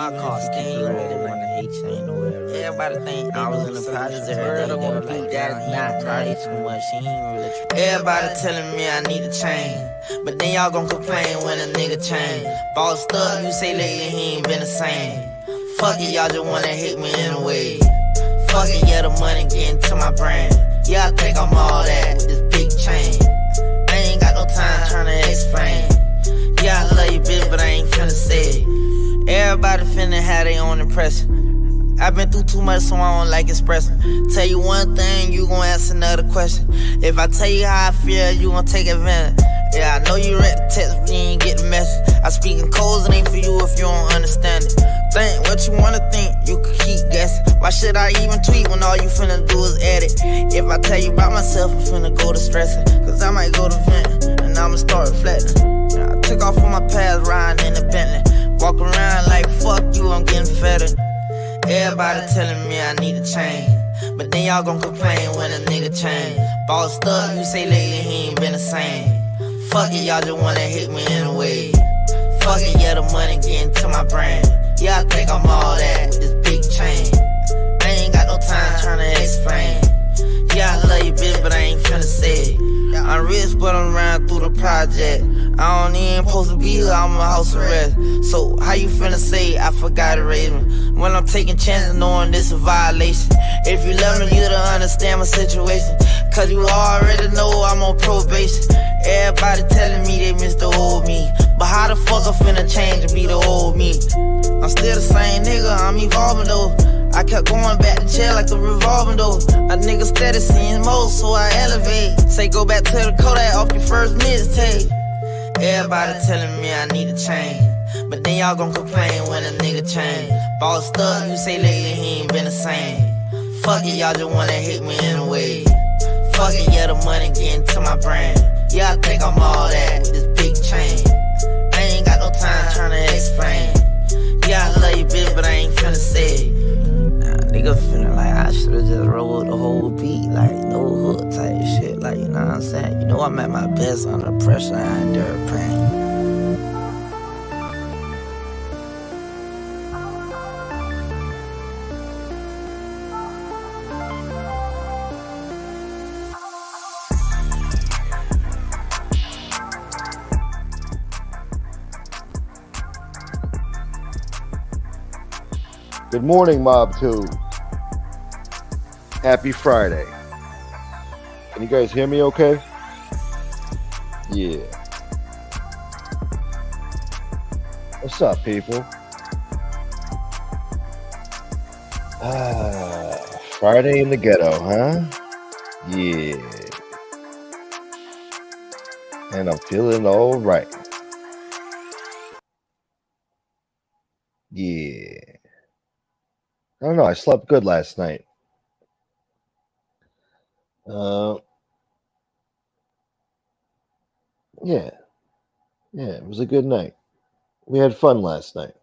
my car stain. They wanna hate you, ain't nowhere. Everybody think I was in the projects every day. Girl, like that, not nice too much. She ain't really. Everybody telling me I need a change, but then y'all gon' complain when a nigga change. Bossed up, you say lately he ain't been the same. Fuck it, y'all just wanna hate me anyway. Fuck it, yeah, the money getting to my brain. Yeah, I think I'm all that with this big chain. I ain't got no time tryna explain. Yeah, I love you, bitch, but I ain't finna say it. Everybody finna have their own impression. I've been through too much, so I don't like expressing. Tell you one thing, you gon' ask another question. If I tell you how I feel, you gon' take advantage. Yeah, I know you read the text, but you ain't get the message. I speak in codes, it ain't for you if you don't understand it. Think what you wanna think, you can keep guessing. Why should I even tweet when all you finna do is edit? If I tell you about myself, I'm finna go to stressing. Cause I might go to venting, and I'ma start reflecting. Yeah, I took off on my past riding in the Bentley. Walk around like fuck you, I'm getting fatter. Everybody telling me I need a change, but then y'all gon' complain when a nigga change. Bossed up, you say lately he ain't been the same. Fuck it, y'all just wanna hate me anyway. Fuck it, yeah, the money getting to my brain. Yeah, I think I'm all that with this big chain. I ain't got no time tryna explain. Yeah, I love you, bitch, but I ain't finna say it. I'm rich, but I'm riding through the project. I don't even supposed to be here, I'm a house arrest. So how you finna say I forgot to raise me when I'm taking chances knowing this a violation? If you love me, you'd understand my situation. Cause you already know I'm on probation. Everybody telling me they miss the old me, but how the fuck I finna change and be the old me? I'm still the same nigga, I'm evolving though. I kept going back to chair like a revolving door. A nigga steady seeing more, so I elevate. Say go back to the Kodak off your first mixtape. Everybody telling me I need a change, but then y'all gon' complain when a nigga change. Bossed up, you say lately he ain't been the same. Fuck it, y'all just wanna hate me anyway. Fuck it, yeah, the money getting to my brain. Yeah, I think I'm all that with this big chain. I ain't got no time tryna explain. Yeah, I love you, bitch, but I ain't finna say it. Nigga feeling like I should've just rolled the whole beat, like no hook type shit, like, you know what I'm saying? You know I'm at my best under pressure, I endure pain. Good morning, Mob 2. Happy Friday. Can you guys hear me okay? Yeah. What's up, people? Friday in the ghetto, huh? Yeah. And I'm feeling all right. Yeah. I don't know. I slept good last night. Yeah, it was a good night. We had fun last night.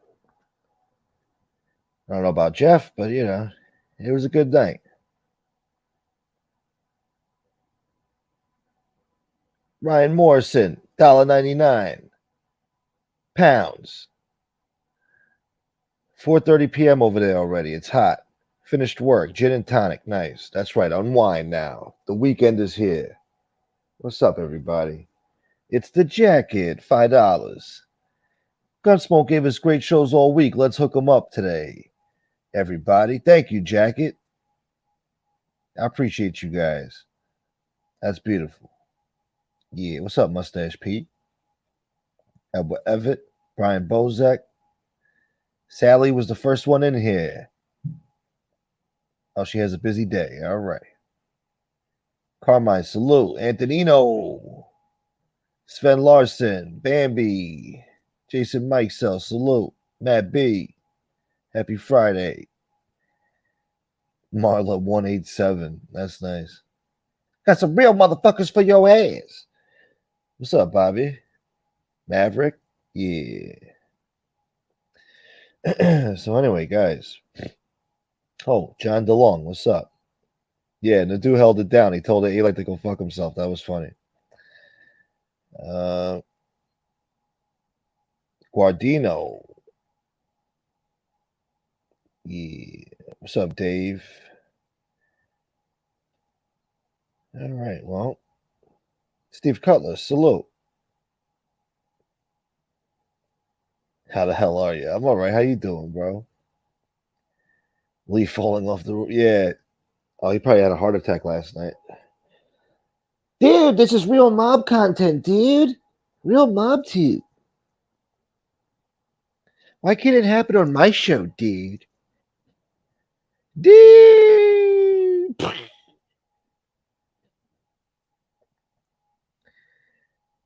I don't know about Jeff, but you know, it was a good night. Ryan Morrison, $1.99. Pounds. 4:30 p.m. over there already. It's hot. Finished work. Gin and tonic. Nice. That's right. Unwind now. The weekend is here. What's up, everybody? It's the Jacket. $5. Gunsmoke gave us great shows all week. Let's hook them up today. Everybody. Thank you, Jacket. I appreciate you guys. That's beautiful. Yeah. What's up, Mustache Pete? Edward Everett. Brian Bozak. Sally was the first one in here. Oh, she has a busy day. All right. Carmine, salute. Antonino. Sven Larson. Bambi. Jason Mikesell, salute. Matt B. Happy Friday. Marla 187. That's nice. Got some real motherfuckers for your ass. What's up, Bobby? Maverick? Yeah. So anyway, guys. Oh, John DeLong, what's up? Yeah, Nadu held it down. He told Eli to go fuck himself. That was funny. Guardino. Yeah. What's up, Dave? All right. Well, Steve Cutler, salute. How the hell are you? I'm all right. How you doing, bro? Lee falling off the roof. Yeah. Oh, he probably had a heart attack last night. Dude, this is real mob content, dude. Real mob dude. Why can't it happen on my show, dude? Dude.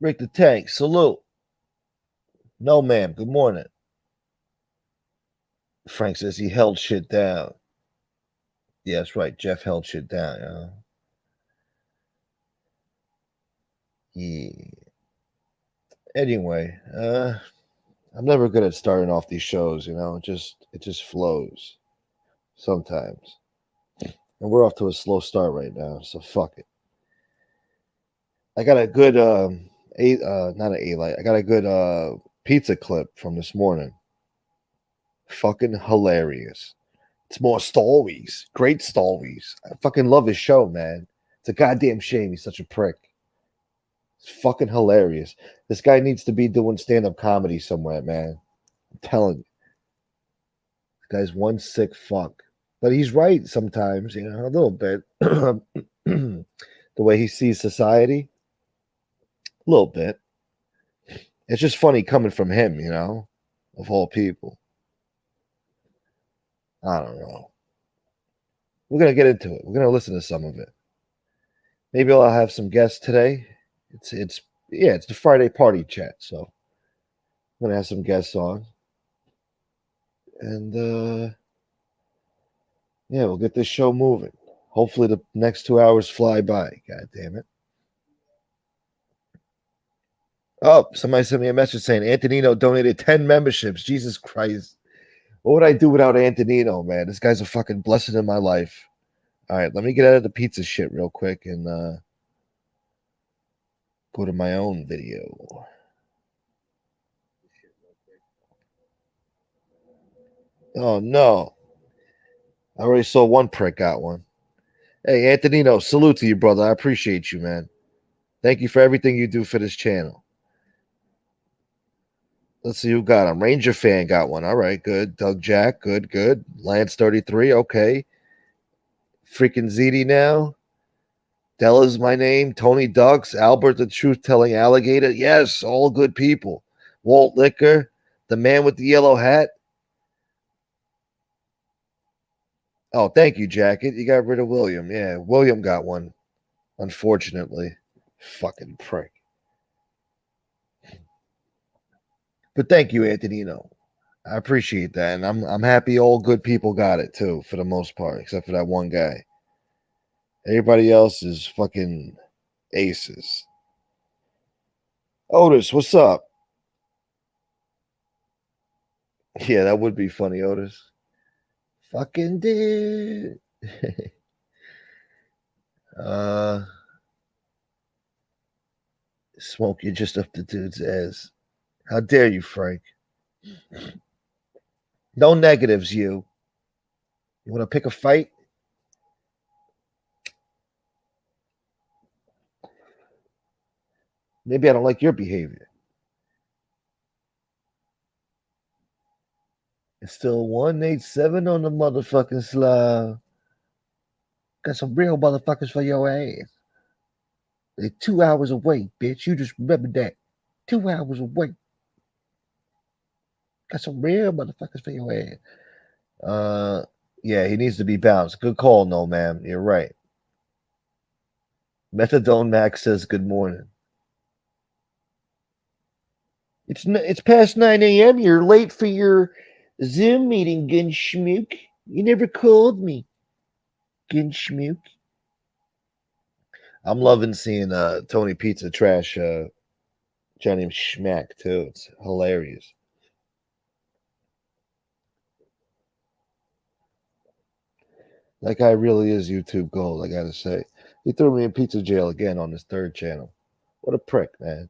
Rick the Tank, salute. No, ma'am. Good morning. Frank says he held shit down. Yeah, that's right. Jeff held shit down. Yeah. Anyway, I'm never good at starting off these shows. It just flows sometimes, and we're off to a slow start right now. So fuck it. I got a good not an A light. I got a good pizza clip from this morning. Fucking hilarious. It's more stories. Great stories. I fucking love his show, man. It's a goddamn shame he's such a prick. It's fucking hilarious. This guy needs to be doing stand-up comedy somewhere, man. I'm telling you. This guy's one sick fuck. But he's right sometimes, a little bit. The way he sees society, a little bit. It's just funny coming from him, of all people. I don't know. We're gonna get into it. We're gonna listen to some of it. Maybe I'll have some guests today. It's the Friday party chat, so I'm gonna have some guests on, and yeah, we'll get this show moving. Hopefully, the next 2 hours fly by. God damn it! Oh, somebody sent me a message saying Antonino donated 10 memberships. Jesus Christ, what would I do without Antonino, man? This guy's a fucking blessing in my life. All right, let me get out of the pizza shit real quick and go to my own video. Oh no, I already saw one prick got one. Hey, Antonino, salute to you, brother. I appreciate you, man. Thank you for everything you do for this channel. Let's see who got him. Ranger fan got one. All right, good. Doug Jack, good, good. Lance 33, okay. Freaking ZD now. Della's my name. Tony Ducks, Albert the Truth Telling Alligator. Yes, all good people. Walt Liquor, the man with the yellow hat. Oh, thank you, Jacket. You got rid of William. Yeah, William got one, unfortunately. Fucking prick. But thank you, Antonino. I appreciate that, and I'm happy all good people got it too, for the most part, except for that one guy. Everybody else is fucking aces. Otis, what's up? Yeah, that would be funny, Otis. Fucking did. uh, Smoke, you're just up the dude's ass. How dare you, Frank? No negatives, you. You want to pick a fight? Maybe I don't like your behavior. It's still 187 on the motherfucking slab. Got some real motherfuckers for your ass. They're 2 hours away, bitch. You just remember that. 2 hours away. Got some real motherfuckers for your ass. Yeah, he needs to be bounced. Good call, no, ma'am. You're right. Methadone Max says good morning. It's past 9 a.m. You're late for your Zoom meeting, Gunsmoke. You never called me, Gunsmoke. I'm loving seeing Tony Pizza trash Johnny Schmack too. It's hilarious. That guy really is YouTube gold, I gotta say. He threw me in pizza jail again on his third channel. What a prick, man.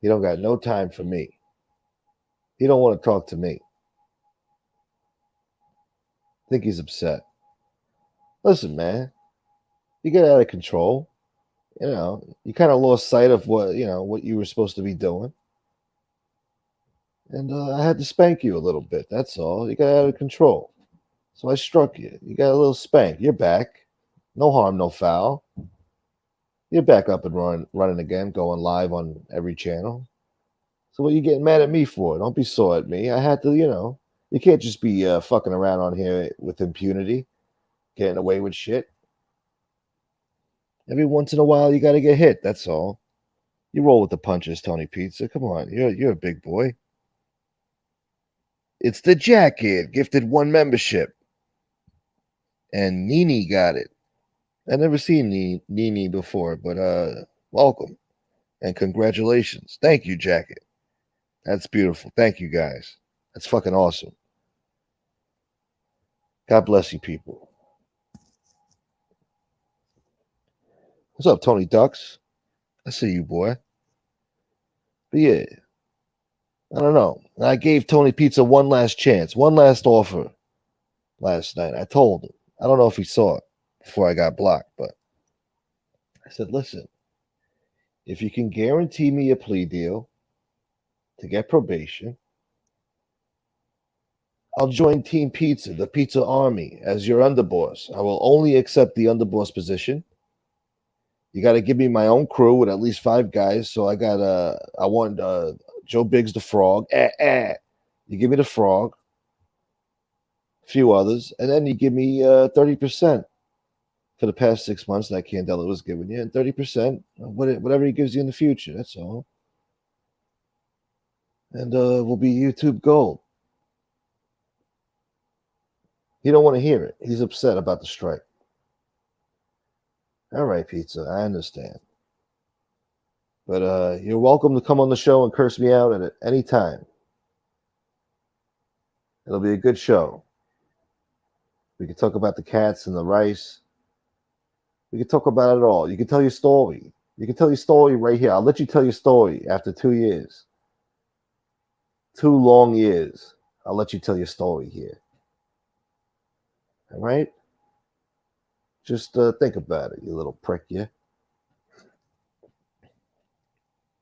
He don't got no time for me. He don't want to talk to me. I think he's upset. Listen, man, you get out of control. You kind of lost sight of what you were supposed to be doing. And I had to spank you a little bit. That's all. You got out of control. So I struck you. You got a little spank. You're back. No harm, no foul. You're back up and running again, going live on every channel. So what are you getting mad at me for? Don't be sore at me. I had to, you can't just be fucking around on here with impunity, getting away with shit. Every once in a while, you got to get hit. That's all. You roll with the punches, Tony Pizza. Come on, you're a big boy. It's the Jacket, gifted 1 membership. And Nini got it. I never seen Nini before, but welcome and congratulations. Thank you, Jacket. That's beautiful. Thank you, guys. That's fucking awesome. God bless you, people. What's up, Tony Ducks? I see you, boy. But yeah, I don't know. I gave Tony Pizza one last chance, one last offer last night. I told him. I don't know if he saw it before I got blocked, but I said, listen, if you can guarantee me a plea deal to get probation, I'll join Team Pizza, the Pizza Army, as your underboss. I will only accept the underboss position. You got to give me my own crew with at least 5 guys. So I want Joe Biggs the Frog. You give me the Frog, a few others, and then you give me 30% for the past 6 months that Candela was giving you, and 30% whatever he gives you in the future. That's all. And we'll be YouTube gold. He don't want to hear it. He's upset about the strike. All right, Pizza, I understand. But you're welcome to come on the show and curse me out at any time. It'll be a good show. We can talk about the cats and the rice. We can talk about it all. You can tell your story. You can tell your story right here. I'll let you tell your story after 2 years. 2 long years. I'll let you tell your story here. All right? Just think about it, you little prick, yeah?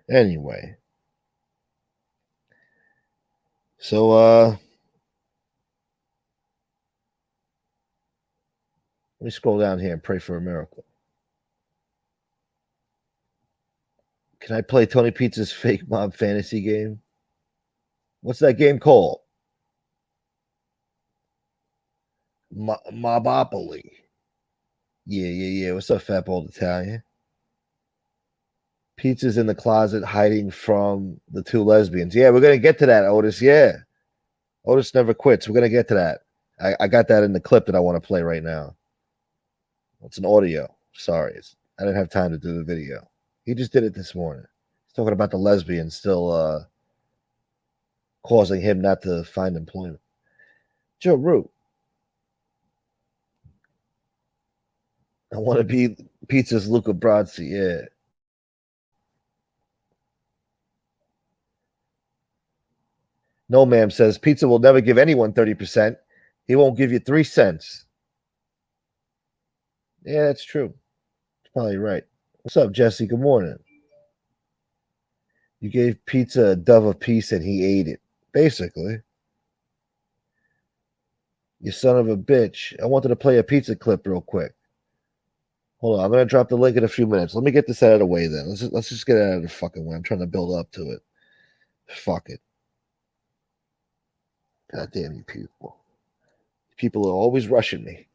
Anyway. So, let me scroll down here and pray for a miracle. Can I play Tony Pizza's fake mob fantasy game? What's that game called? Mobopoly. Yeah. What's up, Fat Old Italian? Pizza's in the closet hiding from the 2 lesbians. Yeah, we're going to get to that, Otis. Yeah. Otis never quits. We're going to get to that. I got that in the clip that I want to play right now. It's an audio. Sorry. I didn't have time to do the video. He just did it this morning. He's talking about the lesbians still causing him not to find employment. Joe Root. I want to be Pizza's Luca Brasi. Yeah. No, ma'am says Pizza will never give anyone 30%. He won't give you 3 cents. Yeah, that's true. That's probably right. What's up, Jesse? Good morning. You gave Pizza a dove of peace and he ate it. Basically. You son of a bitch. I wanted to play a pizza clip real quick. Hold on. I'm going to drop the link in a few minutes. Let me get this out of the way then. Let's just get it out of the fucking way. I'm trying to build up to it. Fuck it. God damn you people. People are always rushing me.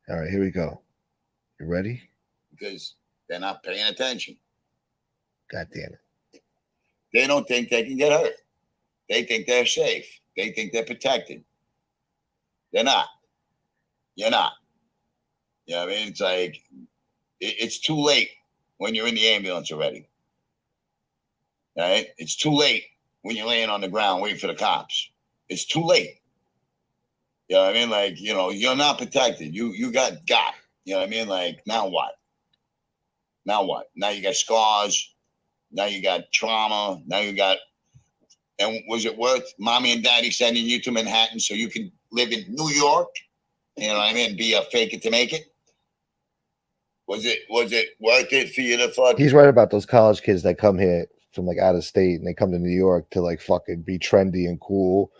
All right, here we go. You ready? Because they're not paying attention. God damn it. They don't think they can get hurt. They think they're safe. They think they're protected. They're not. You're not. You know what I mean? It's like, it's too late when you're in the ambulance already. All right? It's too late when you're laying on the ground waiting for the cops. It's too late. You know what I mean? Like, you're not protected. You got. You know what I mean? Like, now what? Now what? Now you got scars. Now you got trauma. Now you got. And was it worth mommy and daddy sending you to Manhattan so you can live in New York. You know what I mean? Be a fake it to make it. Was it worth it for you to fucking? He's right about those college kids that come here from like out of state and they come to New York to like fucking be trendy and cool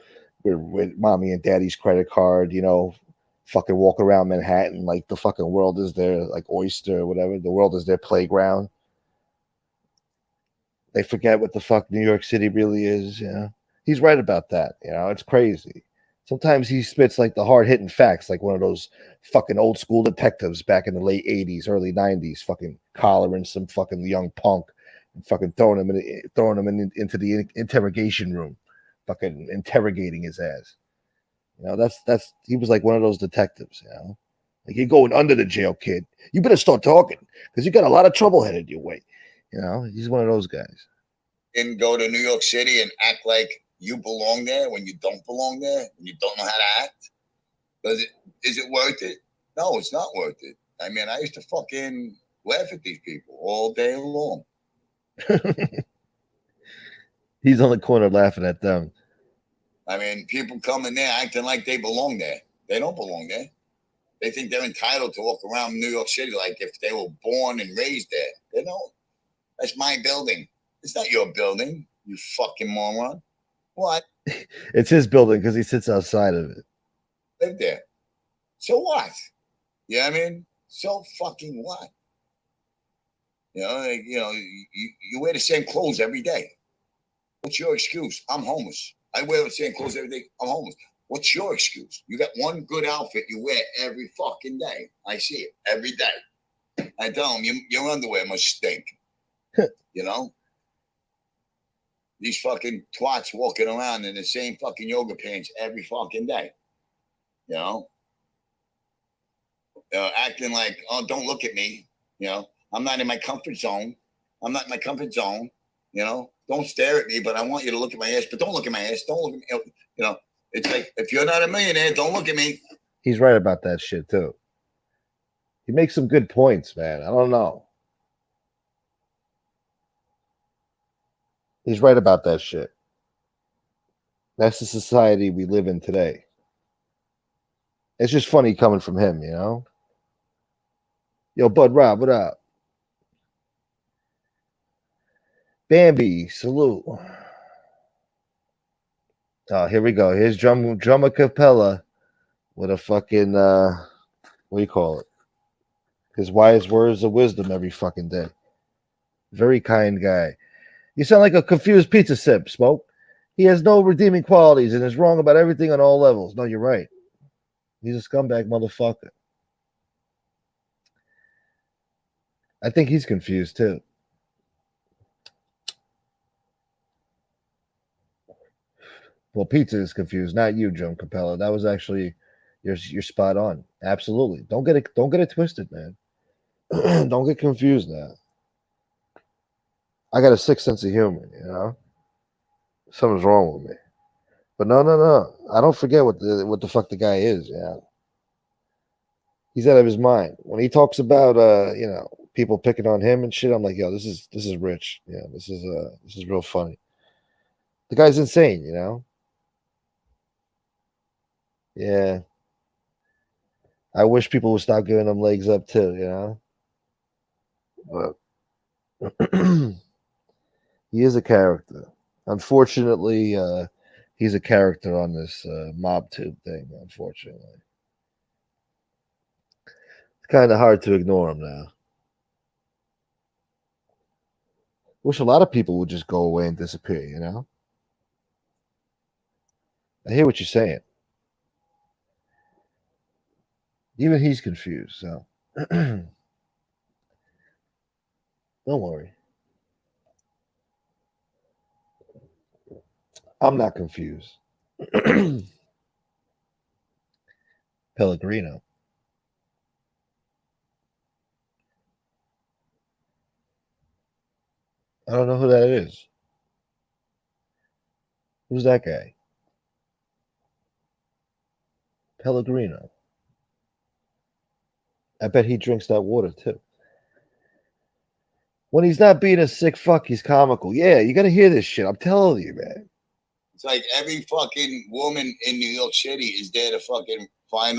with mommy and daddy's credit card, you know, fucking walk around Manhattan like the fucking world is their like oyster or whatever. The world is their playground. They forget what the fuck New York City really is, you know. He's right about that, you know, it's crazy. Sometimes he spits like the hard hitting facts, like one of those fucking old school detectives back in the late 80s, early 90s, fucking collaring some fucking young punk and fucking throwing him into the interrogation room, fucking interrogating his ass. You know, that's he was like one of those detectives, you know. Like, you're going under the jail, kid. You better start talking because you got a lot of trouble headed your way. You know, he's one of those guys. And go to New York City and act like you belong there when you don't belong there and you don't know how to act? Is it worth it? No, it's not worth it. I mean, I used to fucking laugh at these people all day long. He's on the corner laughing at them. I mean, people come in there acting like they belong there. They don't belong there. They think they're entitled to walk around New York City like if they were born and raised there. They don't. That's my building. It's not your building, you fucking moron. What? It's his building because he sits outside of it. Live there. So what? You know what I mean? So fucking what? You know, you wear the same clothes every day. What's your excuse? I'm homeless. I wear the same clothes every day. I'm homeless. What's your excuse? You got one good outfit you wear every fucking day. I see it every day. I tell them, your underwear must stink. You know? These fucking twats walking around in the same fucking yoga pants every fucking day. You know? Acting like, oh, don't look at me. You know? I'm not in my comfort zone. I'm not in my comfort zone. You know? Don't stare at me, but I want you to look at my ass. But don't look at my ass. Don't look at me. You know? It's like, if you're not a millionaire, don't look at me. He's right about that shit, too. He makes some good points, man. I don't know. He's right about that shit. That's the society we live in today. It's just funny coming from him, you know? Yo, Bud Rob, what up? Bambi, salute. Oh, here we go. Here's drummer Capella with a fucking what do you call it? His wise words of wisdom every fucking day. Very kind guy. You sound like a confused pizza sip, Smoke. He has no redeeming qualities and is wrong about everything on all levels. No, you're right. He's a scumbag motherfucker. I think he's confused too. Well, pizza is confused, not you, Joan Capella. That was actually you're spot on. Absolutely. Don't get it twisted, man. Don't get confused now. I got a sick sense of humor, you know. Something's wrong with me. But no. I don't forget what the fuck the guy is, yeah. He's out of his mind. When he talks about you know, people picking on him and shit, I'm like, yo, this is rich. Yeah, this is real funny. The guy's insane, you know? Yeah. I wish people would stop giving him legs up too, you know? But he is a character. Unfortunately, he's a character on this mob tube thing, unfortunately. It's kind of hard to ignore him now. Wish a lot of people would just go away and disappear, you know? I hear what you're saying. Even he's confused, so don't worry. I'm not confused. Pellegrino. I don't know who that is. Who's that guy? Pellegrino. I bet he drinks that water too. When he's not being a sick fuck, he's comical. Yeah, you gotta hear this shit. I'm telling you, man. It's like every fucking woman in New York City is there to fucking find.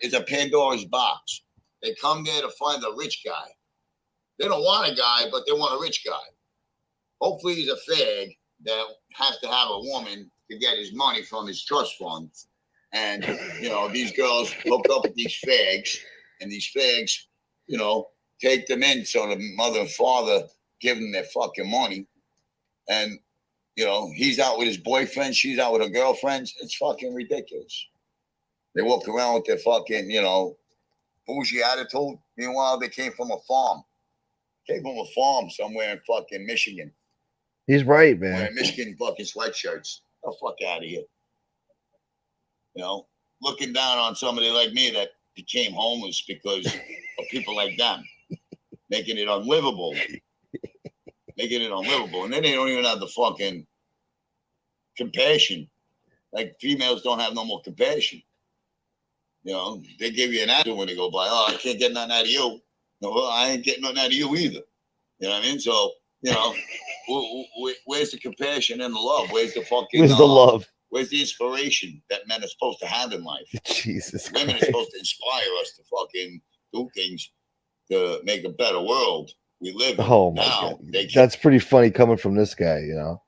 It's a Pandora's box. They come there to find a rich guy. They don't want a guy, but they want a rich guy. Hopefully, he's a fag that has to have a woman to get his money from his trust fund. And, you know, these girls hook up with these fags, and these fags, you know, take them in so the mother and father give them their fucking money. And, you know, he's out with his boyfriend, she's out with her girlfriends. It's fucking ridiculous. They walk around with their fucking, you know, bougie attitude. Meanwhile, they came from a farm. Came from a farm somewhere in fucking Michigan. He's right, man. Wearing Michigan fucking sweatshirts. The fuck out of here. You know, looking down on somebody like me that became homeless because of people like them, making it unlivable. And then they don't even have the fucking compassion. Like females don't have no more compassion. You know, they give you an attitude when they go by. Oh, I can't get nothing out of you. No, I ain't getting nothing out of you either. You know what I mean? So, you know, where's the compassion and the love? Where's the fucking... Where's the love? Where's the inspiration that men are supposed to have in life? Jesus Women Christ. are supposed to inspire us to fucking do things to make a better world we live in. Oh, my God. That's pretty funny coming from this guy, you know?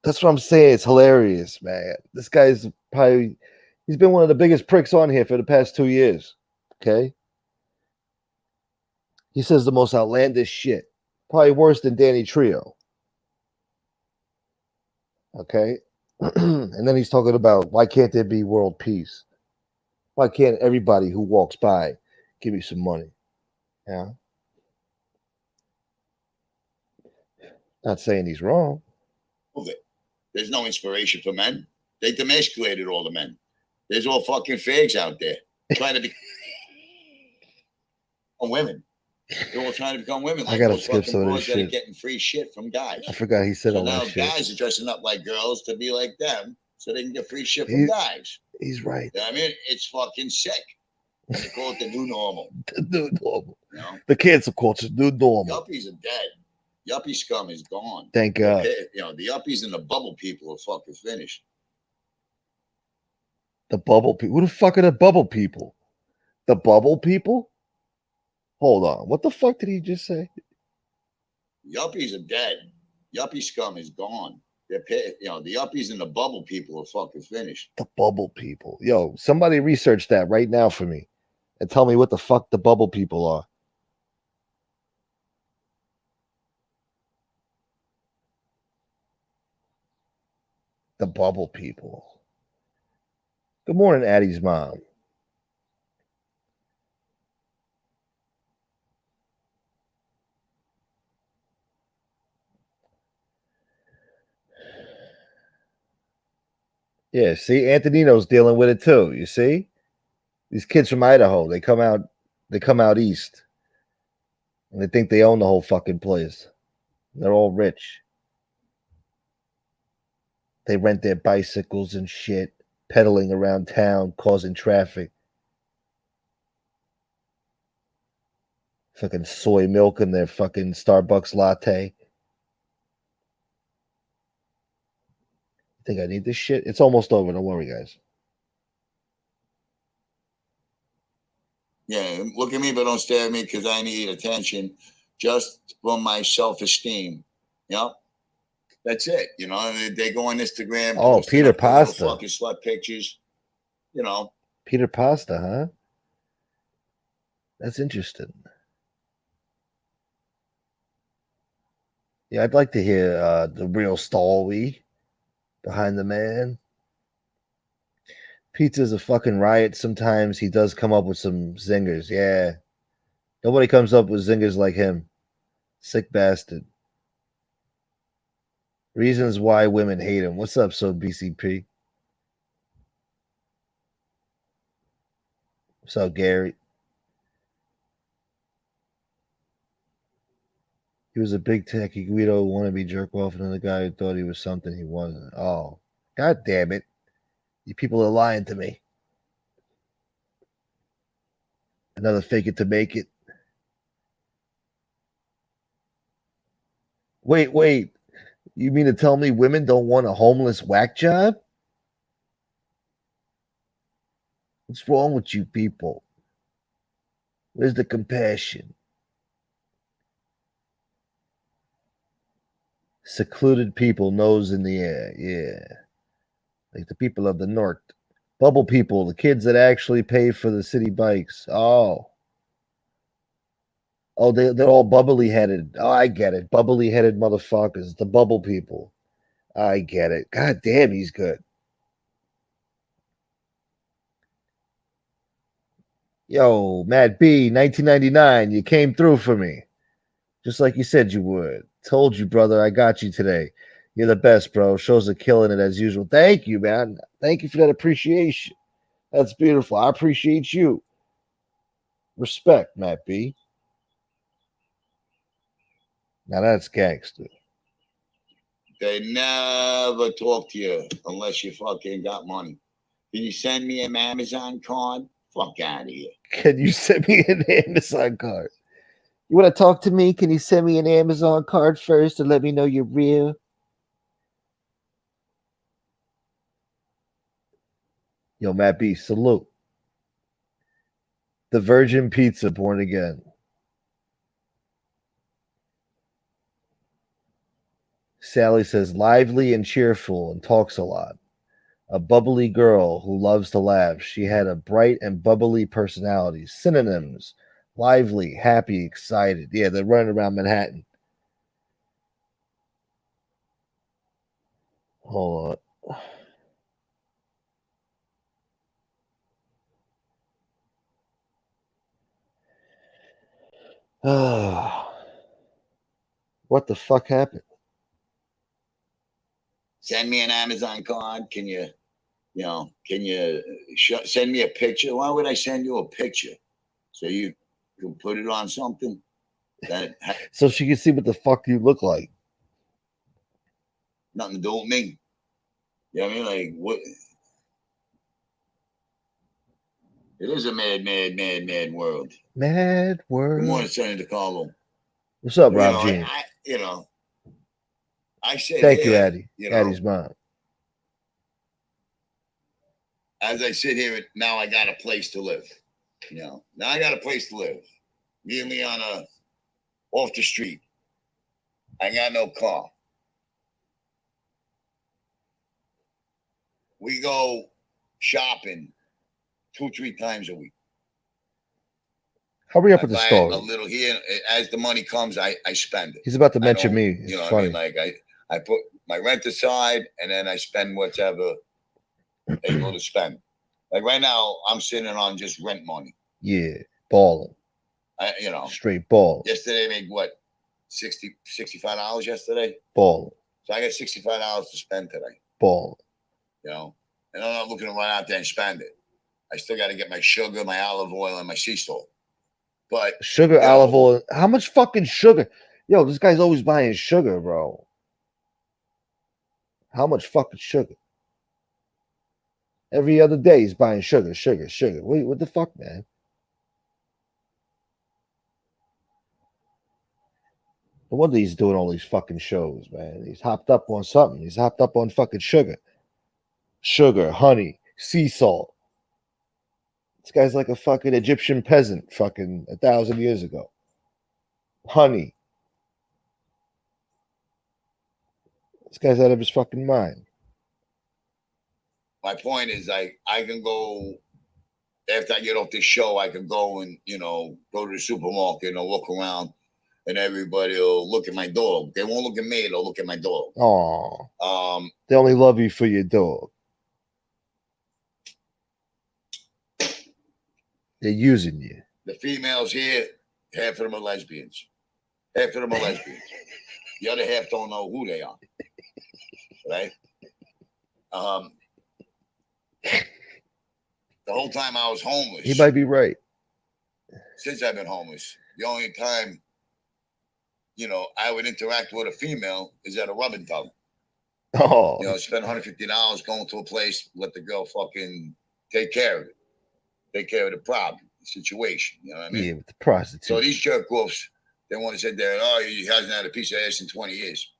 That's what I'm saying. It's hilarious, man. This guy's probably... He's been one of the biggest pricks on here for the past 2 years, okay? He says the most outlandish shit. Probably worse than Danny Trio. Okay? And then he's talking about why can't there be world peace? Why can't everybody who walks by give me some money? Yeah. Not saying he's wrong. There's no inspiration for men. They demasculated all the men. There's all fucking fags out there trying to become women. They're all trying to become women. Like I gotta those skip fucking some of this boys that are shit. getting free shit from guys. I forgot he said so all now that shit. Guys are dressing up like girls to be like them so they can get free shit from guys. He's right. You know what I mean? It's fucking sick. And they call it the new normal. The new normal. You know? The cancel culture, new normal. Yuppies are dead. Yuppie scum is gone. Thank God. You know, the yuppies and the bubble people are fucking finished. The bubble people? Who the fuck are the bubble people? The bubble people? Hold on. What the fuck did he just say? Yuppies are dead. Yuppie scum is gone. They're, you know, the yuppies and the bubble people are fucking finished. The bubble people. Yo, somebody research that right now for me and tell me what the fuck the bubble people are. The bubble people. Good morning, Addie's mom. Yeah, see, Antonino's dealing with it too. You see, these kids from Idaho, they come out east, and they think they own the whole fucking place. They're all rich. They rent their bicycles and shit, pedaling around town, causing traffic. Fucking soy milk in their fucking Starbucks latte. Think I need this shit? It's almost over. Don't worry, guys. Yeah, look at me, but don't stare at me because I need attention just for my self-esteem. Yep. That's it. You know, they go on Instagram. Oh, Peter Pasta. Fucking slut pictures. You know. Peter Pasta, huh? That's interesting. Yeah, I'd like to hear the real story behind the man. Pizza's a fucking riot. Sometimes he does come up with some zingers. Yeah. Nobody comes up with zingers like him. Sick bastard. Reasons why women hate him. What's up, so BCP? What's up, Gary? He was a big techie Guido wannabe jerk off, and the guy who thought he was something he wasn't. Oh, God damn it. You people are lying to me. Another fake it to make it. Wait. You mean to tell me women don't want a homeless whack job? What's wrong with you people? Where's the compassion? Secluded people, nose in the air. Yeah. Like the people of the North. Bubble people, the kids that actually pay for the city bikes. Oh. Oh, they're all bubbly headed. Oh, I get it. Bubbly headed motherfuckers. The bubble people. I get it. God damn, he's good. Yo, Matt B, 1999, you came through for me. Just like you said you would. Told you, brother, I got you today. You're the best, bro. Shows are killing it as usual. Thank you, man. Thank you for that appreciation. That's beautiful. I appreciate you. Respect, Matt B. Now that's gangster. They never talk to you unless you fucking got money. Can you send me an Amazon card? Fuck out of here. Can you send me an Amazon card? You want to talk to me? Can you send me an Amazon card first and let me know you're real? Yo, Matt B, salute. The Virgin Pizza, born again. Sally says, lively and cheerful and talks a lot. A bubbly girl who loves to laugh. She had a bright and bubbly personality. Synonyms: lively, happy, excited. Yeah, they're running around Manhattan. Hold on. What the fuck happened? Send me an Amazon card. Can you send me a picture? Why would I send you a picture? So you can put it on something that So she can see what the fuck you look like. nothing to do with me. You know what I mean? Like, what? It is a mad world. Mad world. Good morning, Sonny DeCarlo. What's up, You Rob know, Jean? I said, Thank you, here, Addie. Addie's mom. As I sit here, now I got a place to live. Now I got a place to live. Me and Liana off the street. I got no car. We go shopping 2-3 times a week. Hurry up with the buy story. A little here. As the money comes, I spend it. He's about to mention me. It's you know funny. what I mean? Like I put my rent aside and then I spend whatever able to spend. Like right now, I'm sitting on just rent money. Yeah, balling. Straight ball. Yesterday I made what? $65 yesterday? Balling. So I got $65 to spend today. Balling. And I'm not looking to run out there and spend it. I still got to get my sugar, my olive oil, and my sea salt. But sugar, olive oil. How much fucking sugar? Yo, this guy's always buying sugar, bro. How much fucking sugar? Every other day he's buying sugar. Wait, what the fuck, man? No wonder he's doing all these fucking shows, man. He's hopped up on something. He's hopped up on fucking sugar. Sugar, honey, sea salt. This guy's like a fucking Egyptian peasant fucking 1,000 years ago. Honey. This guy's out of his fucking mind. My point is, I can go, after I get off this show, I can go and, go to the supermarket and look around and everybody will look at my dog. They won't look at me, they'll look at my dog. Aw. They only love you for your dog. They're using you. The females here, half of them are lesbians. The other half don't know who they are. Right? The whole time I was homeless. He might be right. Since I've been homeless, the only time, I would interact with a female is at a rubbing tub. Oh. Spend $150 going to a place, let the girl fucking take care of it. Take care of the problem, the situation. You know what I mean? Yeah, with the prostitute. So these jerk offs, they want to sit there, he hasn't had a piece of ass in 20 years.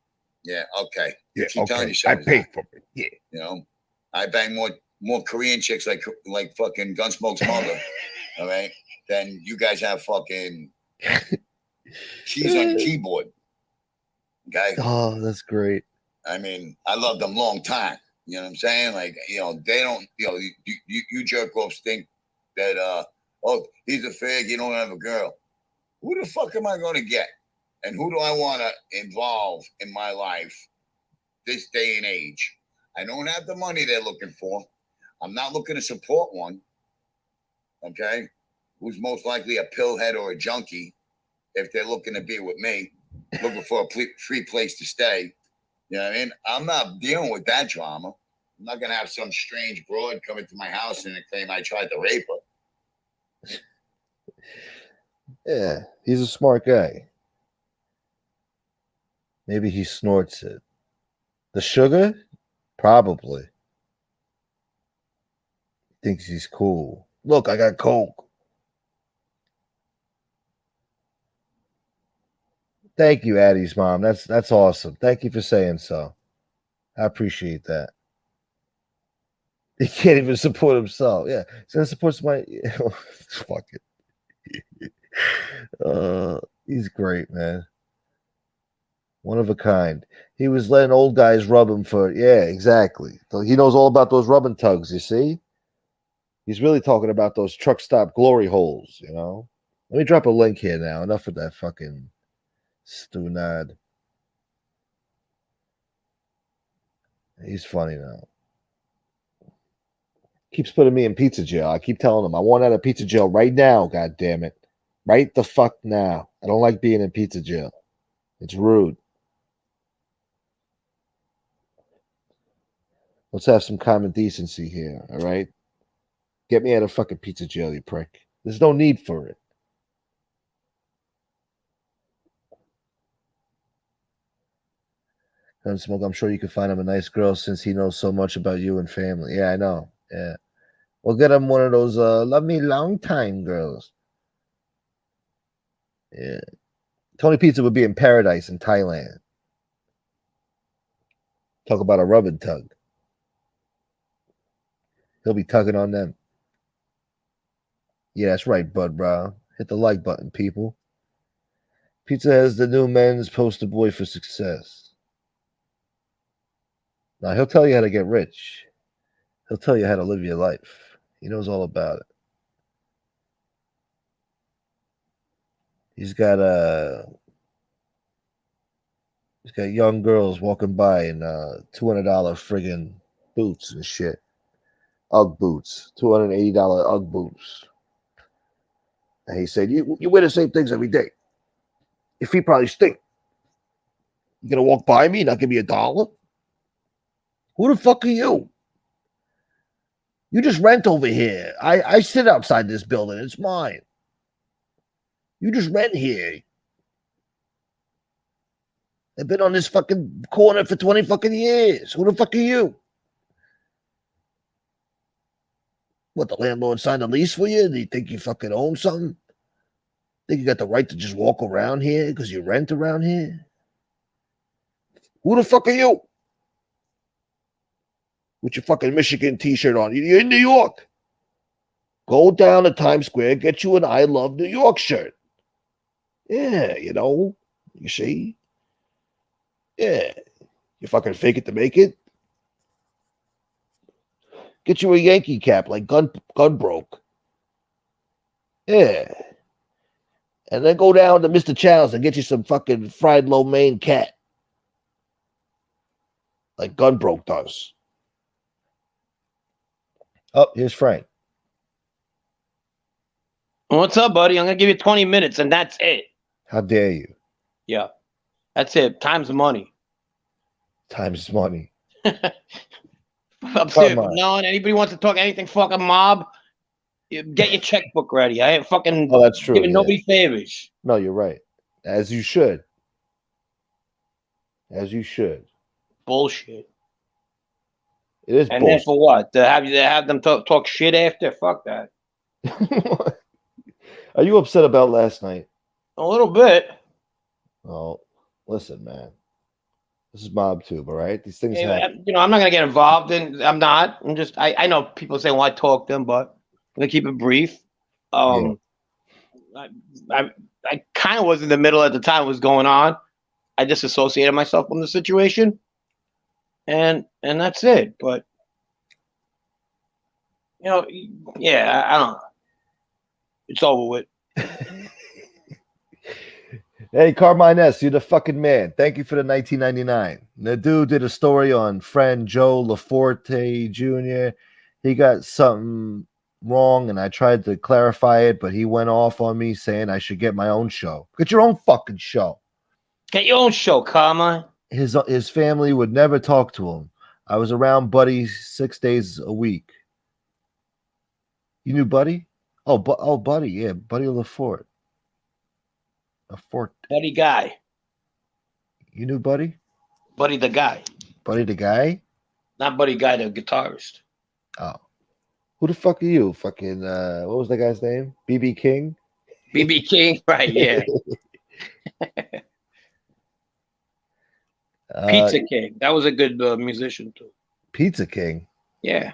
Yeah, okay. Yeah, Keep telling okay. yourself I pay that. for it. Yeah. You know, I bang more Korean chicks like fucking Gunsmoke's mother, all right, than you guys have fucking keys on your keyboard. Okay. Oh, that's great. I mean, I love them long time. You know what I'm saying? Like, you know, they don't, you know, you jerk offs think that, oh, he's a fag, you don't have a girl. Who the fuck am I going to get? And who do I want to involve in my life this day and age? I don't have the money they're looking for. I'm not looking to support one. Okay. Who's most likely a pillhead or a junkie if they're looking to be with me, looking for a free place to stay. You know what I mean? I'm not dealing with that drama. I'm not going to have some strange broad come into my house and claim I tried to rape her. Yeah, he's a smart guy. Maybe he snorts it. The sugar? Probably. Thinks he's cool. Look, I got coke. Thank you, Addie's mom. That's awesome. Thank you for saying so. I appreciate that. He can't even support himself. Yeah, he's gonna support somebody. Fuck it. He's great, man. One of a kind. He was letting old guys rub him for. Yeah, exactly. So he knows all about those rubbing tugs. You see, he's really talking about those truck stop glory holes. You know. Let me drop a link here now. Enough of that fucking stunad. He's funny now. Keeps putting me in pizza jail. I keep telling him I want out of pizza jail right now. God damn it, right the fuck now. I don't like being in pizza jail. It's rude. Let's have some common decency here. All right, get me out of fucking pizza jail, you prick. There's no need for it. Gunsmoke, I'm sure you can find him a nice girl since he knows so much about you and family. Yeah, I know. Yeah. We'll get him one of those love me long time girls. Yeah. Tony Pizza would be in paradise in Thailand. Talk about a rub and tug. He'll be tugging on them. Yeah, that's right, Bud Brown. Hit the like button, people. Pizza has the new men's poster boy for success. Now, he'll tell you how to get rich. He'll tell you how to live your life. He knows all about it. He's got young girls walking by in $200 friggin' boots and shit. Ugg boots. $280 Ugg boots. And he said, you wear the same things every day. Your feet probably stink. You gonna walk by me and not give me $1? Who the fuck are you? You just rent over here. I sit outside this building. It's mine. You just rent here. I've been on this fucking corner for 20 fucking years. Who the fuck are you? What, the landlord signed a lease for you? Do you think you fucking own something? Think you got the right to just walk around here because you rent around here? Who the fuck are you? With your fucking Michigan t-shirt on. You're in New York. Go down to Times Square, get you an I Love New York shirt. Yeah, you see? Yeah. You fucking fake it to make it? Get you a Yankee cap like gun broke. Yeah. And then go down to Mr. Chow's and get you some fucking fried lo mein cat. Like Gunbroke does. Oh, here's Frank. What's up, buddy? I'm going to give you 20 minutes, and that's it. How dare you? Yeah. That's it. Time's money. Time's money. I'm serious. From now on, anybody wants to talk anything fucking mob, get your checkbook ready. I ain't fucking that's true, giving nobody favors. No, you're right. As you should. As you should. Bullshit. It is and bullshit. Then for what? To have them talk shit after? Fuck that. Are you upset about last night? A little bit. Oh, listen, man. This is MobTube, all right? These things Yeah, happen. you know, I'm not gonna get involved in. I'm not. I'm just. I know people say, "Well, I talk to them," but I'm gonna keep it brief. Yeah. I, I, I kind of was in the middle at the time what was going on. I disassociated myself from the situation, and that's it. But you know, yeah, I don't know. It's over with. Hey, Carmine S., you're the fucking man. Thank you for the 1999. Nadu did a story on friend Joe Laforte Jr. He got something wrong, and I tried to clarify it, but he went off on me saying I should get my own show. Get your own fucking show. Get your own show, Carmine. His family would never talk to him. I was around Buddy 6 days a week. You knew Buddy? Oh, Buddy, yeah, Buddy Lafort. Buddy guy. You knew Buddy? Buddy the guy. Buddy the guy? Not Buddy guy, the guitarist. Oh. Who the fuck are you? Fucking, what was that guy's name? BB King? BB King? Right, yeah. Pizza King. That was a good musician, too. Pizza King? Yeah.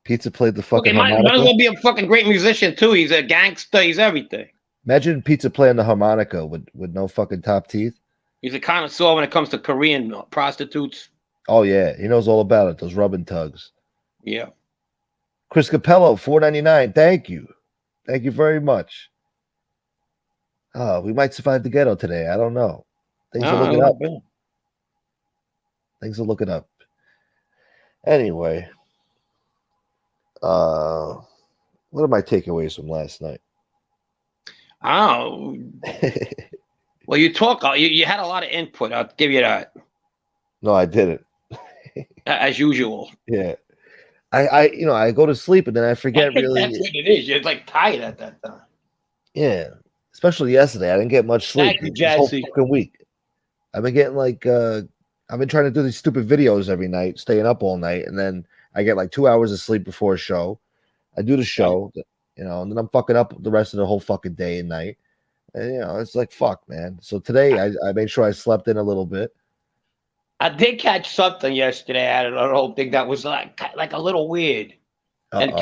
Pizza played the fucking might as harmonica? well be a fucking great musician, too. He's a gangster. He's everything. Imagine Pizza playing the harmonica with no fucking top teeth. He's a connoisseur when it comes to Korean prostitutes. Oh, yeah. He knows all about it. Those rubbing tugs. Yeah. Chris Capello, $4.99. Thank you. Thank you very much. Oh, we might survive the ghetto today. I don't know. Things are looking up. Things are looking up. Anyway, what are my takeaways from last night? Oh. Well, you talk. You had a lot of input. I'll give you that. No, I didn't. As usual. Yeah. I go to sleep and then I forget really. That's what it is. You're like tired at that time. Yeah. Especially yesterday. I didn't get much sleep this whole fucking week. I've been getting I've been trying to do these stupid videos every night, staying up all night, and then I get like 2 hours of sleep before a show. I do the show, and then I'm fucking up the rest of the whole fucking day and night. And it's like fuck, man. So today I made sure I slept in a little bit. I did catch something yesterday out of the whole thing that was like a little weird. And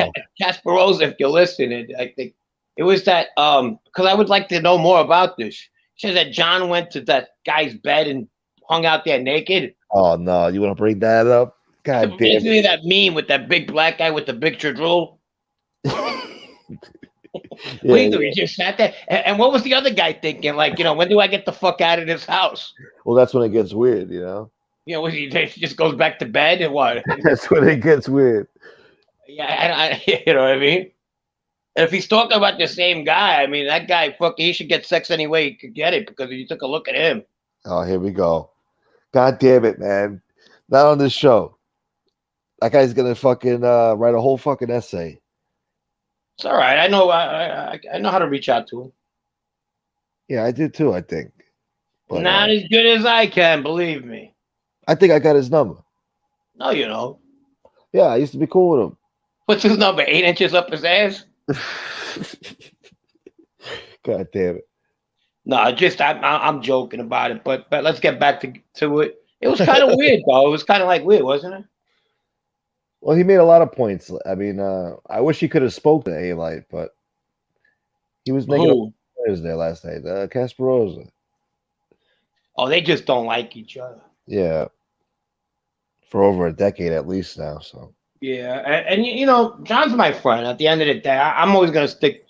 Kasparov, if you're listening, I think it was that because I would like to know more about this. It says that John went to that guy's bed and hung out there naked. Oh no, you want to bring that up? God damn it. That meme with that big black guy with the big drool. What do you do? He just sat there. And what was the other guy thinking? Like, when do I get the fuck out of this house? Well, that's when it gets weird, he just goes back to bed and what? That's when it gets weird. Yeah, you know what I mean? And if he's talking about the same guy, I mean, that guy, he should get sex any way he could get it because you took a look at him. Oh, here we go. God damn it, man. Not on this show. That guy's going to fucking write a whole fucking essay. It's all right. I know I know how to reach out to him. Yeah, I do too, I think. But, not as good as I can, believe me. I think I got his number. No, you don't. Yeah, I used to be cool with him. What's his number? 8 inches up his ass? God damn it. No, I'm joking about it, but let's get back to it. It was kind of weird, though. It was kind of weird, wasn't it? Well, he made a lot of points. I mean, I wish he could have spoke to A-Light, but he was making players there last night. Kasparov. Oh, they just don't like each other. Yeah. For over a decade at least now, so. Yeah, and John's my friend. At the end of the day, I'm always going to stick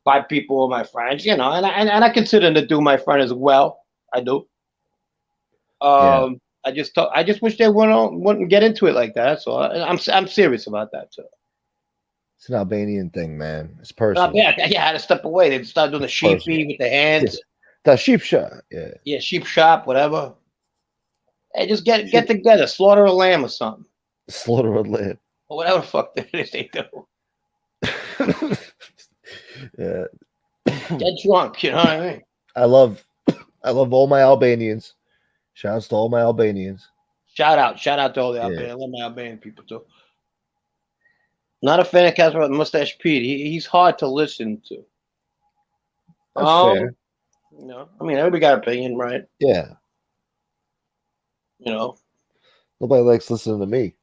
by people who are my friends, and I consider Nadu my friend as well. I do. I just wish they wouldn't get into it like that. So I'm serious about that too. It's an Albanian thing, man. It's personal. Yeah, I had to step away. They start doing the sheepy with the hands. The sheep shop. Yeah. Yeah, sheep shop, whatever. Hey, just get together, slaughter a lamb or something. Slaughter a lamb. Or whatever the fuck that is they do. Yeah. Get drunk, you know what I mean? I love all my Albanians. Shouts to all my Albanians. Shout out to all the Albanians. I love my Albanian people too. Not a fan of Kasparov, Mustache Pete. He's hard to listen to. That's fair. I mean, everybody got an opinion, right? Yeah. You know. Nobody likes listening to me.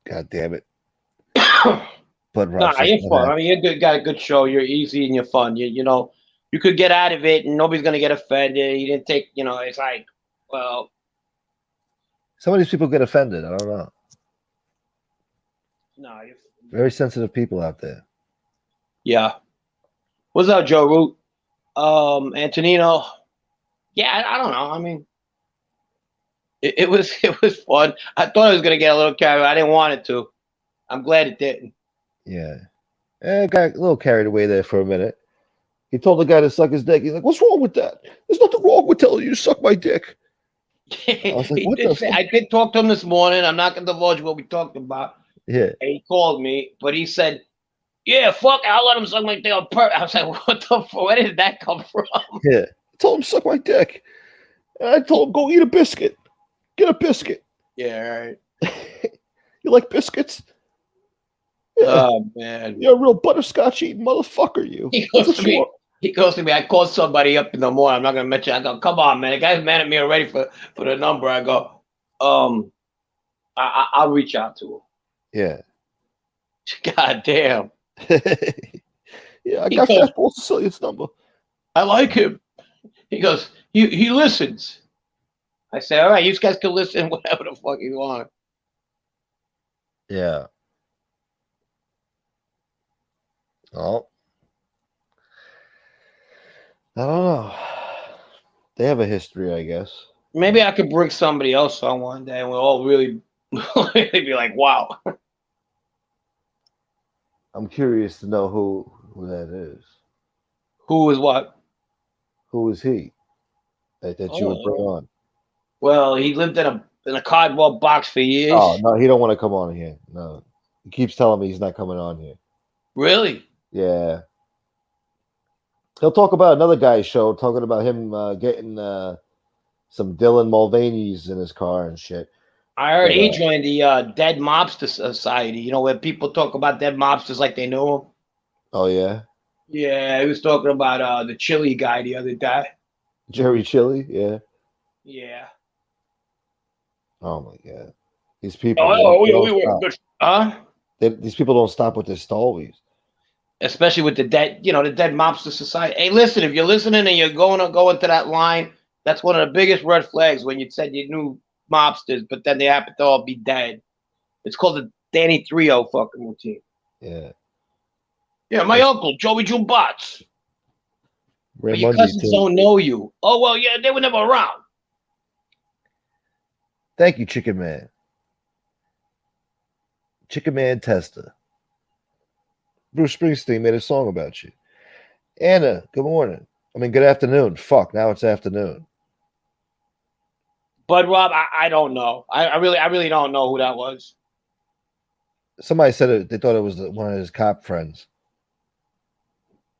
God damn it. But Nah, you're fun. I mean, you're good. Got a good show. You're easy and you're fun. You know, you could get out of it and nobody's gonna get offended. You didn't take. You know, it's like, well, some of these people get offended. I don't know. no, you're Very sensitive people out there. yeah. What's up, Joe Root? Antonino. Yeah, I don't know. I mean, it was fun. I thought I was gonna get a little carried. I didn't want it to. I'm glad it didn't. Yeah. I got a little carried away there for a minute. He told the guy to suck his dick. He's like, "What's wrong with that? There's nothing wrong with telling you to suck my dick." I was like, "What the fuck?" I did talk to him this morning. I'm not gonna divulge what we talked about. Yeah. And he called me, but he said, "Yeah, fuck, I'll let him suck my dick on purpose." I was like, "What the fuck? Where did that come from?" Yeah. I told him to suck my dick. And I told him, "Go eat a biscuit. Get a biscuit." Yeah, right. You like biscuits? Yeah. Oh man, You're a real butterscotch eating motherfucker, you. He goes to me. I called somebody up in the morning. I'm not gonna mention. I go, "Come on, man. The guy's mad at me already for the number." I go, I'll reach out to him. Yeah. God damn. Yeah, I got Fastball Sicilian's number. I like him. He goes, he listens. I say, all right, you guys can listen whatever the fuck you want. Yeah. Oh. I don't know. They have a history, I guess. Maybe I could bring somebody else on one day and we'll all really be like, wow. I'm curious to know who that is. Who is what? Who is he that you would bring on? Well, he lived in a cardboard box for years. Oh, no, he don't want to come on here. No. He keeps telling me he's not coming on here. Really? Yeah. He'll talk about another guy's show, talking about him getting some Dylan Mulvaney's in his car and shit. I heard he joined the Dead Mobster Society, you know, where people talk about dead mobsters like they know them. Oh, yeah? Yeah, he was talking about the Chili guy the other day. Jerry Chili? Yeah. Yeah. Oh, my God. These people. We were good. Huh? These people don't stop with their stories. Especially with the dead Mobster Society. Hey, listen, if you're listening and you're going to go into that line, that's one of the biggest red flags when you said you knew mobsters, but then they happen to all be dead. It's called the Danny Trio fucking routine. Yeah. Yeah, my uncle, Joey Jumbots. But your cousins don't know you. Oh, well, yeah, they were never around. Thank you, Chicken Man. Chicken Man Testa. Bruce Springsteen made a song about you. Anna, good morning. I mean, good afternoon. Fuck, now it's afternoon. Bud Rob, I don't know. I really don't know who that was. Somebody said they thought it was one of his cop friends.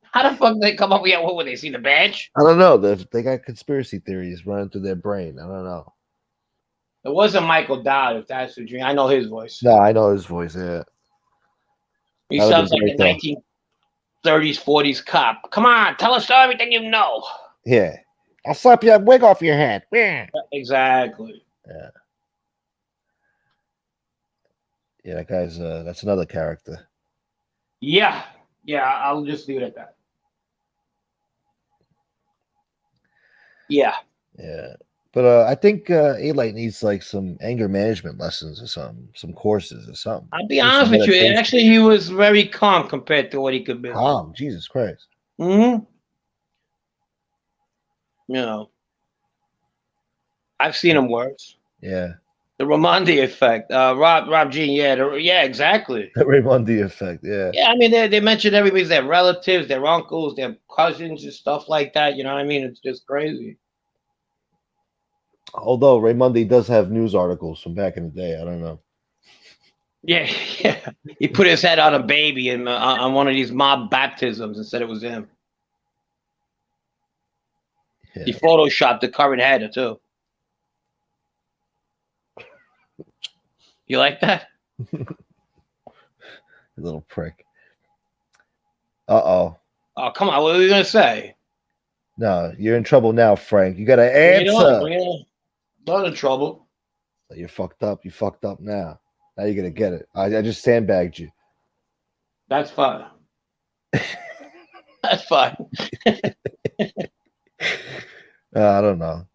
How the fuck did they come up with that? What would they see the badge? I don't know. They got conspiracy theories running through their brain. I don't know. It wasn't Michael Dowd, if that's the dream. I know his voice. No, I know his voice, yeah. He sounds like a 1930s, 40s cop. Come on, tell us everything you know. Yeah. I'll slap your wig off your head. Yeah. Exactly. Yeah. Yeah, that guy's that's another character. Yeah. Yeah, I'll just leave it at that. Yeah. Yeah. But I think A-Light needs like some anger management lessons or something, some courses or something. I'll be honest with you. Actually, he was very calm compared to what he could be. Calm? Jesus Christ. Mm-hmm. You know, I've seen him worse. Yeah. The Raimondi effect. Rob Jean, yeah, exactly. The Raimondi effect, yeah. Yeah, I mean, they mentioned everybody's their relatives, their uncles, their cousins and stuff like that. You know what I mean? It's just crazy. Although Raimondi does have news articles from back in the day. I don't know. Yeah. He put his head on a baby on one of these mob baptisms and said it was him. Yeah. He photoshopped the current head, too. You like that? Little prick. Uh-oh. Oh, come on. What are you going to say? No, you're in trouble now, Frank. You got to answer. Not in trouble. So you're fucked up. You fucked up now. Now you're gonna get it. I just sandbagged you. That's fine. That's fine. I don't know.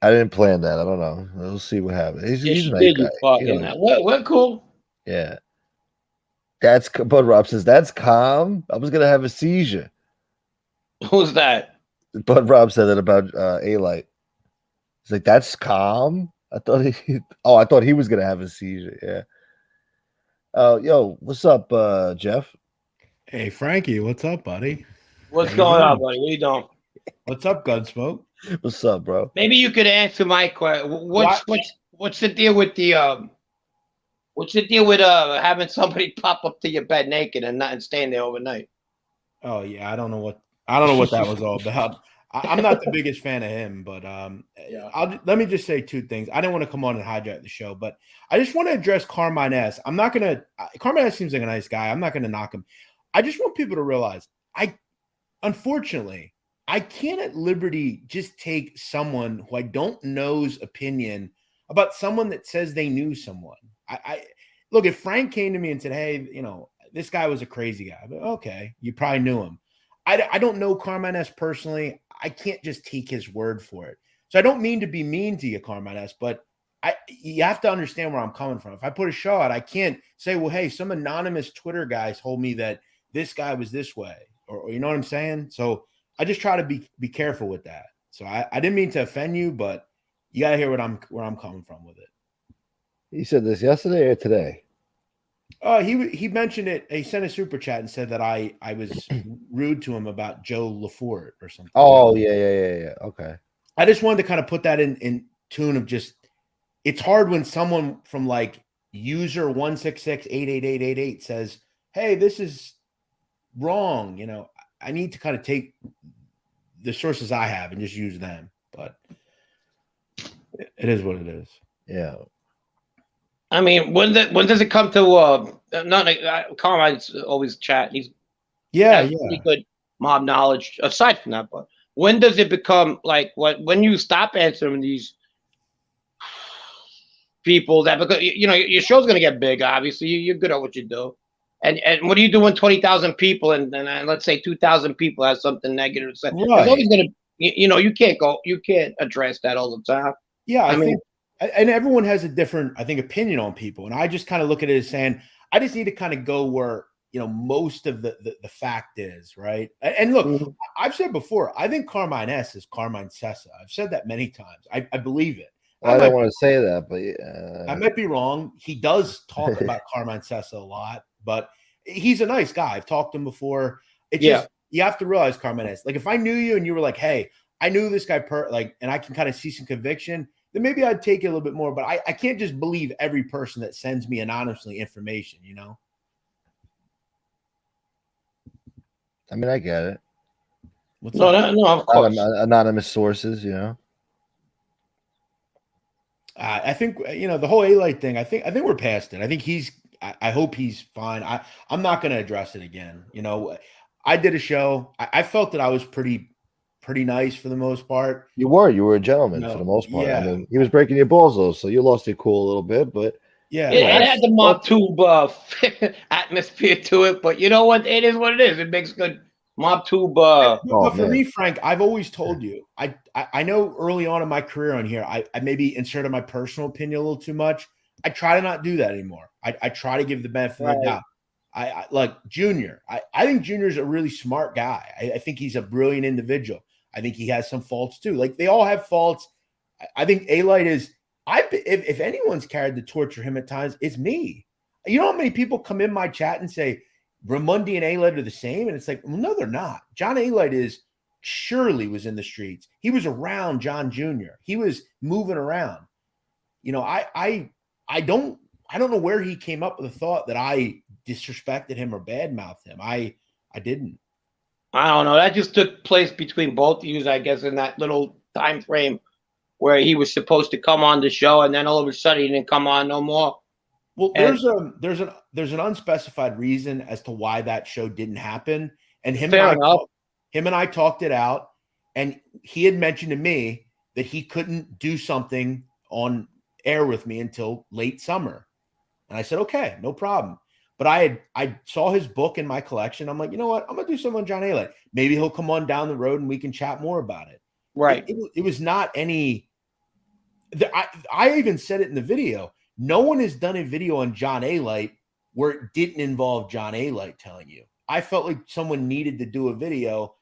I didn't plan that. I don't know. We'll see what happens. He's a nice did, guy. you fucking that. We're cool. Yeah. Bud Rob says that's calm. I was gonna have a seizure. Who's that? Bud Rob said that about A-Light. He's like, that's calm. I thought he was gonna have a seizure. Yeah. Yo, what's up, Jeff? Hey, Frankie, what's up, buddy? What's going on, buddy? What you doing? What's up, Gunsmoke? What's up, bro? Maybe you could answer my question. What's the deal with the what's the deal with having somebody pop up to your bed naked and staying there overnight? Oh yeah, I don't know what that was all about. I'm not the biggest fan of him, but let me just say two things. I didn't want to come on and hijack the show, but I just want to address Carmine S. Carmine S seems like a nice guy. I'm not gonna knock him. I just want people to realize unfortunately, I can't at liberty just take someone who I don't know's opinion about someone that says they knew someone. I look, if Frank came to me and said, hey, this guy was a crazy guy, but okay, you probably knew him. I don't know Carmine S personally. I can't just take his word for it. So I don't mean to be mean to you, Carmine S, but you have to understand where I'm coming from. If I put a show out, I can't say, well, hey, some anonymous Twitter guy told me that this guy was this way, or you know what I'm saying? So I just try to be careful with that. So I didn't mean to offend you, but you got to hear where I'm coming from with it. He said this yesterday or today? He mentioned it. He sent a super chat and said that I was rude to him about Joe Lafort or something. Oh, yeah. Okay. I just wanted to kind of put that in tune of just, it's hard when someone from like user 166888888 says, hey, this is wrong. I need to kind of take the sources I have and just use them, but it is what it is. Yeah. I mean, when does it come to Carmine's always chat. He's pretty good mob knowledge aside from that, but when does it become like when you stop answering these people that, because your show's gonna get big, obviously you, you're good at what you do, and what do you do when 20,000 people and let's say 2,000 people have something negative to say? Right. There's always gonna, you can't address that all the time. Yeah, I mean, and everyone has a different, I think, opinion on people, and I just kind of look at it as saying I just need to kind of go where most of the fact is, right? And look, I've said before, I think Carmine S is Carmine Sessa. I've said that many times. I believe it. I don't want to say that, but I might be wrong. He does talk about Carmine Sessa a lot, but he's a nice guy. I've talked to him before. It's just, you have to realize, Carmine S, like if I knew you and you were like, hey, I knew this guy and I can kind of see some conviction, then maybe I'd take it a little bit more. But I can't just believe every person that sends me anonymously information, I mean, I get it. No, of course. Anonymous sources, I think the whole A-Light thing. I think we're past it. I think I hope he's fine. I'm not going to address it again. I did a show. I felt that I was pretty nice for the most part. You were a gentleman for the most part. Yeah. I mean, he was breaking your balls though, so you lost your cool a little bit, but yeah, it had the mob tube atmosphere to it. But you know what? It is what it is. It makes good mob tube. But for me, Frank, I've always told you, I know early on in my career on here, I maybe inserted my personal opinion a little too much. I try to not do that anymore. I try to give the benefit of the doubt. I like Junior. I think Junior's a really smart guy. I think he's a brilliant individual. I think he has some faults too. Like they all have faults. I think A-Light is. If anyone's carried the torch for him at times, it's me. You know how many people come in my chat and say Ramundi and A-Light are the same, and it's like, well, no, they're not. John A-Light surely was in the streets. He was around John Jr. He was moving around. I don't know where he came up with the thought that I disrespected him or badmouthed him. I didn't. I don't know. That just took place between both of you, I guess, in that little time frame where he was supposed to come on the show, and then all of a sudden he didn't come on no more. Well, there's an unspecified reason as to why that show didn't happen, and him and I talked it out, and he had mentioned to me that he couldn't do something on air with me until late summer. And I said, okay, no problem. But I saw his book in my collection. I'm like, you know what? I'm going to do something on John A. Maybe he'll come on down the road and we can chat more about it. Right. It was not any – I even said it in the video. No one has done a video on John A. where it didn't involve John A. telling you. I felt like someone needed to do a video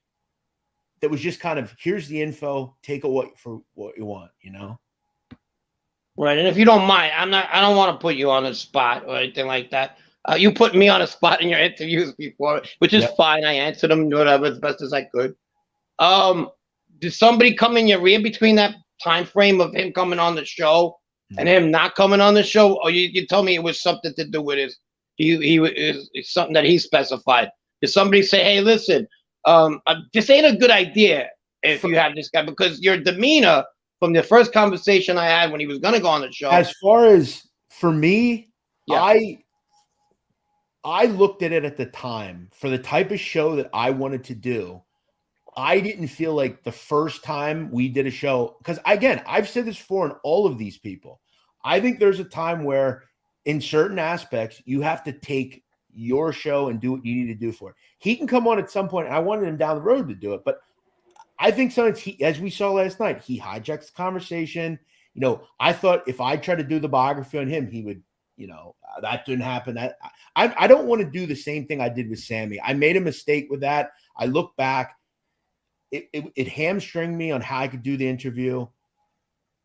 that was just kind of, here's the info, take it for what you want, you know? Right. And if you don't mind, I don't want to put you on the spot or anything like that. You put me on a spot in your interviews before, which is fine. I answered them, whatever, as best as I could. Did somebody come in your ear between that time frame of him coming on the show and him not coming on the show? Or you told me it was something to do with it's something that he specified. Did somebody say, hey, listen, this ain't a good idea if you have this guy, because your demeanor from the first conversation I had when he was going to go on the show. As far as for me, I looked at it at the time for the type of show that I wanted to do. I didn't feel like the first time we did a show, because again, I've said this before in all of these people. I think there's a time where in certain aspects, you have to take your show and do what you need to do for it. He can come on at some point. I wanted him down the road to do it, but I think sometimes as we saw last night, he hijacks the conversation. You know, I thought if I tried to do the biography on him, he would, you know, that didn't happen. I don't want to do the same thing I did with Sammy. I made a mistake with that. I look back, it hamstringed me on how I could do the interview.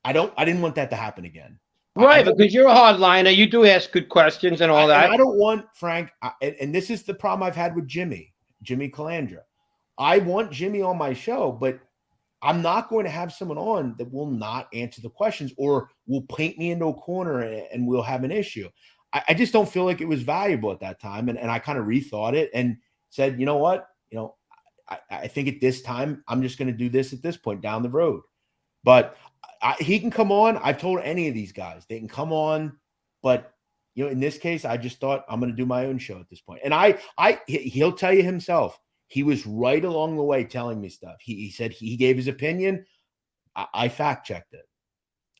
I didn't want that to happen again. Right, because you're a hardliner. You do ask good questions and all that. I don't want Frank, and this is the problem I've had with Jimmy Calandra. I want Jimmy on my show, but I'm not going to have someone on that will not answer the questions or will paint me into a corner and we'll have an issue. I just don't feel like it was valuable at that time. And I kind of rethought it and said, you know what? You know, I think at this time, I'm just going to do this at this point down the road. But he can come on. I've told any of these guys, they can come on. But, you know, in this case, I just thought I'm going to do my own show at this point. And he'll tell you himself. He was right along the way telling me stuff. He said he gave his opinion. I fact-checked it.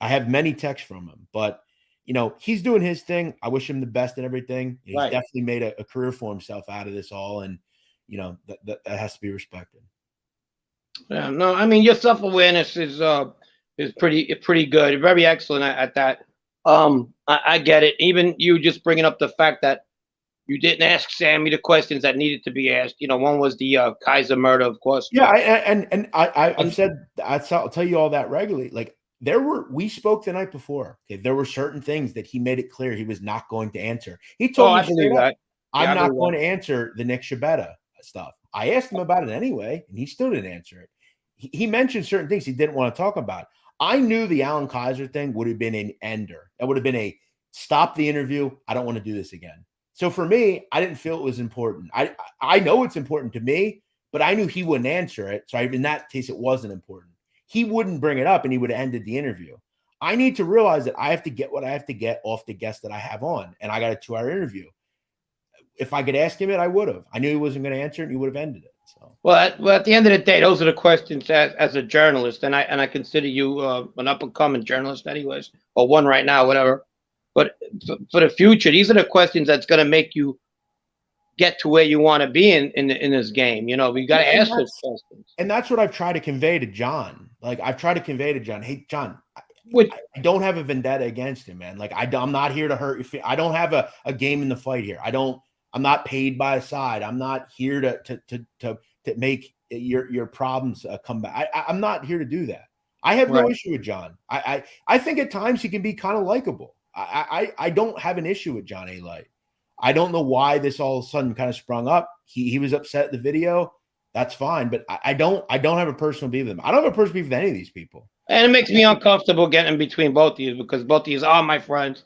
I have many texts from him. But, you know, he's doing his thing. I wish him the best and everything. He's definitely made a career for himself out of this all. And, you know, that has to be respected. Yeah, no, I mean, your self-awareness is pretty good. Very excellent at that. I get it. Even you just bringing up the fact that you didn't ask Sammy the questions that needed to be asked. You know, one was the Kaiser murder, of course. Yeah, I've said I'll tell you all that regularly. Like we spoke the night before. Okay, there were certain things that he made it clear he was not going to answer. He told me straight up, I'm not going to answer the Nick Shabetta stuff. I asked him about it anyway, and he still didn't answer it. He mentioned certain things he didn't want to talk about. I knew the Alan Kaiser thing would have been an ender. That would have been a stop the interview. I don't want to do this again. So for me, I didn't feel it was important. I know it's important to me, but I knew he wouldn't answer it. So in that case, it wasn't important. He wouldn't bring it up and he would have ended the interview. I need to realize that I have to get what I have to get off the guest that I have on. And I got a 2-hour interview. If I could ask him it, I would have. I knew he wasn't going to answer it and he would have ended it. So. Well, at the end of the day, those are the questions as a journalist. And I consider you an up-and-coming journalist anyways, or one right now, whatever. But for the future, these are the questions that's going to make you get to where you want to be in this game. You know, we got to ask those questions. And that's what I've tried to convey to John. Like I've tried to convey to John, hey, John, I don't have a vendetta against him, man. Like I'm not here to hurt you. I don't have a game in the fight here. I'm not paid by a side. I'm not here to make your problems come back. I'm not here to do that. I have no issue with John. I think at times he can be kind of likable. I don't have an issue with John A. Light. I don't know why this all of a sudden kind of sprung up. He was upset at the video. That's fine, but I don't have a personal beef with him. I don't have a personal beef with any of these people. And it makes me uncomfortable getting in between both of you because both of you are my friends.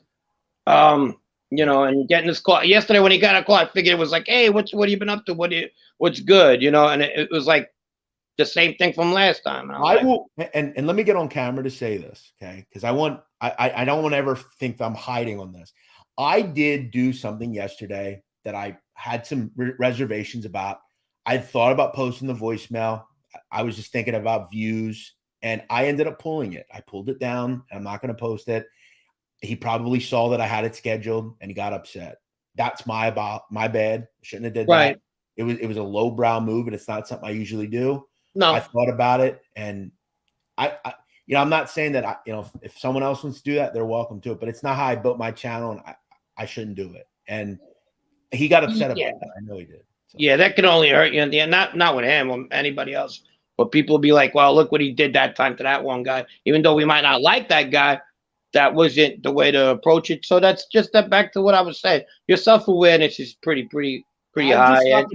You know, and getting this call yesterday when he got a call, I figured it was like, hey, what have you been up to? What's good? You know, and it was like the same thing from last time. And let me get on camera to say this, okay? Because I don't want to ever think that I'm hiding on this. I did do something yesterday that I had some reservations about. I thought about posting the voicemail. I was just thinking about views and I ended up pulling it. I pulled it down. I'm not going to post it. He probably saw that I had it scheduled and he got upset. That's my bad. Shouldn't have did that. It was a lowbrow move, and it's not something I usually do. No, I thought about it, and I I'm not saying that if someone else wants to do that, they're welcome to it, but it's not how I built my channel, and I shouldn't do it. And he got upset about that. I know he did. So. Yeah, that can only hurt you in the end. Not with him or anybody else. But people be like, well, look what he did that time to that one guy. Even though we might not like that guy, that wasn't the way to approach it. So that's just back to what I was saying. Your self-awareness is pretty high.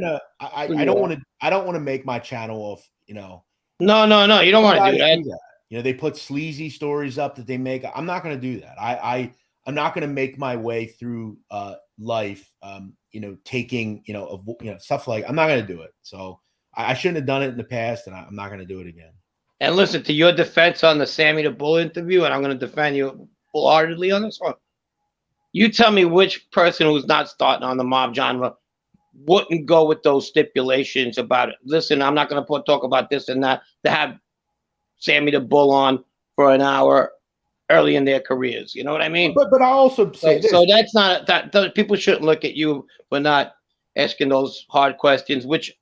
I don't want to make my channel off, No, you don't want to do that. They put sleazy stories up that they make. I'm not going to do that. I'm not going to make my way through life, taking, stuff like, I'm not going to do it. So I shouldn't have done it in the past, and I'm not going to do it again. And listen, to your defense on the Sammy the Bull interview, and I'm going to defend you full-heartedly on this one. You tell me which person who's not starting on the mob genre wouldn't go with those stipulations about it. Listen, I'm not going to talk about this and that, to have Sammy the Bull on for an hour early in their careers. You know what I mean? But I also say this. So that's not that people shouldn't look at you for not asking those hard questions, which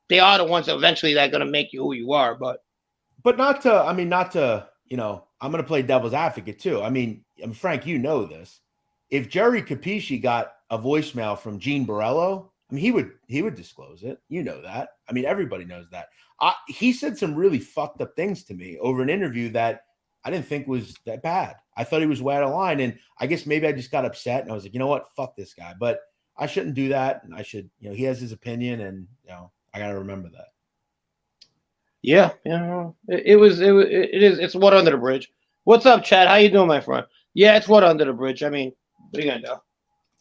they are the ones that eventually that are going to make you who you are. But not to, I'm going to play devil's advocate too. Frank, you know this. If Jerry Capisci got a voicemail from Gene Borello, he would disclose it. You know that. Everybody knows that. He said some really fucked up things to me over an interview that I didn't think was that bad. I thought he was way out of line, and I guess maybe I just got upset and I was like, you know what, fuck this guy. But I shouldn't do that, and I should, he has his opinion, and I got to remember that. Yeah, it's water under the bridge. What's up, Chad? How you doing, my friend? Yeah, it's water under the bridge. What are you gonna do?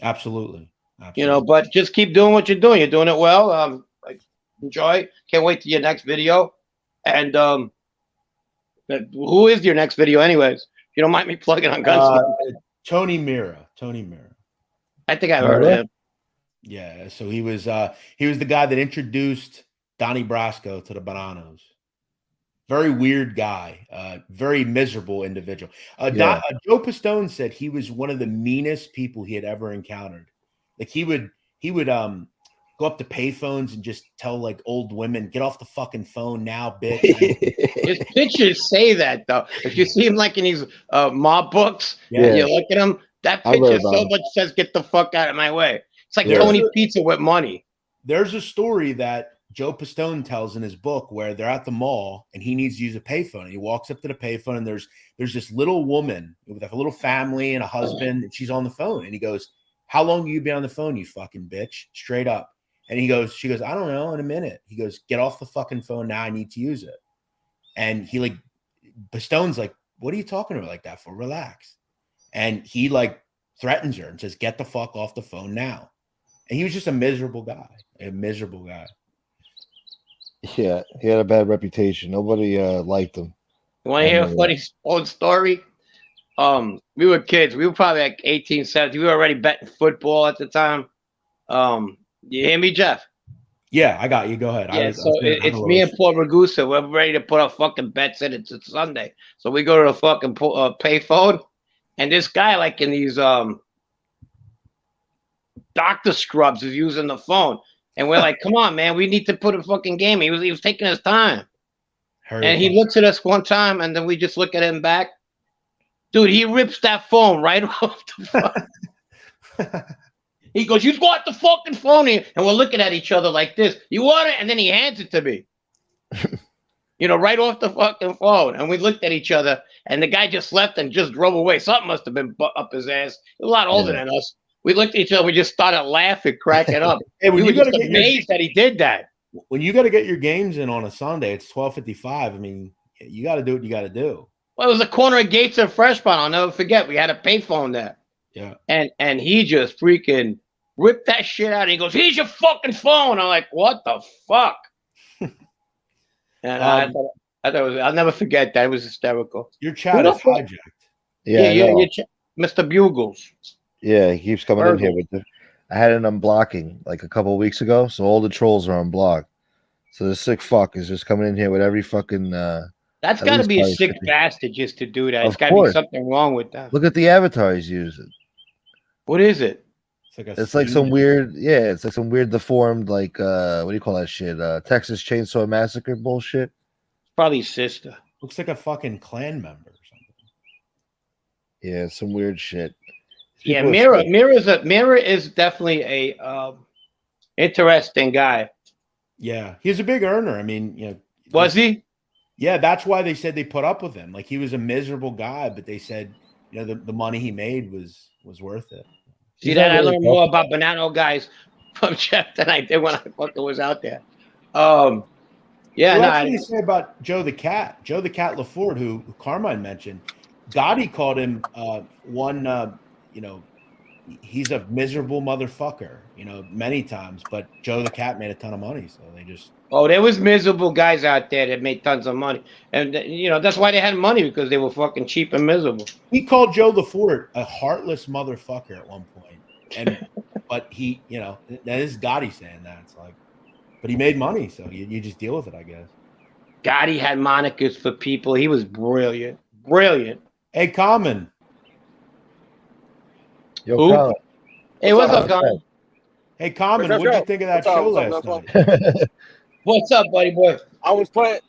Absolutely. But just keep doing what you're doing. You're doing it well. Enjoy. Can't wait to your next video. And who is your next video, anyways? If you don't mind me plugging on Gunsmoke. Tony Mira. I think I've heard of him. Yeah, so he was the guy that introduced Donnie Brasco to the Bananas. Very weird guy, very miserable individual. Joe Pistone said he was one of the meanest people he had ever encountered. Like he would go up to payphones and just tell like old women, get off the fucking phone now, bitch. His pictures say that though. If you see him like in these mob books, and you look at him, that picture so much says get the fuck out of my way. It's like Tony Pizza with money. There's a story that Joe Pistone tells in his book where they're at the mall and he needs to use a payphone. And he walks up to the payphone and there's this little woman with like a little family and a husband, and she's on the phone. And he goes, how long have you been on the phone, you fucking bitch? Straight up. And she goes, I don't know, in a minute. He goes, get off the fucking phone now. I need to use it. And Pistone's like, what are you talking to her like that for? Relax. And he threatens her and says, get the fuck off the phone now. And he was just a miserable guy. Yeah, he had a bad reputation. Nobody liked him. You want to hear a funny old story? We were kids. We were probably like 18, 17. We were already betting football at the time. You hear me, Jeff? Yeah, I got you. Go ahead. Yeah, it's me and Paul Ragusa. We're ready to put our fucking bets in. It's Sunday. So we go to the fucking pay phone, and this guy, in these doctor scrubs, is using the phone. And we're like, come on, man, we need to put a fucking game. He was taking his time. And he looks at us one time, and then we just look at him back. Dude, he rips that phone right off the phone. He goes, you got the fucking phone here. And we're looking at each other like this. You want it? And then he hands it to me. Right off the fucking phone. And we looked at each other, and the guy just left and just drove away. Something must have been up his ass. He was a lot older than us. We looked at each other. We just started laughing, cracking up. Hey, we were just amazed that he did that. When you got to get your games in on a Sunday, it's 12:55. You got to do what you got to do. Well, it was the corner of Gates and Freshpond. I'll never forget. We had a payphone there. Yeah. And he just freaking ripped that shit out. And he goes, here's your fucking phone. I'm like, what the fuck? And I thought I'll never forget that. It was hysterical. Your chat is hijacked. Yeah, Mr. Bugles. Yeah, he keeps coming in here I had an unblocking a couple of weeks ago, so all the trolls are unblocked. So this sick fuck is just coming in here with every fucking That's That's At got to least be a probably sick 50. bastard just to do that. Of It's got to be course. something wrong with that. Look at the avatar he's using. What is it? It's It's like some weird, it's like some weird deformed, like what do you call that shit? Texas Chainsaw Massacre bullshit. Probably his sister. Looks like a fucking clan member or something. Yeah, some weird shit. Yeah, People are Mira is definitely a interesting guy. Yeah, he's a big earner. I mean, Was he? Yeah, that's why they said they put up with him. Like, he was a miserable guy, but they said, the money he made was worth it. See that? I learned more about Banana guys from Jeff than I did when I fucking was out there. Yeah, What did you say about Joe the Cat? Joe the Cat LaFord, who Carmine mentioned. Gotti called him he's a miserable motherfucker, many times. But Joe the Cat made a ton of money, so they just. Oh, there was miserable guys out there that made tons of money, and that's why they had money, because they were fucking cheap and miserable. He called Joe LaFord a heartless motherfucker at one point, but he, that is Gotti saying that. It's like, but he made money, so you just deal with it, I guess. Gotti had monikers for people. He was brilliant. Hey, Common. Yo, Common. Hey, what's up, Common? Hey, Common, what'd you think of that show last night? What's up, buddy boy? I was playing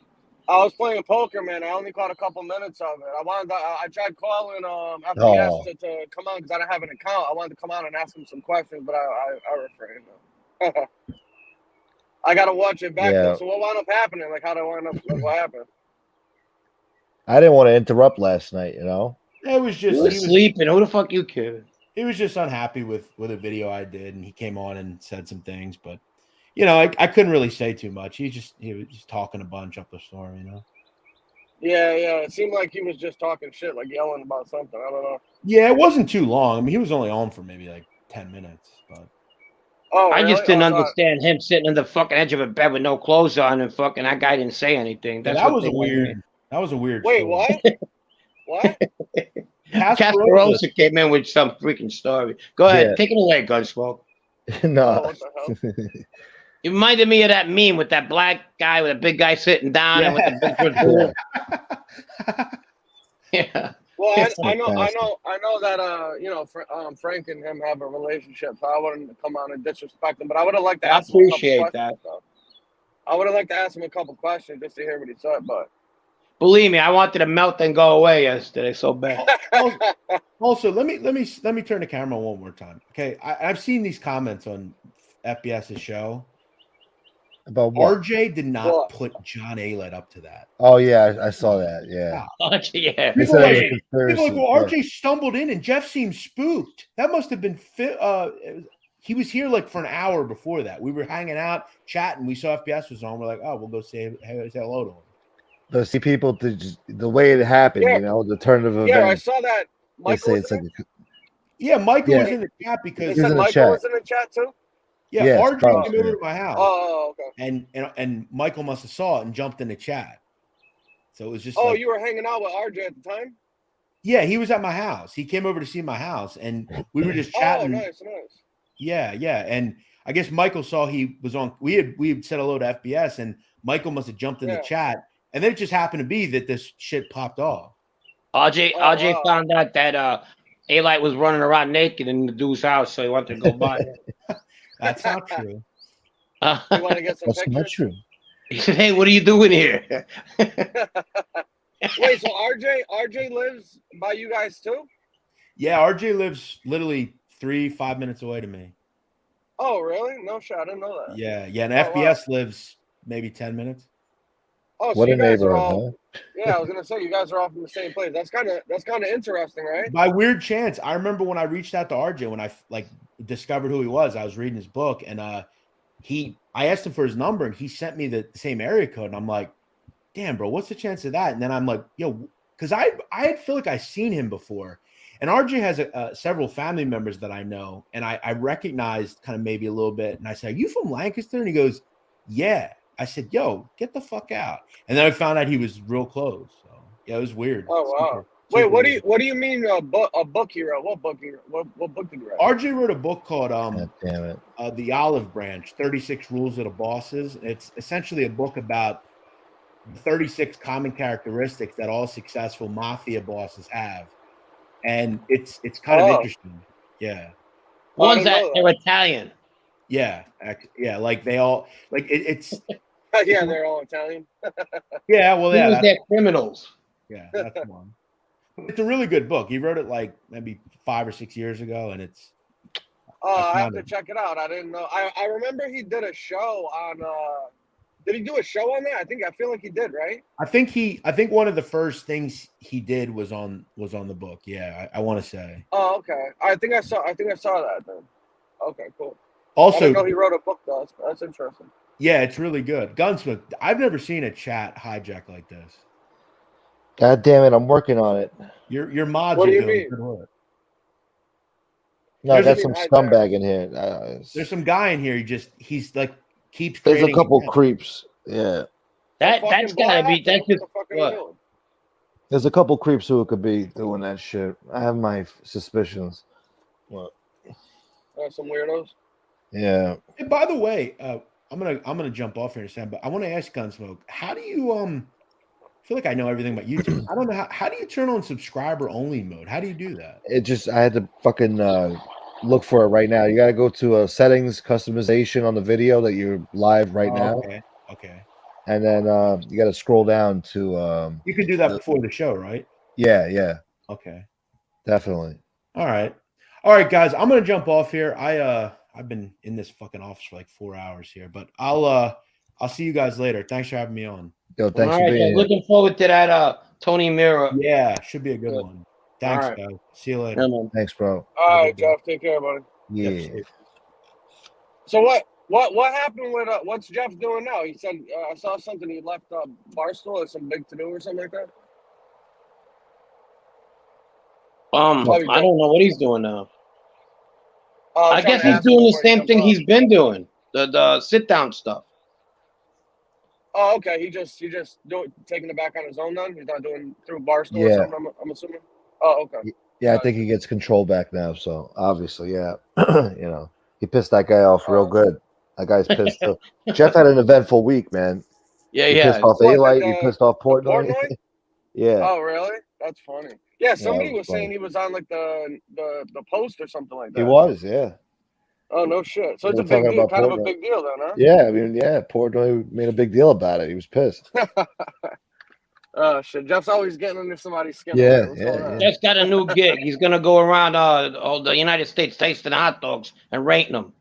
poker, man. I only caught a couple minutes of it. I tried calling FPS to come on because I don't have an account. I wanted to come on and ask him some questions, but I refrained. I gotta watch it back. Yeah. So what wound up happening? Like, how did it wind up? Like, what happened? I didn't want to interrupt last night. It was just he was sleeping. Who the fuck you kidding? He was just unhappy with a video I did, and he came on and said some things, but I couldn't really say too much. He was just talking a bunch up the storm, Yeah. It seemed like he was just talking shit, like yelling about something. I don't know. Yeah, it wasn't too long. I mean, he was only on for maybe like 10 minutes, but. Oh, I just didn't understand him sitting on the fucking edge of a bed with no clothes on, and fucking that guy didn't say anything. That was a weird. Wait, story. what? What? Casperosa came in with some freaking story. Go ahead, take it away, Gunsmoke. No. What the hell? It reminded me of that meme with that black guy with a big guy sitting down and with the big Yeah. Well, I know that Frank and him have a relationship, so I wouldn't come on and disrespect him. But I would have liked to ask him a couple questions. I would have liked to ask him a couple questions just to hear what he said. But believe me, I wanted to melt and go away yesterday so bad. Also, let me turn the camera one more time. Okay, I've seen these comments on FBS's show. About what? RJ did not put John Alet up to that. Oh yeah, I saw that. Yeah. Yeah. People like, well, RJ stumbled in and Jeff seemed spooked. That must have been he was here like for an hour before that. We were hanging out, chatting. We saw FBS was on. We're like, oh, we'll go say hello to him. But see, people, the way it happened, the turn of events. Yeah, I saw that. Michael was Michael was in the chat because Michael was in the chat too. Yeah, RJ came over to my house. Oh, okay. And Michael must have saw it and jumped in the chat. So it was just. Oh, you were hanging out with RJ at the time? Yeah, he was at my house. He came over to see my house, and we were just chatting. Oh, nice. Yeah, and I guess Michael saw he was on. We had said hello to FBS, and Michael must have jumped in the chat, and then it just happened to be that this shit popped off. RJ found out that A-Light was running around naked in the dude's house, so he wanted to go by it. That's not true. You want to get some pictures? That's not true. He said, "Hey, what are you doing here?" Wait, so RJ lives by you guys too? Yeah, RJ lives literally 3-5 minutes away to me. Oh, really? No shit, I didn't know that. Yeah, and FBS lives maybe 10 minutes. Oh, so what you a guys are neighborhood, all, huh? Yeah, I was gonna say you guys are all from the same place. That's kind of interesting, right? By weird chance, I remember when I reached out to RJ when I discovered who he was. I was reading his book, and I asked him for his number, and he sent me the same area code, and I'm like, damn, bro, what's the chance of that? And then I'm like, yo, because I feel like I've seen him before, and RJ has several family members that I know, and I recognized kind of maybe a little bit, and I said, are you from Lancaster? And he goes, yeah. I said, yo, get the fuck out. And then I found out he was real close. So yeah, it was weird. Oh, wow. Wait, what do you mean a book he wrote? What book did he write? RJ wrote a book called damn it. The Olive Branch, 36 Rules of the Bosses. It's essentially a book about 36 common characteristics that all successful mafia bosses have, and it's kind of interesting. Yeah. One's that they're Italian. Yeah, like they all like it's. Yeah, they're all Italian. Yeah, well, yeah, they're criminals. Yeah, that's one. It's a really good book. He wrote it like maybe 5 or 6 years ago, and it's. I have to check it out. I didn't know. I remember he did a show on. Did he do a show on that? I feel like he did, right? I think one of the first things he did was on the book. Yeah, I want to say. Oh, okay. I think I saw that then. Okay, cool. Also, I didn't know he wrote a book though. That's interesting. Yeah, it's really good. Gunsmoke. I've never seen a chat hijack like this. God damn it! I'm working on it. Your mods what are do you doing mean? good work. No, I got some scumbag in here. There's some guy in here. He's like keeps. There's a couple creeps. Yeah. That's gotta be. That's just what. There's a couple creeps who could be doing that shit. I have my suspicions. What? Some weirdos. Yeah. And by the way, I'm gonna jump off here in a second, but I want to ask Gunsmoke, how do you I feel like I know everything about YouTube. I don't know how do you turn on subscriber only mode? How do you do that? I had to fucking look for it right now. You got to go to settings, customization on the video that you're live right now. Okay. And then you got to scroll down to. You can do that before the show, right? Yeah. Okay. Definitely. All right, guys. I'm gonna jump off here. I've been in this fucking office for like 4 hours here, but I'll see you guys later. Thanks for having me on. Yo, thanks for being here. Looking forward to that Tony Mira. Yeah, should be a good one. Thanks, guys. See you later. Thanks, bro. All right, Jeff. Take care, buddy. Yeah. Yep. So what happened with what's Jeff doing now? He said I saw something. He left Barstool or some big to do or something like that. I don't know what he's doing now. I guess he's ask doing the before he same jumps thing off. he's been doing. The sit down stuff. Oh, okay. He just taking it back on his own then. He's not doing through Barstool or something. I'm assuming. Oh, okay. Yeah, I think he gets control back now. So obviously, yeah, he pissed that guy off real good. That guy's pissed. Jeff had an eventful week, man. Yeah, he pissed off A-Light. He pissed off Portnoy. Yeah. Oh, really? That's funny. Yeah, somebody was saying he was on like the post or something like that. He was, yeah. Oh, no shit. So it's a big deal, kind of a big deal then, huh? Yeah, I mean, yeah, Portnoy made a big deal about it. He was pissed. Oh, shit. Jeff's always getting under somebody's skin. Yeah. Jeff's got a new gig. He's going to go around all the United States tasting hot dogs and rating them.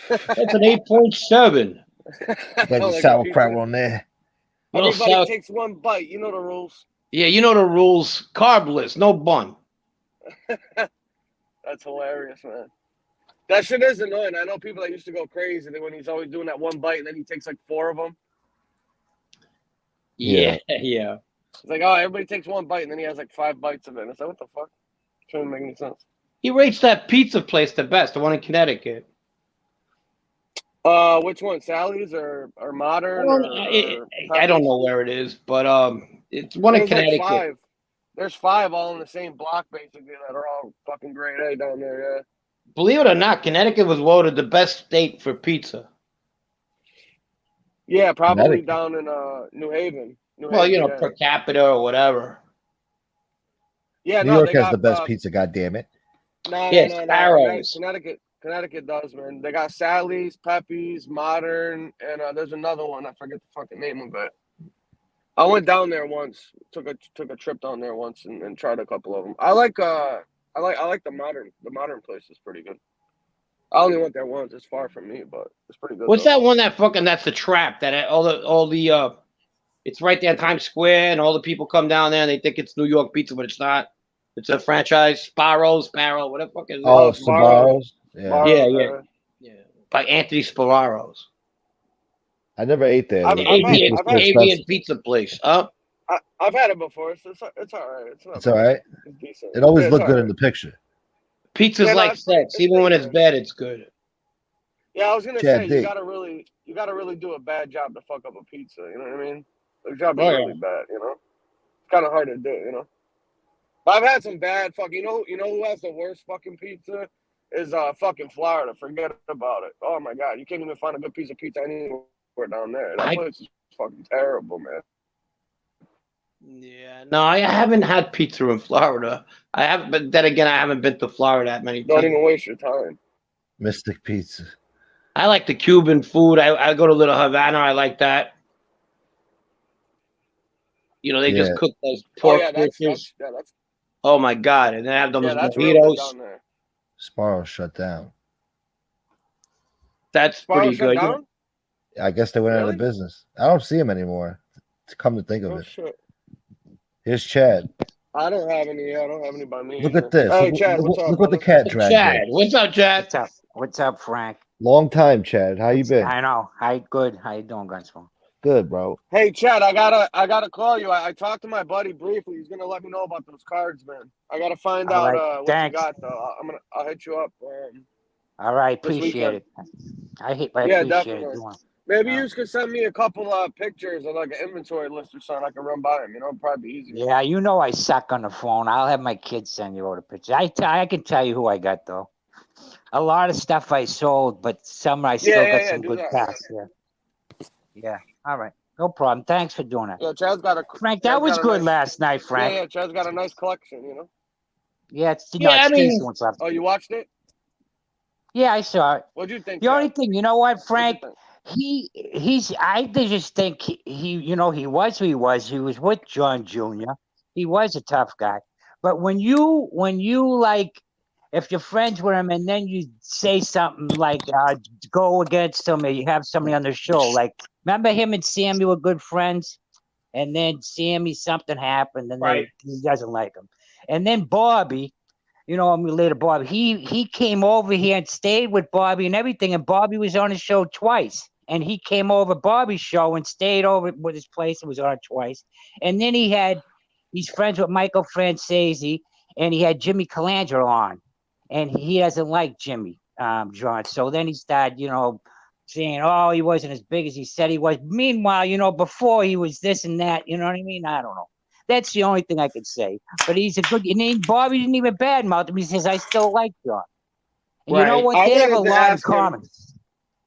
That's an 8.7. Like sauerkraut on there. Everybody takes one bite. You know the rules. Yeah, you know the rules. Carbless, no bun. That's hilarious, man. That shit is annoying. I know people that used to go crazy when he's always doing that one bite and then he takes like 4 of them. Yeah. It's like, oh, everybody takes one bite and then he has like 5 bites of it. It's like, what the fuck? It doesn't make any sense. He rates that pizza place the best, the one in Connecticut. Which one? Sally's or Modern? I don't know where it is, but it's one in Connecticut. Like 5. There's 5 all in the same block, basically, that are all fucking grade A down there, yeah. Believe it or not, Connecticut was voted the best state for pizza. Yeah, probably down in New Haven. Per capita or whatever. Yeah, New York has the best pizza, goddammit. No, Sparrows. Connecticut does, man. They got Sally's, Pepe's, Modern, and there's another one. I forget the fucking name of it. I went down there once. Took a trip down there once and tried a couple of them. I like the Modern. The Modern place is pretty good. I only went there once. It's far from me, but it's pretty good. What's that one that's the trap that all the it's right there in Times Square and all the people come down there and they think it's New York pizza, but it's not. It's a franchise. Sparrow, what the fuck is it? Oh, Sparrows. Yeah. By Anthony Sparrows. I never ate there. Avian pizza place. I've had it before. So it's all right. It's all right. It's decent. It always looked good in the picture. Pizza's like sex. Even when it's bad, it's good. Yeah, I was gonna say you gotta really do a bad job to fuck up a pizza. You know what I mean? The job is really bad. You know, it's kind of hard to do. You know, but I've had some bad fucking. You know who has the worst fucking pizza? Is fucking Florida. Forget about it. Oh my god, you can't even find a good piece of pizza anywhere down there. That place is fucking terrible, man. Yeah, no, I haven't had pizza in Florida. I haven't, but then again, I haven't been to Florida that many Don't times. even waste your time. Mystic Pizza. I like the Cuban food. I go to Little Havana. I like that. You know, they just cook those Oh pork yeah, dishes. that's Oh my God! And they have those that's real good mojitos. down there. Sparrow shut down. That's Sparrow pretty shut good. down? I guess they went out Really? of business. I don't see him anymore. To come to think of Oh it. shit. Here's Chad. I don't have any. I don't have any by me. Look either. at this. Hey Look, Chad, look, what's up, look what the brother? cat dragged Chad, in. what's up, Chad? What's up? What's up, Frank? Long time, Chad. How you been? I know. Hi, good. How you doing, Gunsmoke? Good, bro. Hey Chad, I gotta call you. I talked to my buddy briefly. He's gonna let me know about those cards, man. I gotta find All out right. what Thanks. you got though. I'll hit you up All right. this Appreciate weekend. it. I Yeah, appreciate definitely. it. Doing. Maybe you could send me a couple pictures of like an inventory list or something. I can run by him. You know, it'd probably be easier. Yeah, you know I suck on the phone. I'll have my kids send you all the pictures. I can tell you who I got though. A lot of stuff I sold, but some I still got some Do good that. packs. Yeah. All right. No problem. Thanks for doing it. Yeah, Chad's got a Frank, that was good last night, Frank. Yeah, Chad's got a nice collection. You know. Yeah, it's Yeah, I mean- decent. What's up? Oh, you watched it? Yeah, I saw it. What'd you think? The Chad? only thing, you know what, What'd Frank? you think? I just think he was who he was. He was with John Jr. He was a tough guy. But when you like, if you're friends with him and then you say something like go against him, or you have somebody on the show, like remember him and Sammy were good friends, and then Sammy something happened and Right. he doesn't like him, and then Bobby. You know, I'm later, Bobby. He came over here and stayed with Bobby and everything, and Bobby was on his show twice. And he came over Bobby's show and stayed over with his place and was on twice. And then he's friends with Michael Francese, and he had Jimmy Colangelo on, and he doesn't like Jimmy, John. So then he started, saying, "Oh, he wasn't as big as he said he was." Meanwhile, before he was this and that. You know what I mean? I don't know. That's the only thing I could say. But he's a good. And Bobby didn't even badmouth him. He says, "I still like John." And you know Right. what? They have a lot in common.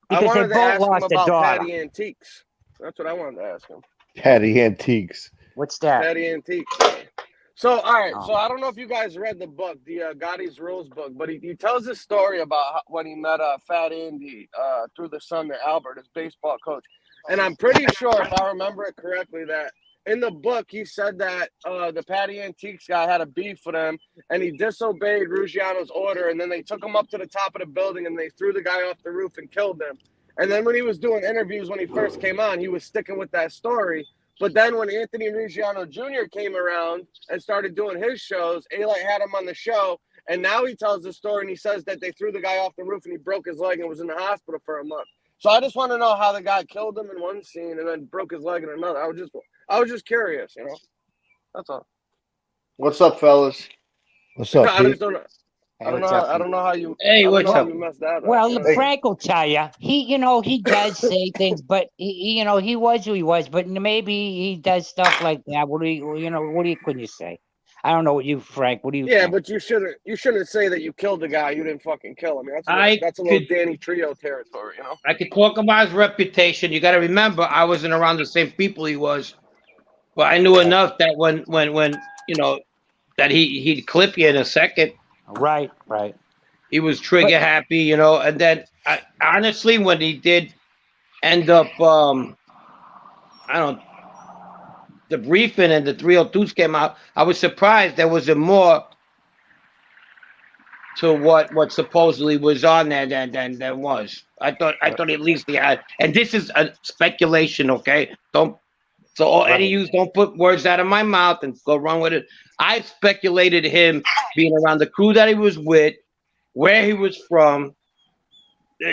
I Because they wanted to ask both him lost a about daughter. Patty Antiques. That's what I wanted to ask him. Patty Antiques. What's that? Patty Antiques. So, all right. Oh. So, I don't know if you guys read the book, the Gotti's Rules book, but he tells this story about when he met Fat Andy through the Thunder, Albert, his baseball coach. And I'm pretty sure, if I remember it correctly, that in the book, he said that the Patty Antiques guy had a beef with him, and he disobeyed Ruggiano's order, and then they took him up to the top of the building, and they threw the guy off the roof and killed him. And then when he was doing interviews when he first came on, he was sticking with that story. But then when Anthony Ruggiano Jr. came around and started doing his shows, A-Light had him on the show, and now he tells the story, and he says that they threw the guy off the roof, and he broke his leg and was in the hospital for a month. So I just want to know how the guy killed him in one scene and then broke his leg in another. I was just curious, That's all. What's up, fellas? What's up, I Pete? just don't know. Hey, I don't what's know. up, I don't know how you. Hey, I don't what's know how up? you messed that up. Well, Hey. Frank will tell you. He does say things, but he was who he was. But maybe he does stuff like that. Couldn't you say? I don't know what you, Frank. What do you? Yeah, think? but you shouldn't say that you killed the guy. You didn't fucking kill him. That's a I little could- Danny Trio territory, I could talk about his reputation. You got to remember, I wasn't around the same people he was, but I knew enough that when that he'd clip you in a second. Right. He was trigger happy, and then honestly, when he did end up, the briefing and the 302s came out, I was surprised there wasn't more to what supposedly was on there than there was. I thought at least he had, and this is a speculation, okay? Any use, don't put words out of my mouth and go run with it. I speculated him being around the crew that he was with, where he was from,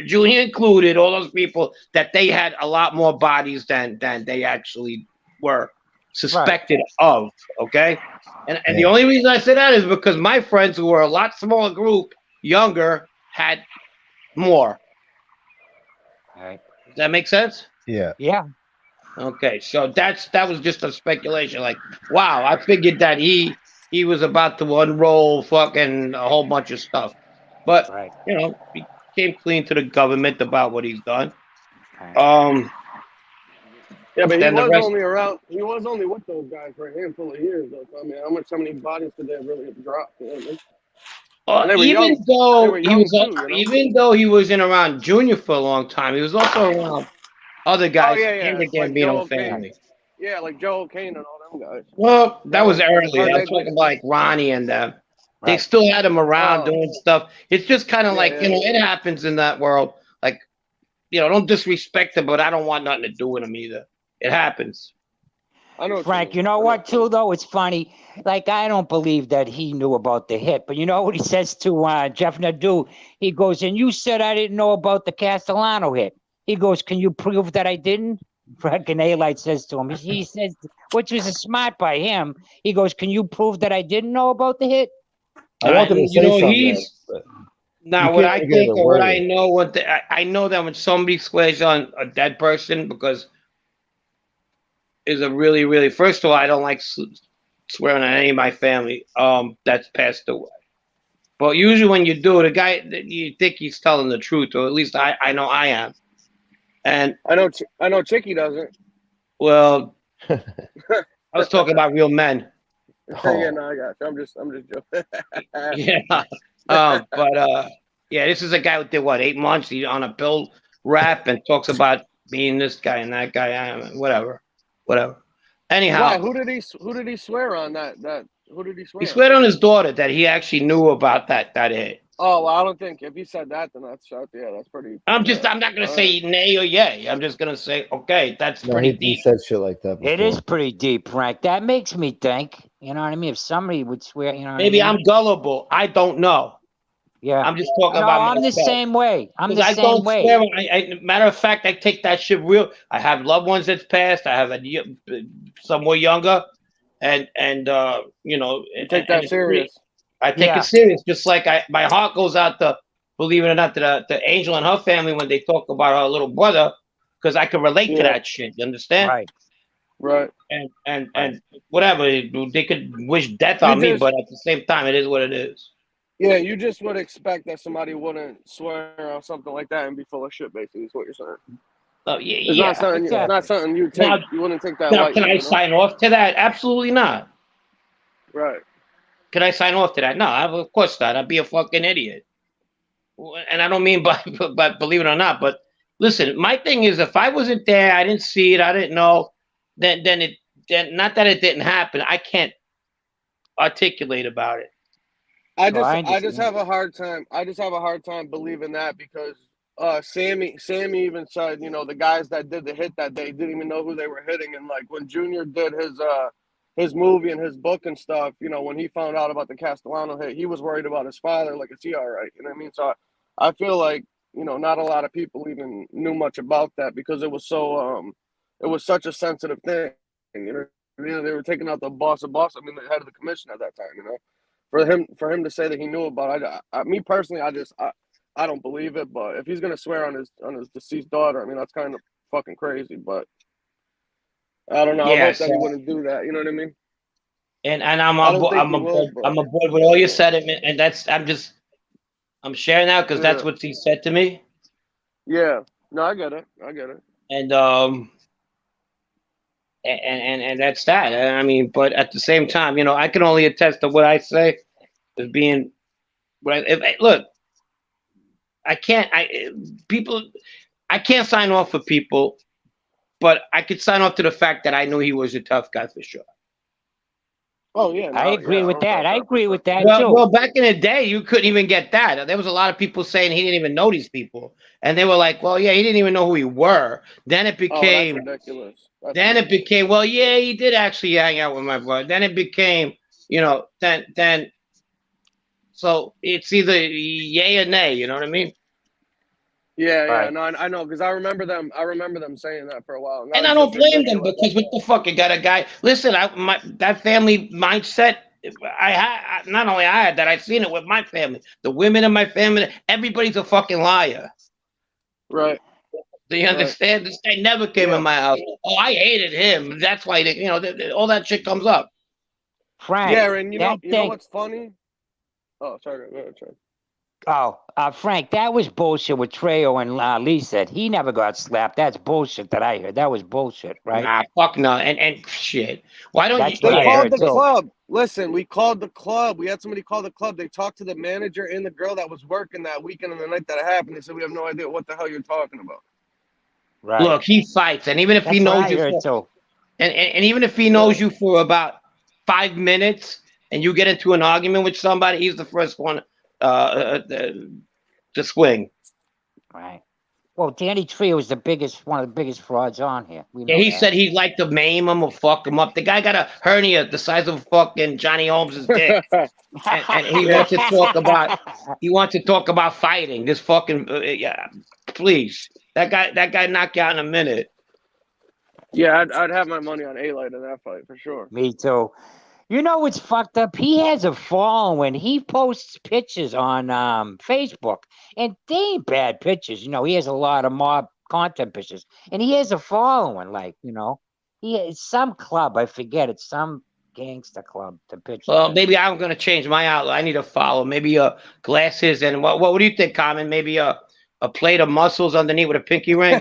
Junior included, all those people, that they had a lot more bodies than they actually were suspected of, okay? And the only reason I say that is because my friends, who were a lot smaller group, younger, had more. All right. Does that make sense? Yeah. Yeah. Okay, so that was just a speculation. Like, wow, I figured that he was about to unroll fucking a whole bunch of stuff. But, he came clean to the government about what he's done. Right. Yeah, but he Then the was rest. only around. He was only with those guys for a handful of years, though. So, I mean, how many bodies did they really drop? You know what I mean? And they were Even young. They though were he young was, too. You know. even though he was in around Junior for a long time, he was also around other Oh guys yeah, in yeah. the Like Gambino Joe Kane. family. Yeah, like Joe Kane and all them guys. Well, that was They early. I'm they talking about like Ronnie and them. They Right. still had him around oh doing stuff. It's just kind of yeah like, yeah. it happens in that world. Like, don't disrespect him, but I don't want nothing to do with him either. It happens. I know. Frank, you know what, too, though? It's funny. Like, I don't believe that he knew about the hit, but you know what he says to Jeff Nadu? He goes, and you said I didn't know about the Castellano hit. He goes, can you prove that I didn't? Fucking A-Light says to him. He says, which was a smart by him. He goes, can you prove that I didn't know about the hit? I wanted to say something. He's but now you what can't I even get think the or what word I in. know, I know that when somebody swears on a dead person, because is a really, really, first of all, I don't like swearing on any of my family that's passed away. But usually when you do it, a guy, you think he's telling the truth, or at least I know I am. And I know. Chicky doesn't. well, I was talking about real men. Yeah, no, I got you. I'm just joking. Yeah. Yeah, this is a guy who did what, 8 months? He's on a pill rap and talks about being this guy and that guy. Whatever. Anyhow, Why? Who did he swear on? Who did he swear he on? swear on his daughter that he actually knew about that hit. Oh, well, I don't think if he said that, then that's pretty. I'm not gonna say nay or yay. I'm just gonna say, okay, that's No, pretty he deep. said shit like that before. It is pretty deep, Frank. That makes me think. You know what I mean? If somebody would swear, you know what Maybe I mean? I'm gullible. I don't know. Yeah. I'm just talking No, about I'm myself. the same way. I'm the I same don't way. swear. Matter of fact, I take that shit real. I have loved ones that's passed. I have some more younger, and You take that serious. I take it serious. Just like my heart goes out to, believe it or not, to the Angel and her family when they talk about her little brother, because I can relate to that shit. You understand? Right. And whatever, they could wish death on me, but at the same time, it is what it is. Yeah, you just would expect that somebody wouldn't swear on something like that and be full of shit. Basically, is what you're saying. Oh yeah, It's not something. It's not something you take. You wouldn't take that lightly. Can I sign off to that? Absolutely not. Right. Can I sign off to that? No, of course not. I'd be a fucking idiot. And I don't mean by believe it or not, but listen, my thing is, if I wasn't there, I didn't see it, I didn't know, then not that it didn't happen. I can't articulate about it. I just have a hard time. I just have a hard time believing that because Sammy even said, the guys that did the hit that day didn't even know who they were hitting, and like when Junior did his movie and his book and stuff, when he found out about the Castellano hit, he was worried about his father. Like, is he all right? You know what I mean? So I feel like not a lot of people even knew much about that because it was such a sensitive thing. They were taking out the boss of boss. I mean, the head of the commission at that time. For him to say that he knew about it, me personally, I don't believe it. But if he's gonna swear on his deceased daughter, I mean, that's kind of fucking crazy. But I don't know. I hope that he wouldn't do that. You know what I mean? And I'm aboard with all you said, and I'm sharing that because that's what he said to me. Yeah. No, I get it. And and that's that. I mean, but at the same time, I can only attest to what I say as being look. I can't sign off for people, but I could sign off to the fact that I knew he was a tough guy for sure. Oh yeah, I agree with that. I agree with that too. Well, back in the day, you couldn't even get that. There was a lot of people saying he didn't even know these people, and they were like, "Well, yeah, he didn't even know who we were." Then it became that's ridiculous. Became, well, yeah, he did actually hang out with my brother. Then it became, then. So it's either yay or nay. You know what I mean? Yeah. No, I know because I remember them saying that for a while, and I don't blame them because what the fuck, you got a guy. Listen, that family mindset. Not only I had that, I've seen it with my family. The women in my family, everybody's a fucking liar. Right. Do you understand? This guy never came in my house. Oh, I hated him. That's why all that shit comes up. Frank. Yeah, and you know what's funny? Oh, sorry. Go ahead, Oh, Frank, that was bullshit with Trejo and Lisa. He never got slapped. That's bullshit that I heard. That was bullshit, right? Nah, fuck no. And shit. Why don't That's you? what They I called heard the too. club. Listen, we called the club. We had somebody call the club. They talked to the manager and the girl that was working that weekend and the night that it happened. They said, we have no idea what the hell you're talking about. Right. Look, he fights, and even if he That's what knows I you, heard too. and even if he knows you for about 5 minutes, and you get into an argument with somebody, he's the first one to swing. Right. Well, Danny Trejo was one of the biggest frauds on here. We know Yeah, he that. said he'd like to maim him or fuck him up. The guy got a hernia the size of fucking Johnny Holmes' dick, and he wants to talk about fighting. This fucking yeah, please, that guy knock you out in a minute. Yeah, I'd have my money on A-Light in that fight for sure. Me too. You know what's fucked up? He has a following. He posts pictures on Facebook, and they ain't bad pictures. You know, he has a lot of mob content pictures, and he has a following. Like, you know, it's some club. I forget. It's some gangster club to pitch. Well, maybe I'm gonna change my outlet. I need to follow. Maybe glasses and what do you think, Common? Maybe a plate of muscles underneath with a pinky ring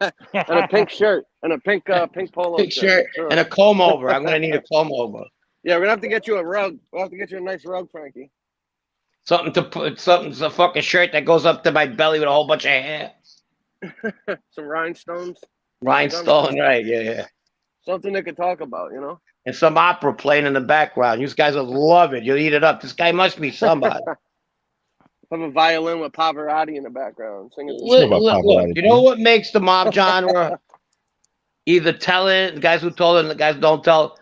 And a pink shirt and a pink polo pink shirt sure. and a comb over. I'm gonna need a comb over. Yeah, we're gonna have to get you a rug. We'll have to get you a nice rug, Frankie. Something's a fucking shirt that goes up to my belly with a whole bunch of hair. Some rhinestones. Rhinestone, right? Yeah. Something they could talk about, you know. And some opera playing in the background. You guys will love it. You'll eat it up. This guy must be somebody. Have a violin with Pavarotti in the background. Singing. Look, you know what makes the mob genre either telling, the guys who told it and the guys who don't tell,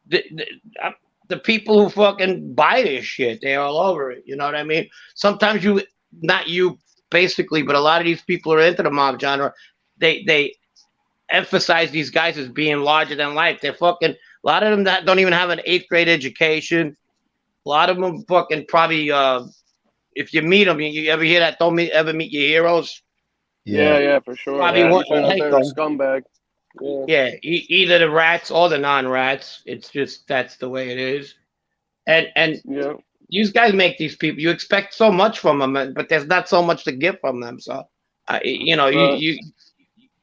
the people who fucking buy this shit, they're all over it. You know what I mean? Sometimes not you basically, but a lot of these people are into the mob genre. They emphasize these guys as being larger than life. They're fucking, a lot of them that don't even have an 8th grade education. A lot of them fucking probably, if you meet them, you ever hear that? Don't ever meet your heroes. Yeah, for sure. Probably Yeah, won't like like a them. scumbag. Yeah, either the rats or the non-rats. It's just that's the way it is. And yeah, these guys make these people. You expect so much from them, but there's not so much to get from them. So, you know, you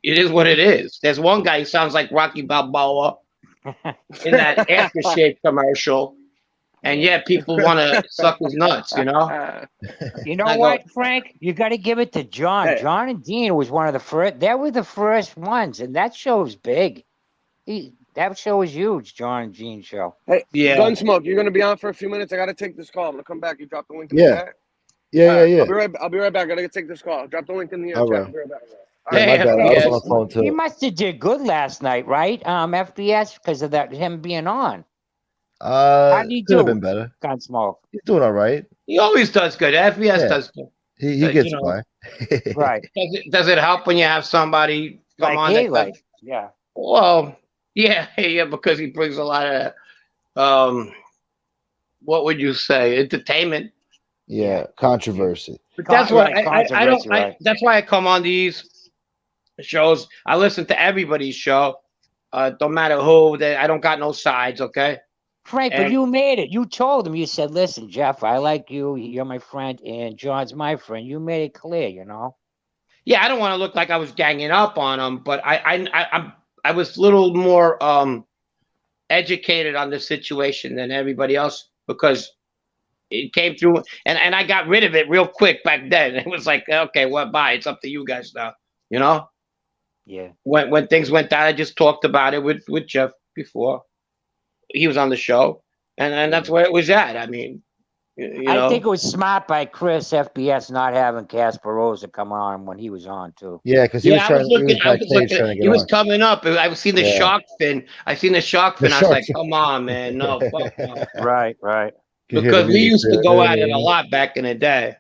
it is what it is. There's one guy who sounds like Rocky Balboa in that aftershave commercial, and yet people want to suck his nuts. You know. You know what, Frank? You got to give it to John. Hey. John and Dean was one of the first. They were the first ones, and that show's big. That show is huge, John and Dean show. Hey, Yeah. Gunsmoke, you're gonna be on for a few minutes. I gotta take this call. I'm gonna come back. You drop the link in the chat. Yeah. I'll be right back. I gotta take this call. Drop the link in the chat. All right. I'll be right back. Yeah, my bad. I was on the phone He too. must have did good last night, right? FBS because of him being on. Could do? have been better. Gunsmoke. He's doing all right. He always does good. FBS does good. He gets you know, by. Right. Does it help when you have somebody come on? Yeah. Well, yeah, because he brings a lot of, what would you say, entertainment. Yeah, controversy. But that's why I don't. That's why I come on these shows. I listen to everybody's show. Don't matter who. I don't got no sides. Okay. Frank, but you made it. You told him. You said, "Listen, Jeff, I like you. You're my friend, and John's my friend." You made it clear, you know. Yeah, I don't want to look like I was ganging up on him, but I was a little more educated on the situation than everybody else because it came through, and I got rid of it real quick back then. It was like, okay, well, bye. It's up to you guys now. You know. Yeah. When things went down, I just talked about it with Jeff before. He was on the show, and that's where it was at. I mean, you know. I think it was smart by Chris FBS not having Casper Rosa come on when he was on too. Yeah, because he was trying. He was coming up. I was seeing the shark fin. I seen the shark fin. I was like, come on, man, no, fuck no. Right. Because we used to go at it a lot back in the day.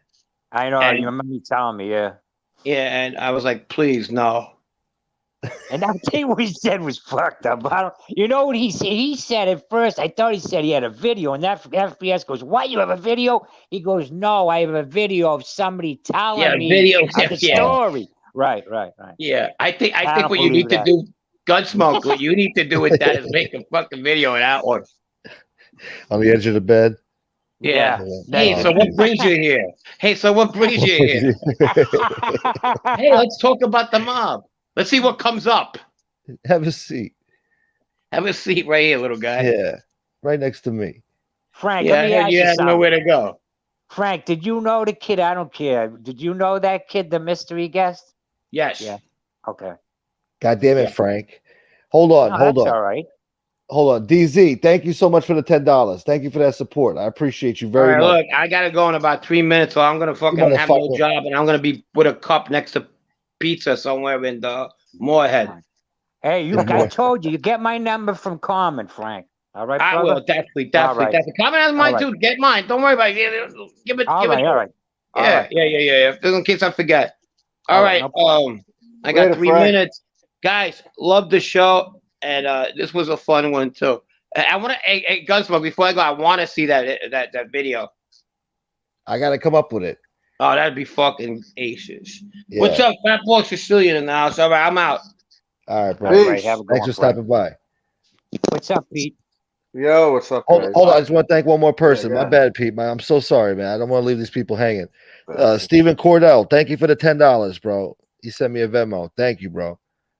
I know. You remember you telling me, yeah. Yeah, and I was like, please, no. And I think what he said was fucked up. You know what he said? He said at first, I thought he said he had a video, and that FBS goes, "What? You have a video?" He goes, "No, I have a video of somebody telling me the story." Right. Yeah, I think what you need to do, Gunsmoke, what you need to do with that is make a fucking video of that one. On the edge of the bed. Yeah. Yeah. Hey, so what brings you here? Hey, so what brings you here? Hey, let's talk about the mob. Let's see what comes up. Have a seat. Have a seat right here, little guy. Yeah, right next to me. Frank, Yeah, let me ask you you had something. nowhere to go. Frank, did you know the kid? I don't care. Did you know that kid, the mystery guest? Yes. Yeah. Okay. God damn it, Yeah. Frank. Hold on. No, that's all right. Hold on. DZ, thank you so much for the $10. Thank you for that support. I appreciate you All very right, much. look, I gotta go in about 3 minutes, so I'm gonna fucking have no motherfucker. job, and I'm gonna be with a cup next to pizza somewhere in the Moorhead. Hey, Yeah, I told you, you get my number from Carmen, Frank. All right, I brother? will definitely. right. Comment on mine All too. Get mine. Don't worry about it. Give it. All right. Yeah. Just in case I forget. All right. no problem. I got Later, 3 Frank. minutes, guys. Love the show, and this was a fun one too. I want to. Hey, Gunsmoke. Before I go, I want to see that video. I got to come up with it. Oh, that'd be fucking aces. Yeah. What's up, Fat Boy Sicilian in the house? All right, I'm out. All right, bro. Peace. Right, have a good Thanks one, for stopping by. What's up, Pete? Yo, what's up, Hold guys? on. I just want to thank one more person. Yeah, My go bad, Pete. Man. I'm so sorry, man. I don't want to leave these people hanging. Bad. Stephen Cordell, thank you for the $10, bro. He sent me a Venmo. Thank you, bro.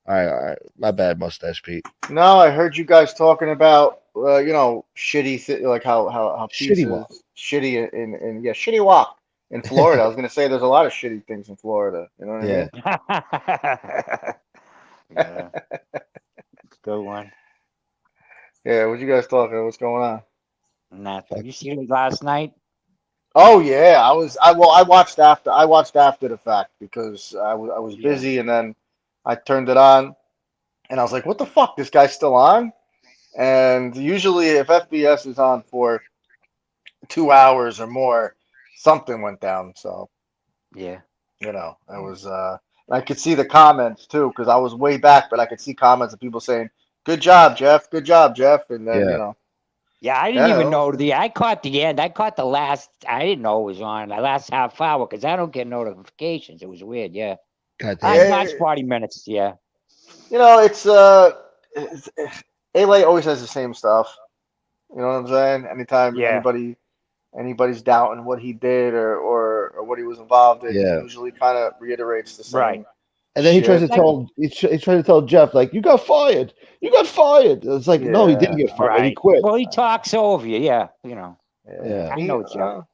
All right. My bad, Mustache Pete. No, I heard you guys talking about shitty like how Shitty pizzas walk. shitty in shitty walk in Florida. I was gonna say there's a lot of shitty things in Florida. You know what I mean? Yeah. Good one. Yeah, what you guys talking? What's going on? Nothing. You seen it last night? Oh yeah, I watched after the fact because I was busy and then I turned it on and I was like, what the fuck? This guy's still on? And usually if FBS is on for 2 hours or more, something went down. So Yeah. I was I could see the comments too because I was way back, but I could see comments of people saying, "Good job, Jeff. Good job, Jeff." And then Yeah, I didn't even know. know I caught the end. I caught the last. I didn't know it was on the last half hour because I don't get notifications. It was weird. Yeah. God I damn. watched 40 minutes. Yeah. It's LA always has the same stuff. You know what I'm saying? Anytime anybody's doubting what he did or what he was involved in, he usually kind of reiterates the same. Right. And then he tries to tell he tried to tell Jeff, like, you got fired. You got fired. It's like, no, he didn't get fired. Right. He quit. Well, he talks over you. Yeah. Yeah. I know Jeff.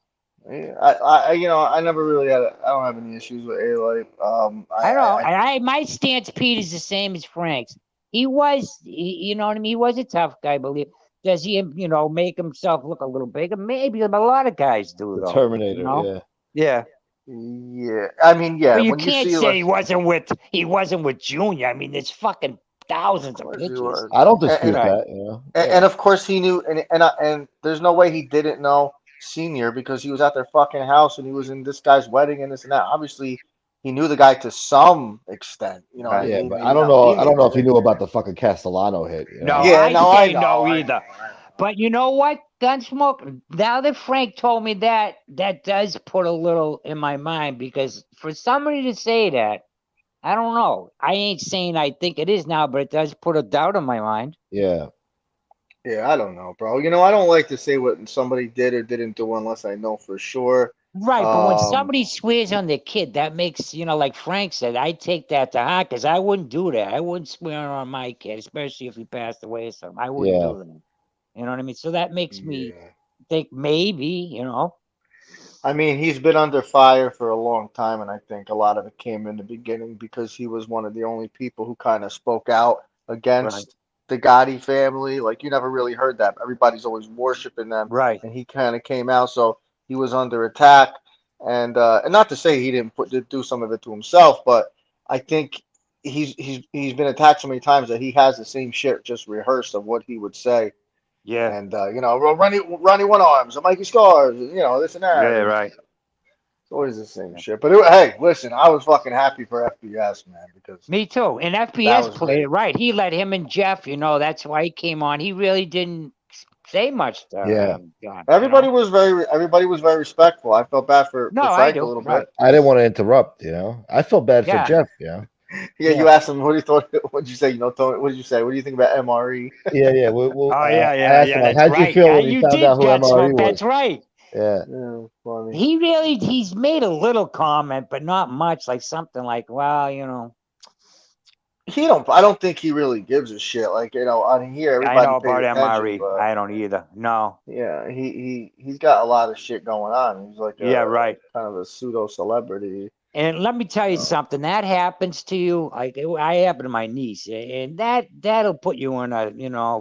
I never really I don't have any issues with A-Light. I know. My stance, Pete, is the same as Frank's. You know what I mean? He was a tough guy, believe. Does he, make himself look a little bigger? Maybe, but a lot of guys do, The though. Terminator, Yeah. Yeah. I mean, yeah. But you when can't you see, say he wasn't with Junior. I mean, there's fucking thousands of pictures. I don't dispute that. And of course he knew, and there's no way he didn't know Senior because he was at their fucking house and he was in this guy's wedding and this and that. Obviously, he knew the guy to some extent. You know what I mean? But I don't know. I don't know if he knew about the fucking Castellano hit. No, I know either. But you know what, Gunsmoke? Now that Frank told me that does put a little in my mind because for somebody to say that, I don't know. I ain't saying I think it is now, but it does put a doubt in my mind. Yeah. Yeah, I don't know, bro. I don't like to say what somebody did or didn't do unless I know for sure. Right, but when somebody swears on their kid, that makes, like Frank said, I take that to heart because I wouldn't do that. I wouldn't swear on my kid, especially if he passed away or something. I wouldn't do that. You know what I mean? So that makes me think maybe, I mean, he's been under fire for a long time, and I think a lot of it came in the beginning because he was one of the only people who kind of spoke out against the Gotti family. Like, you never really heard that. Everybody's always worshiping them. Right. And he kind of came out, so he was under attack. And not to say he didn't do some of it to himself, but I think he's been attacked so many times that he has the same shit just rehearsed of what he would say. Yeah. And Ronnie One Arms, and Mikey Scars, this and that. Yeah, right. It's always the same shit. But hey, listen, I was fucking happy for FBS, man, because me too. And FBS played it right. He let him and Jeff, that's why he came on. He really didn't say much to John. Everybody was very respectful. I felt bad for Frank a little bit. I didn't want to interrupt, I felt bad for Jeff, Yeah, you asked him what he thought. What'd you say? Tony, what did you say? What do you think about MRE? Yeah. I asked him, how'd you feel when you found out who MRE was? That's right. Yeah. Funny. He's made a little comment, but not much. Like something like, well, I don't think he really gives a shit. Like, on here, I everybody know pays about attention, MRE. but I don't either. No. yeah, he's got a lot of shit going on. He's like Yeah, a right. kind of a pseudo celebrity. And let me tell you something. That happens to you. Like I happened to my niece, and that'll put you in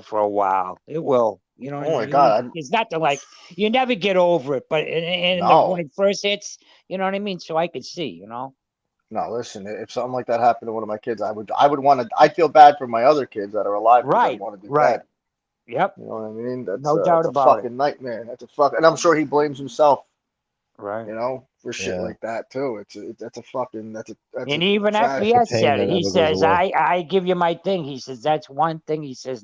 for a while. It will. You know what Oh I my mean? God, It's not like you never get over it, but when no, it first hits, you know what I mean. So I could see, no. Listen, if something like that happened to one of my kids, I would want to. I feel bad for my other kids that are alive because I'd Right, want to be right. dead. Yep. You know what I mean? No doubt That's a about it. fucking nightmare. And I'm sure he blames himself. Right. For shit Yeah. like that too. That's And a even tragedy. FBS pain said that it. He never goes says, away. I give you my thing. He says, that's one thing. He said,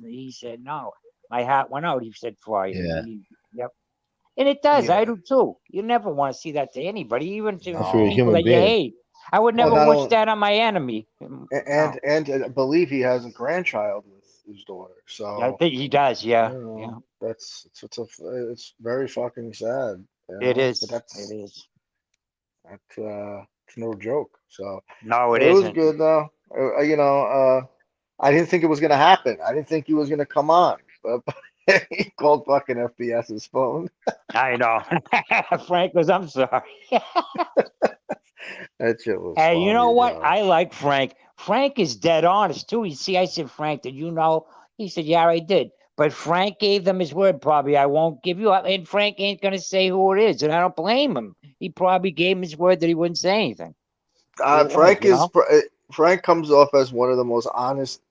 no, my heart went out. He said, for you. Yeah. Yep. And it does. I Yeah. do too. You never want to see that to anybody, even to If you're a No. people human that you being. hate. I would Well, never not wish only that on my enemy. No. and I believe he has a grandchild with his daughter. I So think he does. Yeah. Yeah. it's very fucking sad. It is. But It is. it's no joke. So No, it it was isn't. good though. I didn't think it was gonna happen. I didn't think he was gonna come on, but he called fucking FBS's phone. I know. Frank goes, I'm sorry. That shit was Hey, you know funny, what? bro. I like Frank. Frank is dead honest too. You see, I said, Frank, did you know? He said, yeah, I did. But Frank gave them his word. Probably I won't give you up. And Frank ain't gonna say who it is, and I don't blame him. He probably gave him his word that he wouldn't say anything. It was, Frank comes off as one of the most honest,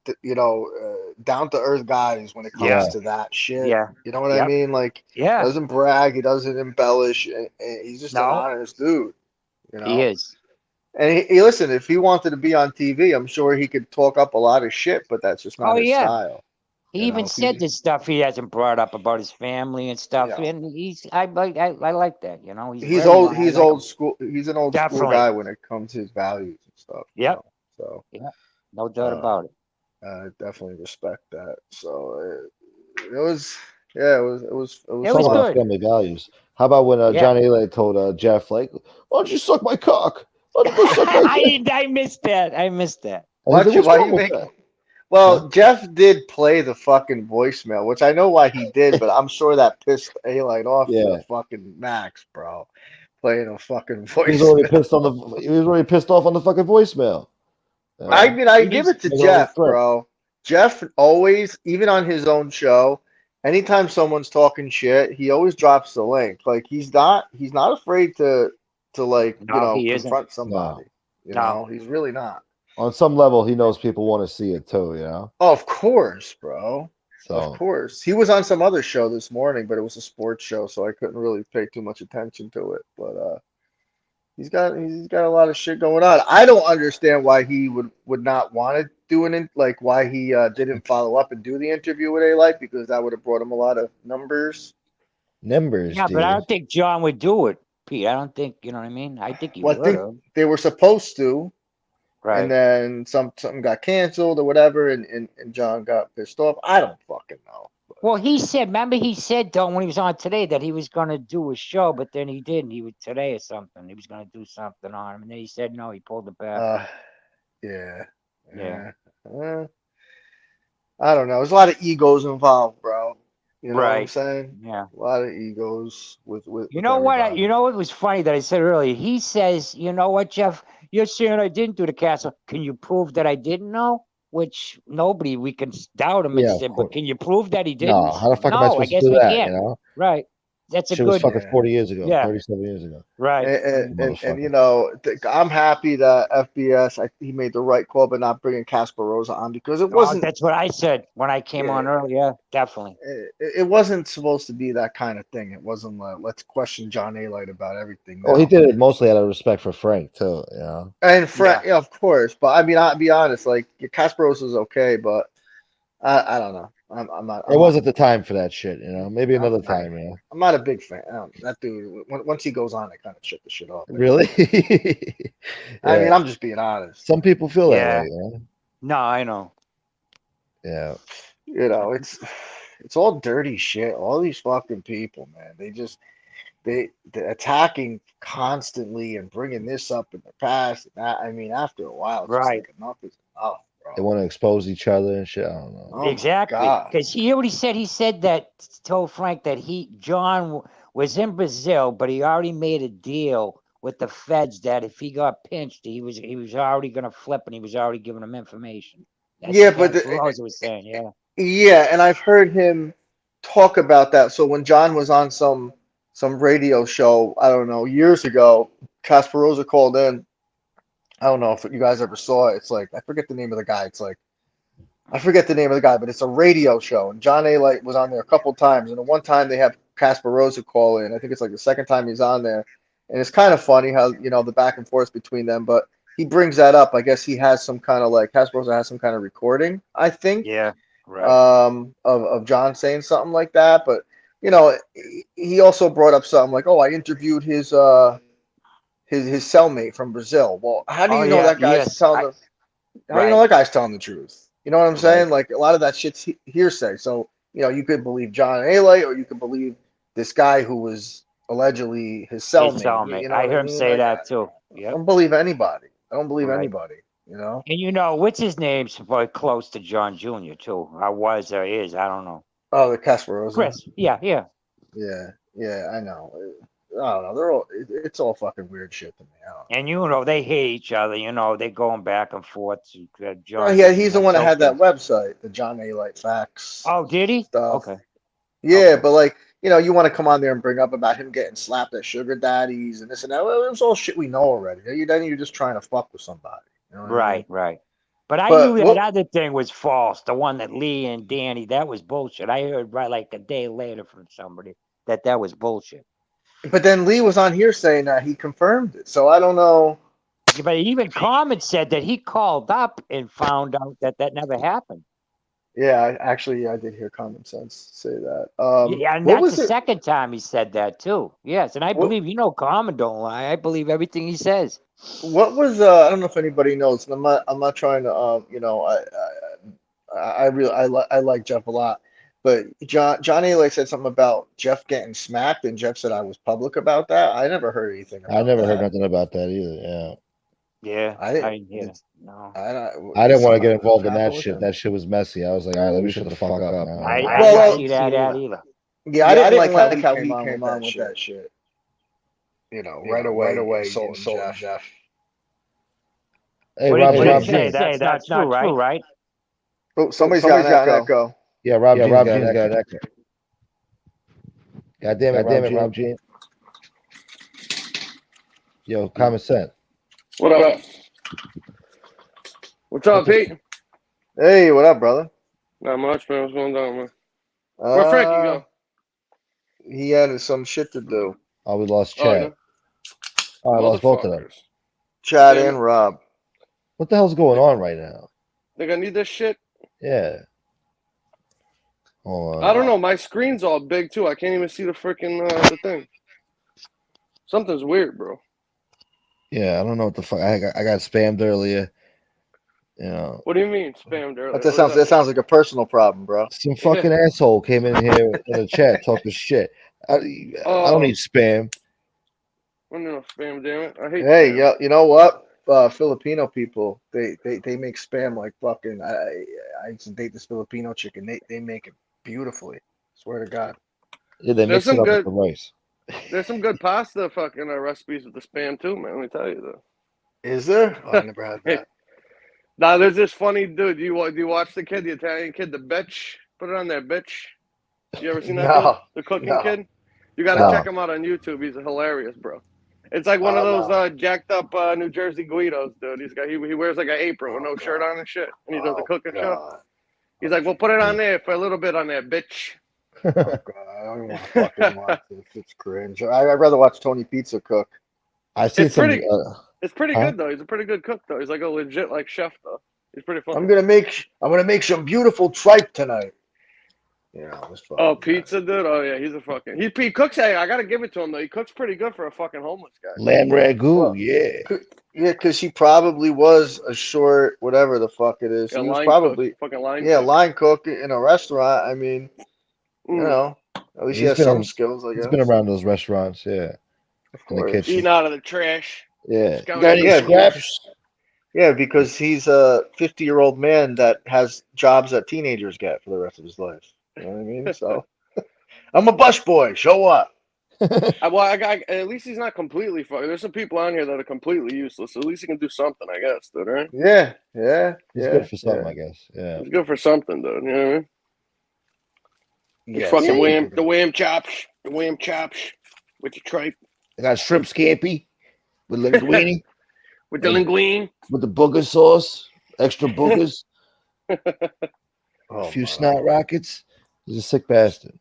down to earth guys when it comes Yeah. to that shit. Yeah. You know what I Yep. mean? Like, Yeah. doesn't brag, he doesn't embellish, and he's just an No, honest dude. he is. And listen, if he wanted to be on TV, I'm sure he could talk up a lot of shit, but that's just not Oh his yeah. style. He even said this stuff he hasn't brought up about his family and stuff. Yeah. And I like that. He's He's very old. I He's like him. old school. He's an old school Definitely. guy when it comes to his values and stuff. Yep. So Yeah. No doubt about it. I definitely respect that. So it was, yeah, it was It was Talking about good. family values. How about when Yeah. John Elay told Jeff, like, why don't you suck my cock? Why don't you go suck my dick? I missed that. I missed that. And he's like, what's why wrong you with make? that? Well, Huh? Jeff did play the fucking voicemail, which I know why he did, but I'm sure that pissed A-Light off to the Yeah. fucking max, bro. Playing a fucking He was already voicemail. he was already pissed off on the fucking voicemail. I mean, I He give needs it to Make it all Jeff, correct. bro. Jeff always, even on his own show, anytime someone's talking shit, he always drops the link. Like he's not afraid to like, No, he isn't. confront somebody. No. He's really not. On some level, he knows people want to see it too, Oh, of course, bro. Of So course. He was on some other show this morning, but it was a sports show, so I couldn't really pay too much attention to it. But he's got a lot of shit going on. I don't understand why he would not want to do like why he didn't follow up and do the interview with A-Light, because that would have brought him a lot of numbers. numbers, Yeah, dude. but I don't think John would do it, Pete. I don't think, you know what I mean? I think he Well, I would think have. they were supposed to, Right. and then something got canceled or whatever, and John got pissed off. I don't fucking know. Well, remember he said, though, when he was on today that he was going to do a show, but then he didn't. He was today or something. He was going to do something on him. And then he said, no, he pulled it back. Yeah. Yeah. I don't know. There's a lot of egos involved, bro. You know what I'm Right. saying? Yeah. A lot of egos with You know what? everybody. You know what was funny that I said earlier? He says, you know what, Jeff? You're saying I didn't do the castle. Can you prove that I didn't know? Which we can doubt him Yeah, and of say, course. but can you prove that he didn't? No, how the fuck am I No, I supposed to guess do we that? can't. You know, Right. That's a shit was good. fucking 40 years ago, Yeah. 37 years ago. Right. And Motherfucker. I'm happy that FBS he made the right call, but not bringing Casper Rosa on, because it Oh, wasn't. that's what I said when I came on earlier. Definitely. It wasn't supposed to be that kind of thing. It wasn't like, let's question John A-Light about everything. Well, he No. did it mostly out of respect for Frank too. You know. And Frank, Yeah. yeah, of course. But I mean, I'll be honest. Like Casper Rosa is okay, but I don't know. I'm not. It wasn't the time for that shit. You know, maybe another I'm time. You know. I'm not a big fan. That dude, once he goes on, I kind of shut the shit off. Really? I mean, Yeah. I'm just being honest. Some people feel that Yeah. way. You know? No, I know. Yeah. It's all dirty shit. All these fucking people, man. they're attacking constantly and bringing this up in the past. And that, I mean, after a while, it's just Right. like enough is enough, They bro. want to expose each other and shit. I don't know. Oh my Exactly. God. Because he already said, told Frank that John was in Brazil, but he already made a deal with the feds that if he got pinched, he was already going to flip, and he was already giving them information. That's Yeah, what but Rosa was saying. Yeah. yeah, and I've heard him talk about that. So when John was on some radio show, I don't know, years ago, Casparosa called in. I don't know if you guys ever saw it. It's like I forget the name of the guy. It's like I forget the name of the guy, but it's a radio show, and John A. Light was on there a couple times, and the one time they had Casparosa call in. I think it's like the second time he's on there, and it's kind of funny how the back and forth between them. But he brings that up. I guess he has some kind of like Casparosa has some kind of recording. I think Yeah. Right. of John saying something like that. But he also brought up something like, "Oh, I interviewed his cellmate from Brazil." Well, how do Oh you know yeah. that guy's Yes. telling how do you know that guy's telling the truth? You know what I'm Right. saying? Like a lot of that shit's hearsay. So you could believe John Alay, or you could believe this guy who was allegedly his His cellmate. cellmate. You know I what I heard him mean? say Like, that too. I Yep. don't believe anybody. I don't believe Right. anybody. You know? And what's his name's very close to John Jr. too. I was or is. I don't know. Oh, the Casparosa. Chris. Yeah. Yeah. Yeah, I know. I don't know. They're all. It's all fucking weird shit to me. I don't know. And they hate each other. They're going back and forth. Oh, John. yeah, he's the one that so had that pissed. website, the John A. Light Facts Oh, did he? stuff. Okay. Yeah, Okay. but like, you want to come on there and bring up about him getting slapped at sugar daddies and this and that. Well, it was all shit we know already. Then you're just trying to fuck with somebody. You know what I mean? Right. But I But knew that what? other thing was false. The one that Lee and Danny, that was bullshit. I heard right like a day later from somebody that was bullshit. But then Lee was on here saying that he confirmed it. So I don't know. But even Carmen said that he called up and found out that never happened. Yeah, I did hear Common Sense say that. Yeah, and What that's was the it? second time he said that too. Yes, and I What? believe Carmen don't lie. I believe everything he says. What was? I don't know if anybody knows. And I'm not trying to. I like Jeff a lot, but John A. said something about Jeff getting smacked, and Jeff said I was public about that. I never heard anything about I never heard that. nothing about that either. Yeah. Yeah, I I didn't. didn't hear. No. I didn't want to get Something involved in that happened with shit. him? That shit was messy. I was like, all right, let me shut the fuck up now. I Well, didn't see that either. Yeah, I didn't like how he came on with that shit. Right away, insulting Jeff. Hey, What Rob did you James. say? That's not true, right? Oh, somebody's got an echo. Yeah, Rob James got an echo. God damn it, Rob James. Yo, common sense. What up? What's up, Pete? Hey, what up, brother? Not much, man. What's going on, man? Where Frankie go? He had some shit to do. Oh, we lost Oh, Chad. yeah. Oh, I lost both of them. Motherfuckers. Chad Damn and it. Rob. What the hell's going on right now? Think I need this shit? Yeah. Hold on. I don't know. My screen's all big, too. I can't even see the freaking the thing. Something's weird, bro. Yeah, I don't know what the fuck. I got spammed earlier. What do you mean spammed earlier? That sounds like a personal problem, bro. Some fucking asshole came in here in the chat talking shit. I don't need spam. I don't know spam, damn it. I hate Hey, spam. yeah, you know what? Filipino people, they make spam like fucking. I used to date this Filipino chick, and they make it beautifully. Swear to God. Yeah, they mix it up with the rice. There's some good pasta fucking recipes with the spam too, man. Let me tell you though. Is there? Oh, I never had that. Now there's this funny dude. Do you watch the kid, the Italian kid, the bitch? Put it on there, bitch. You ever seen that? No, dude? The cooking no. kid. You gotta check him out on YouTube. He's hilarious, bro. It's like one of those jacked up New Jersey Guidos, dude. He wears like an apron with no shirt on and shit, and he does the cooking show. He's like, well, put it on there for a little bit on there, bitch. Oh, God, I don't want to fucking watch it. It's cringe. I'd rather watch Tony Pizza cook. I see some. It's pretty good though. He's a pretty good cook though. He's like a legit like chef though. He's pretty funny. I'm gonna make some beautiful tripe tonight. Pizza, dude. Oh yeah, he's a fucking. He cooks. Hey, I gotta give it to him though. He cooks pretty good for a fucking homeless guy. Lamb ragu, yeah. Yeah, because he probably was a short, whatever the fuck it is. Yeah, he was probably fucking line. line cook in a restaurant. I mean, At least he has some skills, I guess. He's been around those restaurants, yeah. Of course. Eating out of the trash. Yeah. You got any scraps? Yeah, because he's a 50-year-old man that has jobs that teenagers get for the rest of his life. You know what I mean? So, I'm a busboy. Show up. At least he's not completely fucked. There's some people on here that are completely useless. At least he can do something, I guess, dude, right? Yeah. He's good for something, I guess. Yeah. He's good for something, dude. You know what I mean? Yeah. Fucking the wham chops with the tripe. I got shrimp scampi with linguine. With the linguine. With the booger sauce, extra boogers. A few my. snot rockets. He's a sick bastard.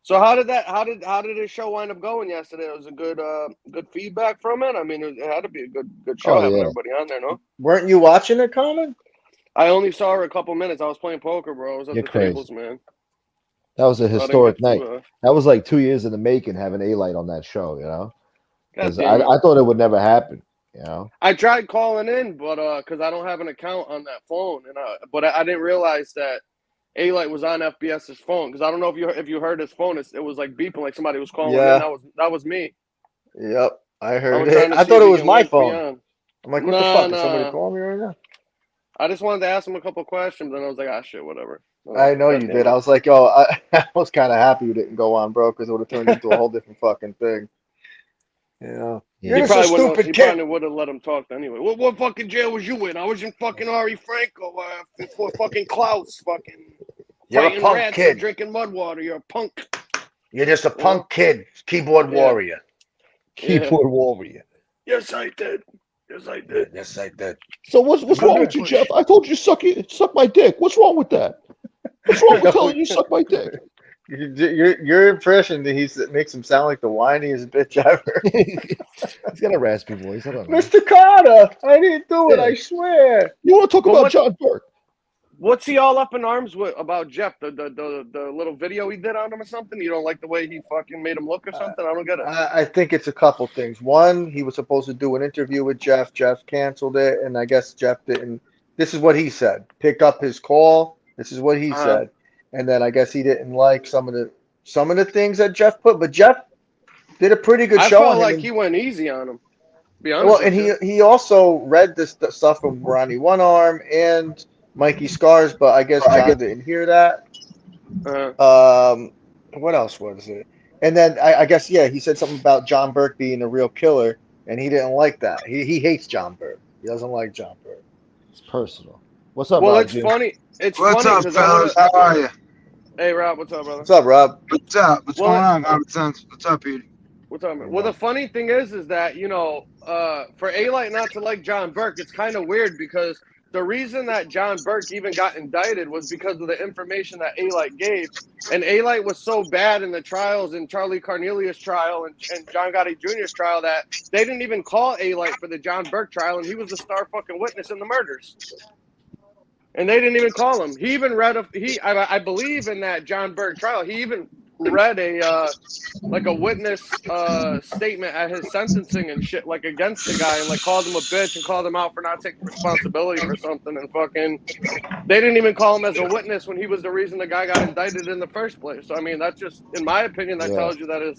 So how did the show wind up going yesterday? It was a good feedback from it. I mean, it had to be a good show having everybody on there, no? Weren't you watching it, Common? I only saw her a couple minutes. I was playing poker, bro. I was at the tables, man. That was a historic night. That was like 2 years in the making, having A-Light on that show, you know? Because I thought it would never happen, you know? I tried calling in, but because I don't have an account on that phone, but I didn't realize that A-Light was on FBS's phone, because I don't know if you heard his phone. It was like beeping, like somebody was calling in. That was me. Yep, I heard it. I thought it was my phone. I'm like, what the fuck? Is somebody calling me right now? I just wanted to ask him a couple questions, and I was like, shit, whatever. I know you did. I was like, yo, I was kind of happy you didn't go on, bro, because it would have turned into a whole different fucking thing. Yeah. You're just a stupid kid. He probably would have let him talk anyway. What fucking jail was you in? I was in fucking Ari Franco for fucking Klaus, fucking. You're a punk kid. Drinking mud water. You're a punk. You're just a punk kid. Keyboard warrior. Keyboard warrior. Yes, I did. Yes, I did. Yes, I did. So what's wrong with you, Jeff? I told you suck my dick. What's wrong with that? What's wrong with telling you suck my dick? Your impression that he makes him sound like the whiniest bitch ever. He's got a raspy voice. I don't know. Mr. Carter, I didn't do it. I swear. You want to talk about John Burke? What's he all up in arms with about Jeff? The little video he did on him or something? You don't like the way he fucking made him look or something? I don't get it. I think it's a couple things. One, he was supposed to do an interview with Jeff. Jeff canceled it, and I guess Jeff didn't. This is what he said. Pick up his call. This is what he said. And then I guess he didn't like some of the things that Jeff put, but Jeff did a pretty good show. I felt like he went easy on him. Be honest. Well, and he also read this stuff from Ronnie One Arm and Mikey Scars, but I guess John didn't hear that. What else was it? And then I guess he said something about John Burke being a real killer, and he didn't like that. He hates John Burke. He doesn't like John Burke. It's personal. What's up, Rob? Well, it's funny. What's up, fellas? How are you? Hey, Rob. What's up, brother? What's up, Rob? What's up? What's going on, Common Sense? What's up, Pete? What's up, man? Well, the funny thing is that, for A-Light not to like John Burke, it's kind of weird because the reason that John Burke even got indicted was because of the information that A-Light gave. And A-Light was so bad in the trials, in Charlie Cornelius' trial and John Gotti Jr.'s trial, that they didn't even call A-Light for the John Burke trial, and he was the star fucking witness in the murders. And they didn't even call him. He even read I believe in that John Burke trial, he even read a witness statement at his sentencing and shit, like against the guy, and like called him a bitch and called him out for not taking responsibility for something, and fucking they didn't even call him as a witness when he was the reason the guy got indicted in the first place. So I mean, that's just, in my opinion, that tells you that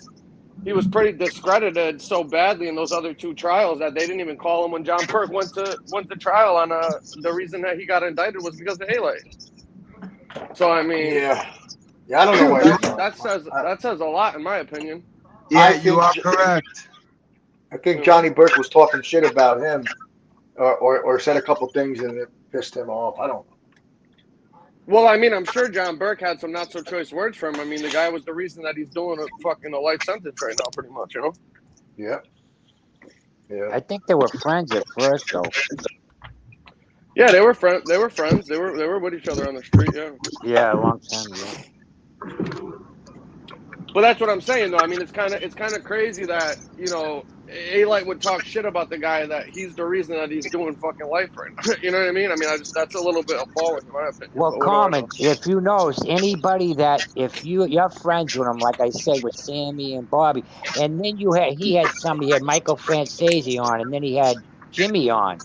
he was pretty discredited so badly in those other two trials that they didn't even call him when John Burke went to trial on the reason that he got indicted was because of A-Light. So I mean, I don't know where that says a lot in my opinion. Yeah, you are correct. I think Johnny Burke was talking shit about him, or said a couple things and it pissed him off. I don't know. Well, I mean, I'm sure John Burke had some not so choice words for him. I mean, the guy was the reason that he's doing a life sentence right now, pretty much, Yeah. I think they were friends at first, though. Yeah, they were friends. They were with each other on the street. Yeah. Yeah, a long time ago. But that's what I'm saying, though. I mean, it's kind of crazy that A-Light would talk shit about the guy that he's the reason that he's doing fucking life right now. You know what I mean? I mean, that's a little bit appalling in my opinion. Well, Common, if you notice anybody that if you're friends with him, like I said with Sammy and Bobby, and then he had Michael Francesi on, and then he had Jimmy on,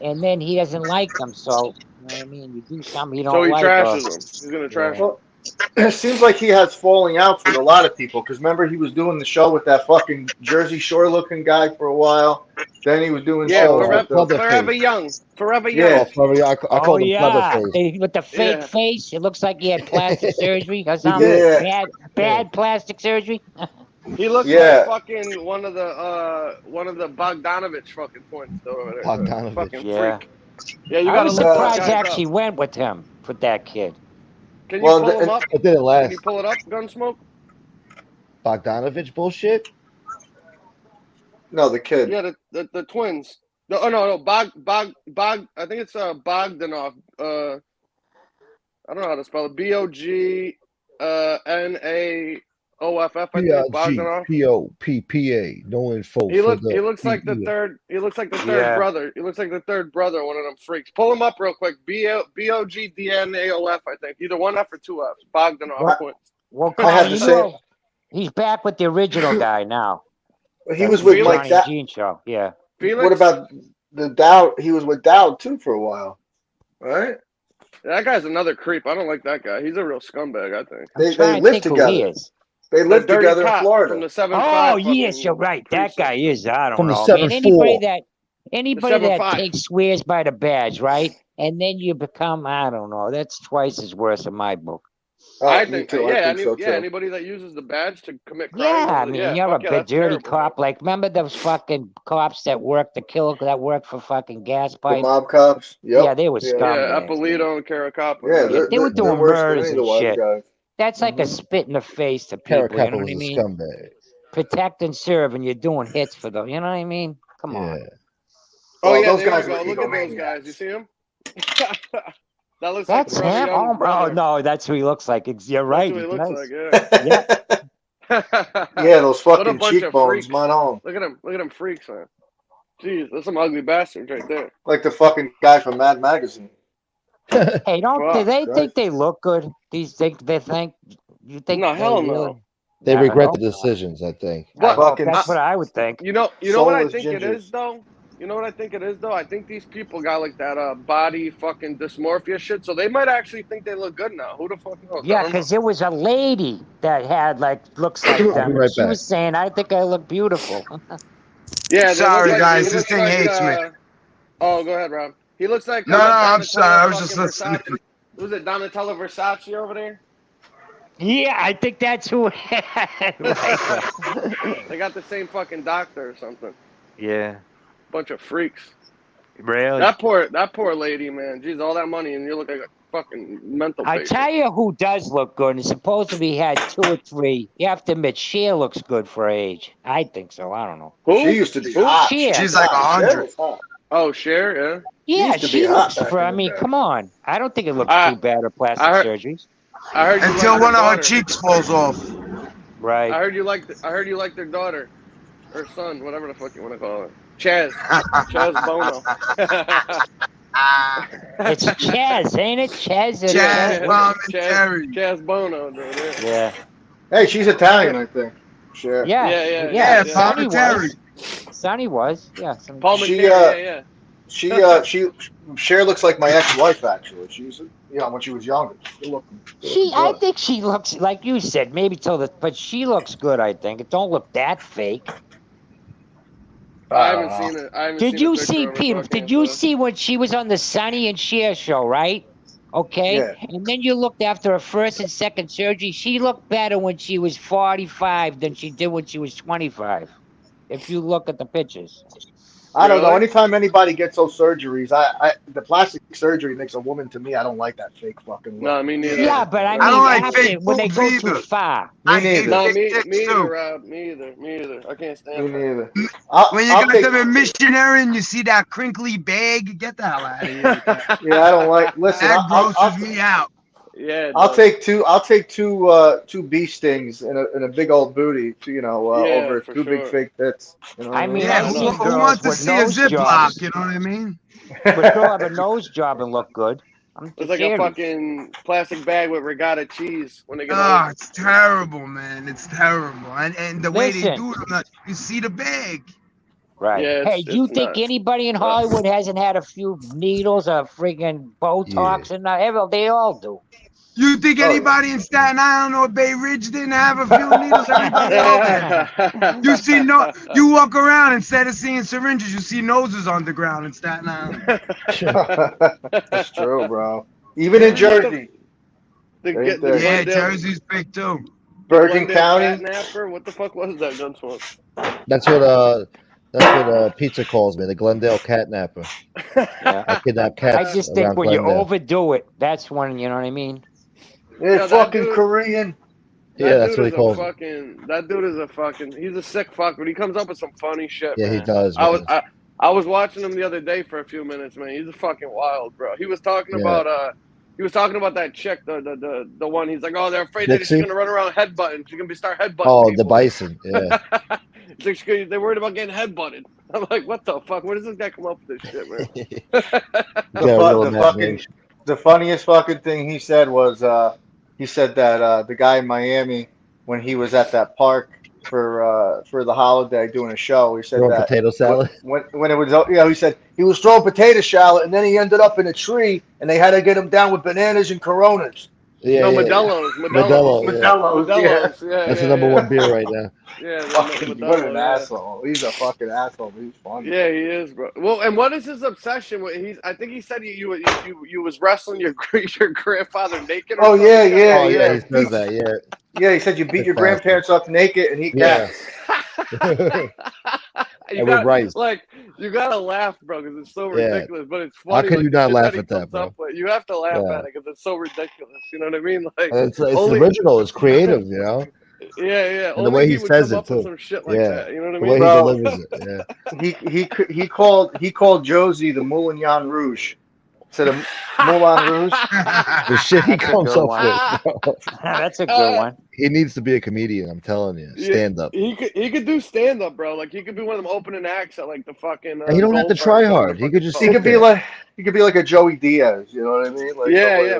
and then he doesn't like them, so you know what I mean? You do something you don't like. So he trashes them. He's gonna trash them. it seems like he has falling outs with a lot of people. Because remember, he was doing the show with that fucking Jersey Shore looking guy for a while. Then he was doing shows with the Forever Young. Forever Young. Yeah, I called him Leatherface. With the fake face, it looks like he had plastic surgery or something. Yeah. Bad plastic surgery. He looks like fucking one of the Bogdanovich fucking twins though. Bogdanovich. Fucking Yeah. freak. Yeah, you I gotta was look those surprised guys actually up. went with him for that kid. Can you pull him up? It didn't last. Can you pull it up, Gunsmoke? Bogdanovich bullshit? No, the kid. Yeah, the twins. No. Bog. I think it's Bogdanov. I don't know how to spell it. Bognaoff. I think Bogdanov. P-O-P-P-A. No info. He looks like the third. He looks like the third brother. He looks like the third brother. One of them freaks. Pull him up real quick. Bogdnaof. I think either one F or two Fs. Bogdanov twins. Well, I have to say, he's back with the original guy now. He was with Mike Dowd. Show. Yeah. Felix? What about the Dowd? He was with Dowd too for a while, right? That guy's another creep. I don't like that guy. He's a real scumbag. I think They live together. They live together in Florida. From the Oh yes, you're right. That guy is. I don't From the know. 7-4. Anybody that takes swears by the badge, right? And then you become, I don't know. That's twice as worse in my book. I think so too. Anybody that uses the badge to commit crimes. Yeah, I mean, you're a big dirty cop. Like, remember those fucking cops that worked for fucking gas pipes? The mob cops. Yep. Yeah, they were scumbags. Yeah, Apolito and Caracappa. Yeah, they were doing murders and shit. Guys. That's like a spit in the face to people. You know what I mean? Scumbag. Protect and serve, and you're doing hits for them. You know what I mean? Come on. Oh yeah, those guys. Look at those guys. You see them? That looks that's like him. Oh no, that's who he looks like. You're right. That's who he looks like. Yeah, those fucking cheekbones, man. On. Look at them freaks, man. Jeez, that's some ugly bastards right there. Like the fucking guy from Mad Magazine. Hey, do they think they look good? You think? No, hell no. They regret the decisions, I think. That's what I would think. You know what I think it is though? I think these people got like that body fucking dysmorphia shit, so they might actually think they look good now. Who the fuck knows? Yeah, because there was a lady that had looks like them. Right she was saying, "I think I look beautiful." Yeah. Sorry, guys. This thing hates me. Oh, go ahead, Rob. He looks like no, I'm sorry. I was just listening. Was it Donatella Versace over there? Yeah, I think that's who. They got the same fucking doctor or something. Yeah. Bunch of freaks. Really? That poor lady, man. Jeez, all that money and you look like a fucking mental patient. I tell you who does look good, and supposedly had 2 or 3. You have to admit, Cher looks good for her age. I think so. I don't know. Who? She used to be hot. Cher. She's like 100. Oh, Cher, yeah. Yeah, she looks for. I mean, come on. I don't think it looks too bad her plastic surgeries. I heard until one of her cheeks falls off. Right. I heard you like their daughter, or son, whatever the fuck you want to call her. Chaz Bono. It's Chaz, ain't it? Chaz Bono, dude. Yeah. Hey, she's Italian, I think. Sure. Yeah. Sonny Sonny was. Yeah. Paul McCartney, Cher looks like my ex-wife, actually. She's, when she was younger. I think she looks like you said, maybe but she looks good. I think it don't look that fake. I haven't seen it. Did you see, Peter? Did you see when she was on the Sonny and Cher show, right? Okay. Yeah. And then you looked after her first and second surgery. She looked better when she was 45 than she did when she was 25. If you look at the pictures. I don't know. Anytime anybody gets those surgeries, the plastic surgery makes a woman to me. I don't like that fake fucking look. No, I mean neither. Yeah, but I don't like after, fake when they go boobs too either. far. Me neither. No, me either, Rob. Me either. I can't stand Me neither. When you got to be a missionary and you see that crinkly bag, get the hell out of here. Yeah, I don't like. Listen, That grosses me out. Yeah. I'll take two bee stings and a big old booty, over two big fake tits. I mean, Yeah, I've who seen wants to girls see a with Ziploc? nose jobs. You know what I mean? But she'll have a nose job and look good. It's like a fucking plastic bag with regatta cheese when they get Oh, it's terrible, man. It's terrible. And the way they Listen. do it, you see the bag. Right. Yeah, hey, do you it's think nuts. anybody in Hollywood hasn't had a few needles or friggin' Botox and they all do? You think anybody in Staten Island or Bay Ridge didn't have a few needles? Everybody over there. You walk around, instead of seeing syringes, you see noses on the ground in Staten Island. That's true, bro. Even in Jersey. Yeah, Jersey's big too. Bergen County. Catnapper? What the fuck was that, Gunsmoke? That's what pizza calls me, the Glendale catnapper. Yeah. I kidnap cats. I just think when Glendale. you overdo it, that's when, you know what I mean? Yeah, fucking dude, Korean. Yeah, that's what he calls That dude is a fucking, he's a sick fuck, but he comes up with some funny shit, Yeah, man. he does. I was watching him the other day for a few minutes, man. He's a fucking wild, bro. He was talking about that chick, the one. He's like, oh, they're afraid that she's gonna run around headbutting. She's gonna start headbutting. Oh, people. the bison. Yeah. It's like they're worried about getting headbutted. I'm like, what the fuck? Where does this guy come up with this shit, man? The funniest fucking thing he said was he said that the guy in Miami, when he was at that park for the holiday doing a show, he said that potato salad. When it was, he said he was throwing potato salad and then he ended up in a tree and they had to get him down with bananas and Coronas. Modelo's. Yeah. That's the number one beer right now. Yeah, what an asshole. He's a fucking asshole. He's funny. Yeah, he is, bro. Well, and what is his obsession with? I think he said you was wrestling your grandfather naked. Oh yeah. He says that. Yeah. Yeah, he said you beat your grandparents up naked and he Rice. Like, you gotta laugh, bro, because it's so ridiculous. But it's funny. How can you not laugh at that, bro? You have to laugh at it because it's so ridiculous. You know what I mean? Like, it's original. It's creative. You know. Yeah. And the way he says it too. Some shit like that. You know what I mean? The way bro, he delivers it. Yeah. He called Josie the Moulin Rouge. Instead of Moulin Rouge. The shit he comes up with. That's a good one. He needs to be a comedian. I'm telling you, stand up. He could do stand up, bro. Like he could be one of them opening acts at like the fucking. He don't have to try hard. He could just. He could be like a Joey Diaz. You know what I mean? Like,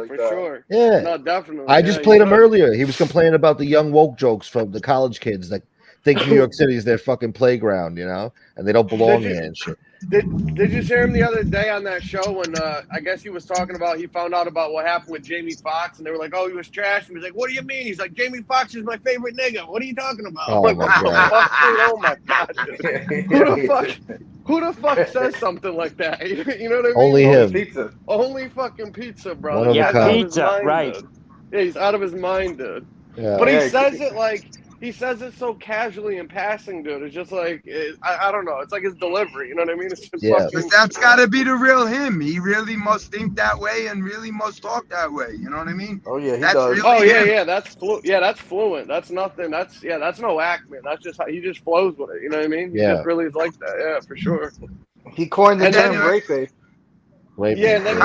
for sure. Yeah, no, definitely. I just played him earlier. He was complaining about the young woke jokes from the college kids that think New York City is their fucking playground, you know, and they don't belong here and shit. Did you hear him the other day on that show when I guess he was talking about he found out about what happened with Jamie Foxx and they were like, oh, he was trash, and he was like, what do you mean? He's like, Jamie Foxx is my favorite nigga. What are you talking about? Oh, like, my God. Oh my god, who the fuck says something like that? You know what I mean? Only him. Pizza. Only fucking pizza, bro. One of a kind. Pizza, right? Dude. Yeah, he's out of his mind, dude. Yeah. But he says it like. He says it so casually in passing, dude. It's just like, I don't know. It's like his delivery. You know what I mean? It's just fucking... But that's got to be the real him. He really must think that way and really must talk that way. You know what I mean? Oh, yeah, he does. Really That's that's fluent. That's nothing. That's no act, man. That's just how he just flows with it. You know what I mean? He just really is like that. Yeah, for sure. He coined the term rape bait. Yeah, and then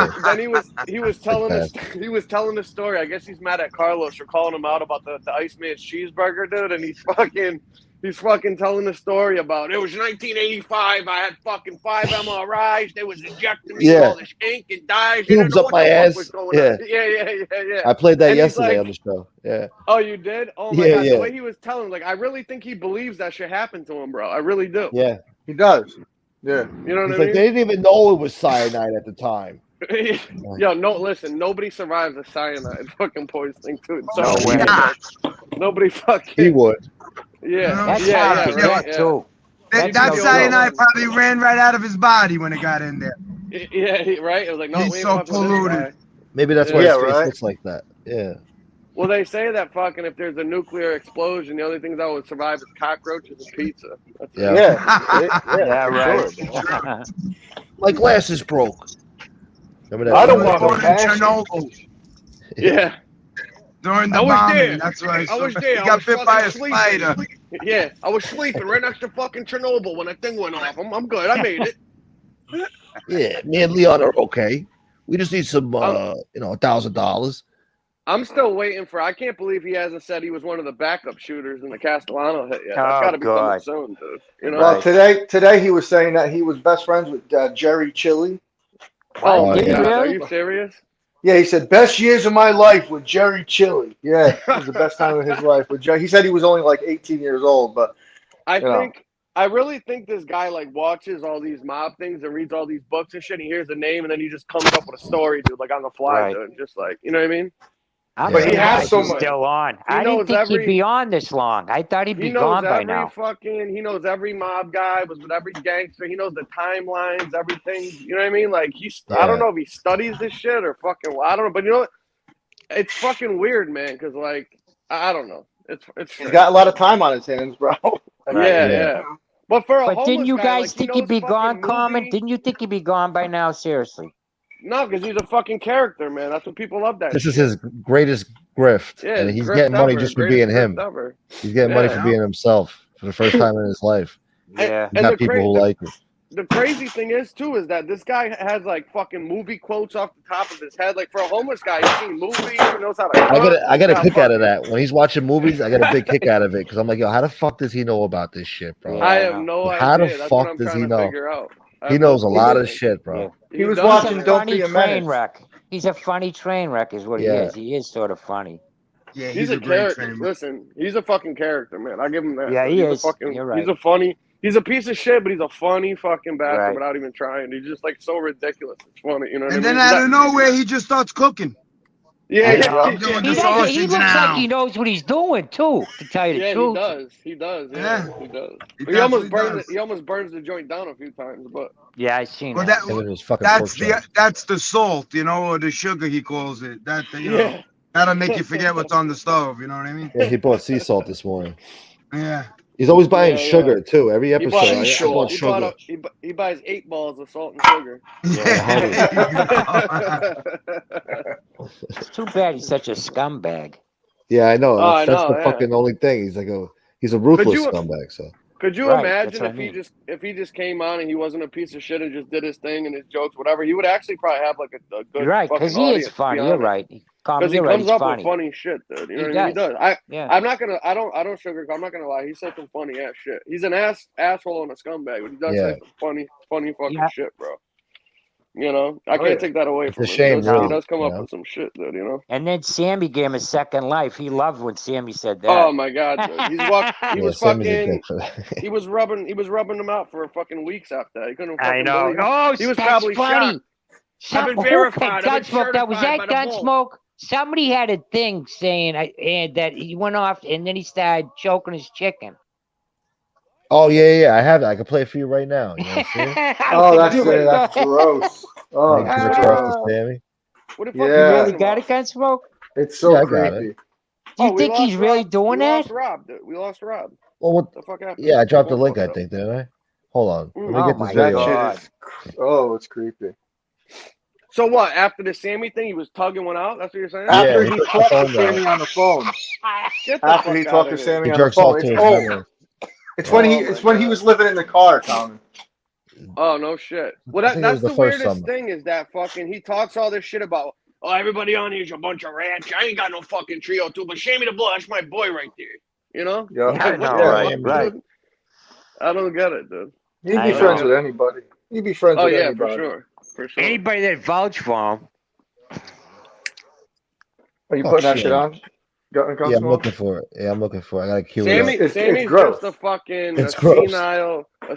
he was telling the story. I guess he's mad at Carlos for calling him out about the Iceman's cheeseburger, dude. And he's fucking telling the story about it was 1985. I had fucking 5 MRIs. They was injecting me with all this ink and dyes. Tubes up my ass. Yeah. I played that yesterday on the show. Yeah. Oh, you did? Oh my god. The way he was telling, like, I really think he believes that shit happened to him, bro. I really do. Yeah, he does. Yeah, you know what I mean? Like, they didn't even know it was cyanide at the time. Yo, listen, nobody survives a cyanide fucking poisoning, dude. So No way. Nobody fucking. He would. Yeah, That's too. That cyanide probably ran right out of his body when it got in there. Yeah, right. It was like, no, he's so polluted. Maybe that's why his face looks like that. Yeah. Well, they say that fucking if there's a nuclear explosion, the only things that would survive is cockroaches and pizza. That's right. My glasses broke. Remember that? I don't want to Chernobyl. Yeah. During the bombing, that's why I was there. He got bit by a spider. Yeah, I was sleeping right next to fucking Chernobyl when that thing went off. I'm good. I made it. Yeah, me and Leon are okay. We just need some, $1,000. I'm still waiting for. I can't believe he hasn't said he was one of the backup shooters in the Castellano hit yet. That's got to be coming soon, dude. You know? Well, today he was saying that he was best friends with Jerry Chili. Oh, yeah. Are you serious? Yeah, he said best years of my life with Jerry Chili. Yeah, it was the best time of his life with Jerry. He said he was only like 18 years old, but I really think this guy like watches all these mob things and reads all these books and shit. And he hears a name and then he just comes up with a story, dude, like on the fly, dude. Just like, you know what I mean? I'm But he has surprised so he's much. still on. He I didn't knows think he'd every- be on this long. I thought he'd He be knows gone by every now. he knows every mob guy, was with every gangster. He knows the timelines, everything. You know what I mean? Like I don't know if he studies this shit or fucking. I don't know, but you know what? It's fucking weird, man. Because like I don't know. It's. He's got a lot of time on his hands, bro. Yeah. But for a But didn't homeless you guy, guys like, think he he'd be knows gone, fucking Carmen? movie. Didn't you think he'd be gone by now? Seriously. No, because he's a fucking character, man. That's what people love. That This shit. is his greatest grift, Yeah, and his he's grift getting money ever, just for greatest being him. grift ever. He's getting money for being himself for the first time in his life. Yeah. He got people who like it. The crazy thing is too is that this guy has like fucking movie quotes off the top of his head. Like for a homeless guy, he's seen movies, he knows how to. I get a kick out of that when he's watching movies. I get a big kick out of it because I'm like, yo, how the fuck does he know about this shit, bro? I have no idea. How the That's what fuck I'm does trying he to know? figure out. He knows a lot of shit, bro. He was does. watching He's a Don't funny Be a train Menace. wreck. He's a funny train wreck, is what he Yeah. is. He is sort of funny. Yeah, He's a great character. trainer. Listen, he's a fucking character, man. I give him that. Yeah, he he's is. A fucking, You're right. He's a funny. He's a piece of shit, but he's a funny fucking bastard Right. without even trying. He's just like so ridiculous. It's funny, you know what And I mean? then out of nowhere, he just starts cooking. Yeah, He's doing He, the does, he sausage looks now. like he knows what he's doing too. To tell you the yeah, truth. he does. Yeah, he does. He He almost definitely burns. does. He almost burns the joint down a few times, but Yeah, I seen Well, that. that's the salt, you know, or the sugar he calls it. That you know, yeah. that'll make you forget what's on the stove. You know what I mean? Yeah, he bought sea salt this morning. Yeah. He's always buying Yeah, sugar too. Every He episode, bought, I bought he, sugar. bought he buys 8 balls of salt and sugar. It's too bad he's such a scumbag. Yeah, I know. Oh, I That's know, the yeah. fucking only thing. He's a ruthless you- scumbag. So Could you Right, that's imagine what I mean. if he just came on and he wasn't a piece of shit and just did his thing and his jokes, whatever? He would actually probably have like a good You're right, because fucking he audience, is to be funny. You're honest. right. Because he You're right. comes He's up funny. with funny shit, dude. You know He what I mean? He does. does. Yeah. I'm not gonna. I don't sugarcoat. I'm not gonna lie. He said some funny ass shit. He's an asshole and a scumbag, but he does say some funny fucking shit, bro. You know, I can't take that away from a him. shame, He really, does come you up know? with some shit, dude. You know. And then Sammy gave him a second life. He loved when Sammy said that. Oh my god, dude. He was Sammy's a fucking. dick for that. He was rubbing him out for fucking weeks after that. He couldn't. I fucking know. believe it. Oh, he was that's probably funny. shocked. I've been Who verified. picked I've been Gunsmoke? That was certified that by the Bull. Gunsmoke. Somebody had a thing saying that he went off and then he started choking his chicken. Oh yeah. I have it. I can play it for you right now. You want to see it? Oh, that's gross. Oh, You can God. trust the Sammy. What the fuck Yeah. you You really talking got about? it, Gunsmoke? It's so Yeah, I got creepy. it. Do you we think he's lost really Rob. doing we that? Lost Rob, dude. We lost Rob. Well, what? The fuck happened? Yeah, I dropped the link. Fuck I up. think, didn't I? Hold on. Let me Oh get my this That video. God. shit is. Oh, it's creepy. So what? After the Sammy thing, he was tugging one out. That's what you're saying? Yeah, After he he took the talked to phone Sammy down. on the phone. Get the After fuck he outta talked to here. Sammy He on the jerks off phone. to It's his old. memory. It's when Oh, it's my when he God. was living in the car, Tommy. Oh no shit. Well, I think it that's was the the first weirdest summer. thing is that fucking he talks all this shit about. Oh, everybody on here's a bunch of rats. I ain't got no fucking trio too, but Shammy the Bull, that's my boy right there. You know? Yeah, Yeah, I Like, know, what the right, fuck, right. dude? I don't get it, dude. He'd I be know. friends with anybody. He'd be friends Oh with yeah, anybody. for sure. Anybody that vouched for him. Are you Oh, putting that shit. shit on? Yeah, I'm Gunsmoke? looking for it. I gotta cue it up. It's Sammy's gross. just a fucking It's gross.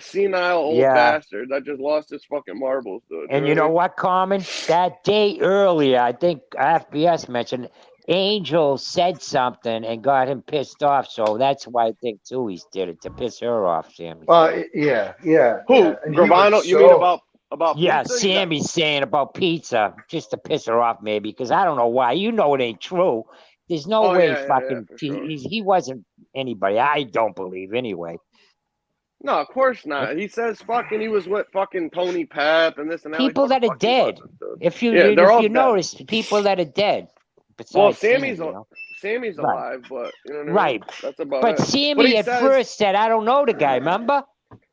senile old Yeah. bastard that just lost his fucking marbles, dude. And you know what, Carmen? That day earlier, I think FBS mentioned Angel said something and got him pissed off. So that's why I think too he did it to piss her off, Sammy. Yeah. Who? Yeah. And he was Gravano? You mean about Yeah, pizza? Sammy's saying about pizza just to piss her off, maybe, because I don't know why. You know it ain't true. There's no Oh, way yeah, fucking for sure. he wasn't anybody. I don't believe anyway. No, of course not. He says fucking he was with fucking Tony Pep and this and that. Like, People what the that are fuck he dead. wasn't, dude. If you Yeah, they're all if you dead. notice, people that are dead. Well, Besides Sammy's Sammy, you know? Sammy's Right. alive, but you know what I mean? Right. That's about But it. Sammy he at says- first said, "I don't know the guy." Remember?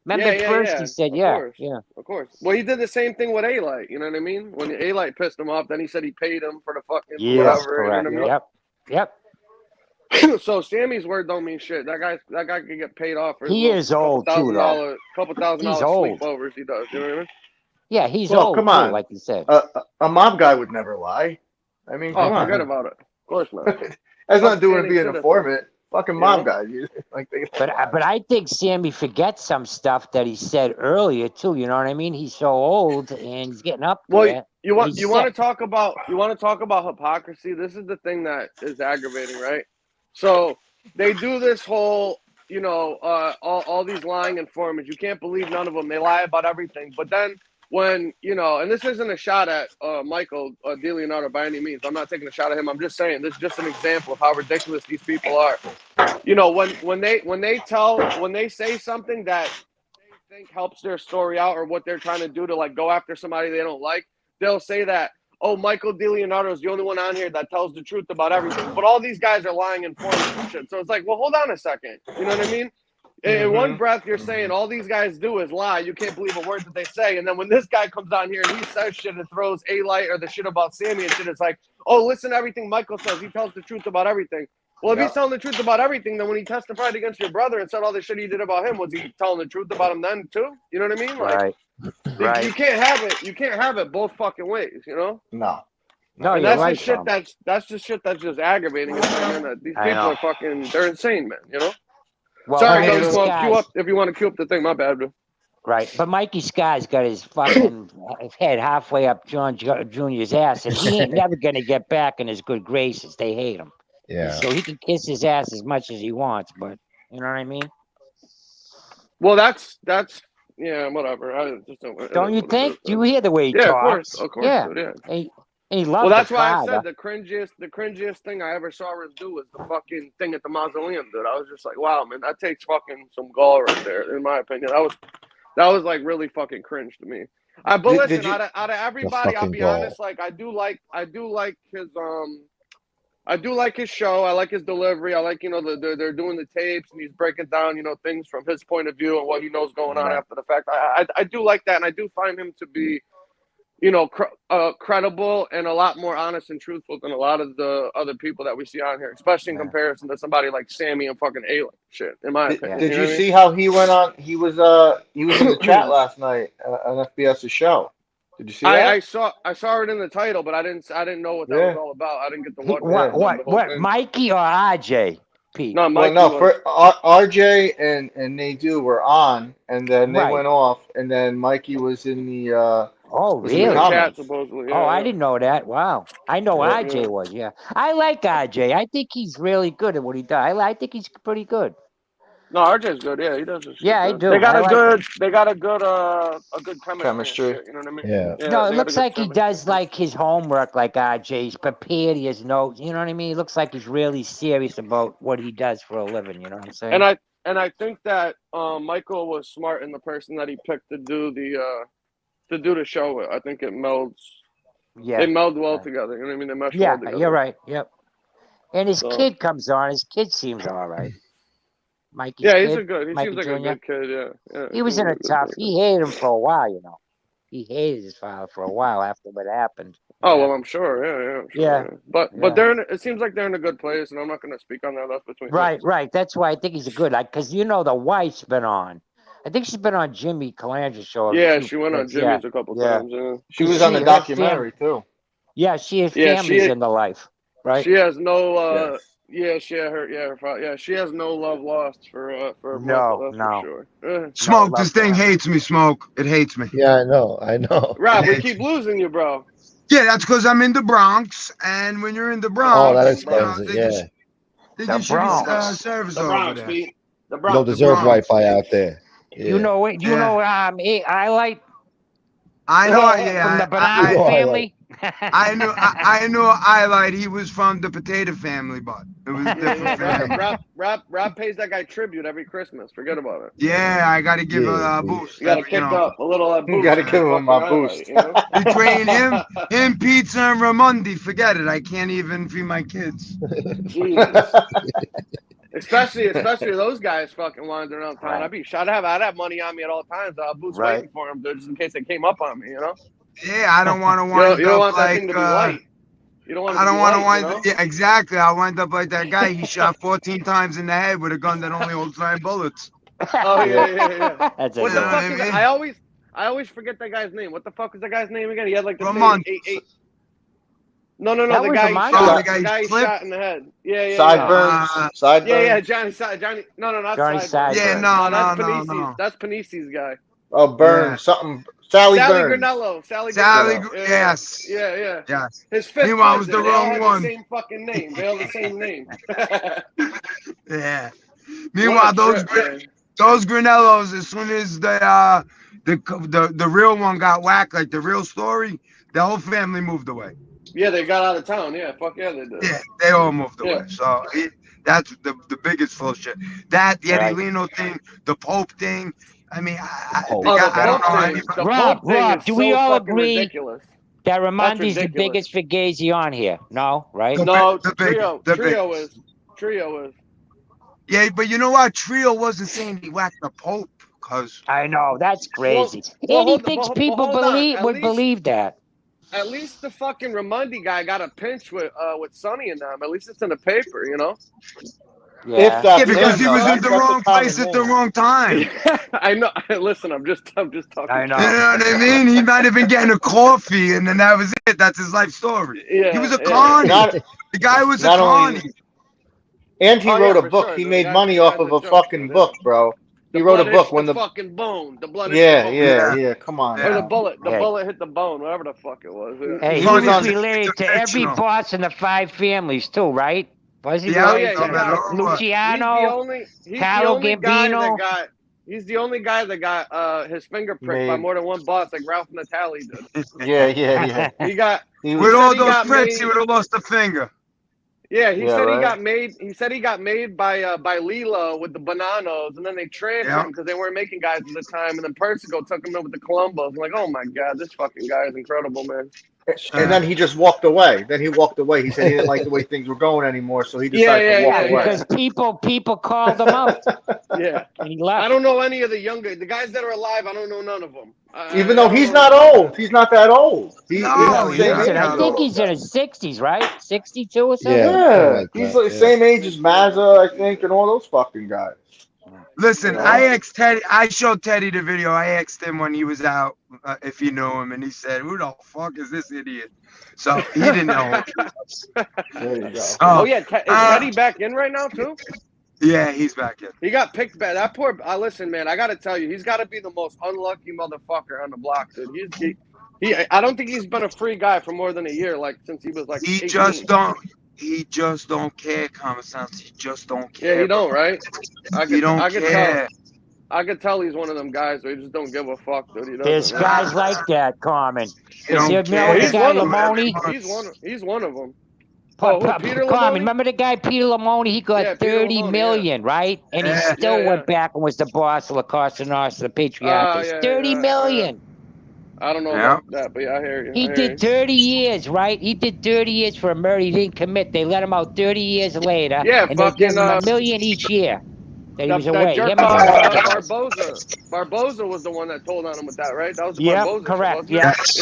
Remember Yeah, at first yeah, he said, of "Yeah, course. yeah." Of course. Well, he did the same thing with A-Light. You know what I mean? When A-Light pissed him off, then he said he paid him for the fucking Yes, whatever. correct. You know what Yep. I mean? So Sammy's word don't mean shit. That guy could get paid off for his He little is old, too, though. couple thousand He's dollars old. sleepovers he does. You know what I mean? Yeah, he's Well, old come too, on. like you said. A mob guy would never lie. I mean, Oh, come on. forget about it. Of course not. That's not doing Upstanding being an citizen. informant. Fucking You mob know? guy. You, like they, But I think Sammy forgets some stuff that he said earlier too. You know what I mean? He's so old and he's getting up Well, there. You want He's to sick. talk about hypocrisy? This is the thing that is aggravating, right? So they do this whole, all these lying informants. You can't believe none of them. They lie about everything. But then when, and this isn't a shot at Michael DeLeonardo by any means. I'm not taking a shot at him. I'm just saying this is just an example of how ridiculous these people are. When they say something that they think helps their story out or what they're trying to do to like go after somebody they don't like, they'll say that, oh, Michael DeLeonardo is the only one on here that tells the truth about everything. But all these guys are lying informants and shit. So it's like, well, hold on a second. You know what I mean? In one breath, you're saying all these guys do is lie. You can't believe a word that they say. And then when this guy comes on here and he says shit and throws a light or the shit about Sammy and shit, it's like, oh, listen to everything Michael says. He tells the truth about everything. Well, if he's telling the truth about everything, then when he testified against your brother and said all the shit he did about him, was he telling the truth about him then too? You know what I mean? Like, Right. you can't have it. You can't have it both fucking ways. You know? No. No, And you're that's right. just shit. Tom. That's just shit that's just aggravating. It's like, man, these I people know. are fucking. They're insane, man. You know? Well, Sorry, Mikey Gunsmoke. Sky's- Queue up if you want to queue up the thing. My bad, bro. Right, but Mikey Sky's got his fucking head halfway up John Jr.'s ass, and he ain't never gonna get back in his good graces. They hate him. Yeah. So he can kiss his ass as much as he wants, but you know what I mean? Well, that's yeah, whatever. I just Don't you think? Do you hear the way he Yeah, talks? of course, Yeah. dude, yeah. And he loves Well, that's the why I father. said the cringiest thing I ever saw him do was the fucking thing at the mausoleum, dude. I was just like, wow, man, that takes fucking some gall right there, in my opinion. That was like really fucking cringe to me. But listen, out of everybody, I'll fucking be gall. honest. Like, I do like his show. I like his delivery. I like, they're doing the tapes and he's breaking down, things from his point of view and what he knows going on after the fact. I do like that, and I do find him to be, credible and a lot more honest and truthful than a lot of the other people that we see on here, especially in comparison to somebody like Sammy and fucking Ayla. Shit, in my opinion. Did know you what I see mean? how he went on? He was in the chat last night on FBS's show. Did you see that? I saw it in the title, but I didn't know what that was all about. I didn't get to watch the whole thing. Mikey or RJ? Pete? No, Mikey RJ and Nadu were on, and then they Right. went off, and then Mikey was in the Oh, was in the really? comments. Chat, supposedly. Oh, I didn't know that. Wow. I know RJ Yeah. was, yeah. I like RJ. I think he's really good at what he does. I think he's pretty good. No, RJ's good. Yeah, he does. Yeah, I do. They got I They got a good chemistry. Chemistry. And shit, you know what I mean? Yeah. No, it they got looks a good like he chemistry. does like his homework like RJ. He's prepared, he has notes. You know what I mean? He looks like he's really serious about what he does for a living. You know what I'm saying? And I think that Michael was smart in the person that he picked to do the show with. I think it melds. Yeah. They meld well together. You know what I mean? They mesh well Yeah, together. you're right. Yep. And his So- kid comes on. His kid seems all right. Mikey's Yeah, kid, he Mikey seems like Jr. a good kid. Yeah. He was in a tough. He hated him for a while, you know. He hated his father for a while after what happened. Oh well, I'm sure. Yeah, I'm sure. Yeah. But it seems like they're in a good place, and I'm not going to speak on that. That's between Right. That's why I think he's a good, because the wife's been on. I think she's been on Jimmy Calandre's show. Yeah, she went on Jimmy's a couple times. Yeah. She was on the documentary too. Yeah, she has families in the life, right? She has no. She has no love lost for Michael, that's for sure. Smoke, this thing hates me, Smoke. It hates me. Yeah, I know. Rob, we keep losing you, bro. Yeah, that's because I'm in the Bronx, and when you're in the Bronx, Oh, that explains it, yeah. They The give you Bronx. service The over Bronx, there. Pete. The You Bronx. don't deserve Bronx. Wi-Fi out there. Yeah. You know what? I like I know, from the yeah. Banana family. I knew Eyelight. He was from the Potato Family, but it was different family. Rob pays that guy tribute every Christmas. Forget about it. Yeah, I got to give a boost. You got to kick up a little boost. You got to give him my boost. Between him, Pizza, and Ramondi, forget it. I can't even feed my kids. Jesus. Especially those guys fucking wandering around town. I'd have money on me at all times. I'll boost waiting for them, just in case they came up on me, you know? Yeah, I don't want to wind you don't up want that like. thing to be light. You don't want. I don't want to wind up. up. Yeah, exactly. I'll wind up like that guy. He shot 14 times in the head with a gun that only holds 9 bullets. Oh yeah. That's What the good. fuck is that? I always forget that guy's name. What the fuck is that guy's name again? He had like the Ramon. same 8. No. That The was guy, Ramon. the guy guy he flipped? shot in the head. Yeah. Sideburns. Yeah. Johnny. No, not Johnny Sideburns. Sideburns. Yeah, no. That's Panisi's guy. Burns, something. Sally Burns. Granello. Sally Granello. Yes. Yeah. Yes. His fifth Meanwhile, it cousin. was the They all wrong had one. the same fucking name. They all the same name. Yeah. Meanwhile, those Granellos, as soon as the real one got whacked, like the real story, the whole family moved away. Yeah, they got out of town. Yeah, fuck yeah, they did. Yeah, they all moved away. So that's the biggest bullshit. That the Fiordilino thing, the Pope thing. I mean, I don't know anybody. Rob, do we all agree ridiculous. that Ramondi's the biggest fugazi on here? No, right? No, Trio is. Yeah, but you know what? Trio wasn't saying he whacked the Pope, cause I know that's crazy. Well, And he thinks people would believe that. At least the fucking Ramondi guy got a pinch with Sonny and them. At least it's in the paper, you know. Yeah, because he was in the wrong place at the wrong time. I know. Listen, I'm just talking. I know. You know what I mean? He might have been getting a coffee, and then that was it. That's his life story. Yeah, he was a connie. The guy was a connie. And he wrote a book. He made money off of a fucking book, bro. He wrote a book when the fucking bone, the blood. Yeah. Come on. Or the bullet hit the bone, whatever the fuck it was. Yeah. Hey, he was related to every boss in the 5 families too, right? Was he? Luciano, Carlo Gambino. He's the only guy that got his finger pricked by more than one boss, like Ralph Natali did. Yeah. With all those pricks, he would have lost a finger. Yeah, he said he got made by Lila with the Bananos, and then they transferred him because they weren't making guys at the time, and then Persico took him in with the Columbos. I'm like, oh my god, this fucking guy is incredible, man. And then he just walked away. He said he didn't like the way things were going anymore, so he decided to walk away. Because people called him out. Yeah, and he left. I don't know any of the guys that are alive. I don't know none of them. Even though he's not old, he's not that old. I think he's in his 60s, right? 62 or something. Yeah, he's the same age as Mazza, I think, and all those fucking guys. Listen, I asked Teddy. I showed Teddy the video. I asked him when he was out if he knew him, and he said, "Who the fuck is this idiot?" So he didn't know. There you go. Oh yeah, is Teddy back in right now too? Yeah, he's back in. He got picked back. That poor. Listen, man, I gotta tell you, he's got to be the most unlucky motherfucker on the block, dude. I don't think he's been a free guy for more than a year, like since he was like. He 18. just don't care, common sense. He just don't care. Yeah, he don't, right? I could care. I could tell he's one of them guys where he just don't give a fuck, dude. There's guys like that, Common. He's one of them. Peter Common, remember the guy Peter Lamoni? He got 30 million, right? And he still went back and was the boss of La Costa Nostra, the Patriots. 30 million. I don't know about that, but I hear you. He did 30 years, right? He did 30 years for a murder he didn't commit. They let him out 30 years later. Yeah, and they gave him $1 million each year that he was away. Barboza was the one that told on him with that, right? That was Barboza. Correct. Yes.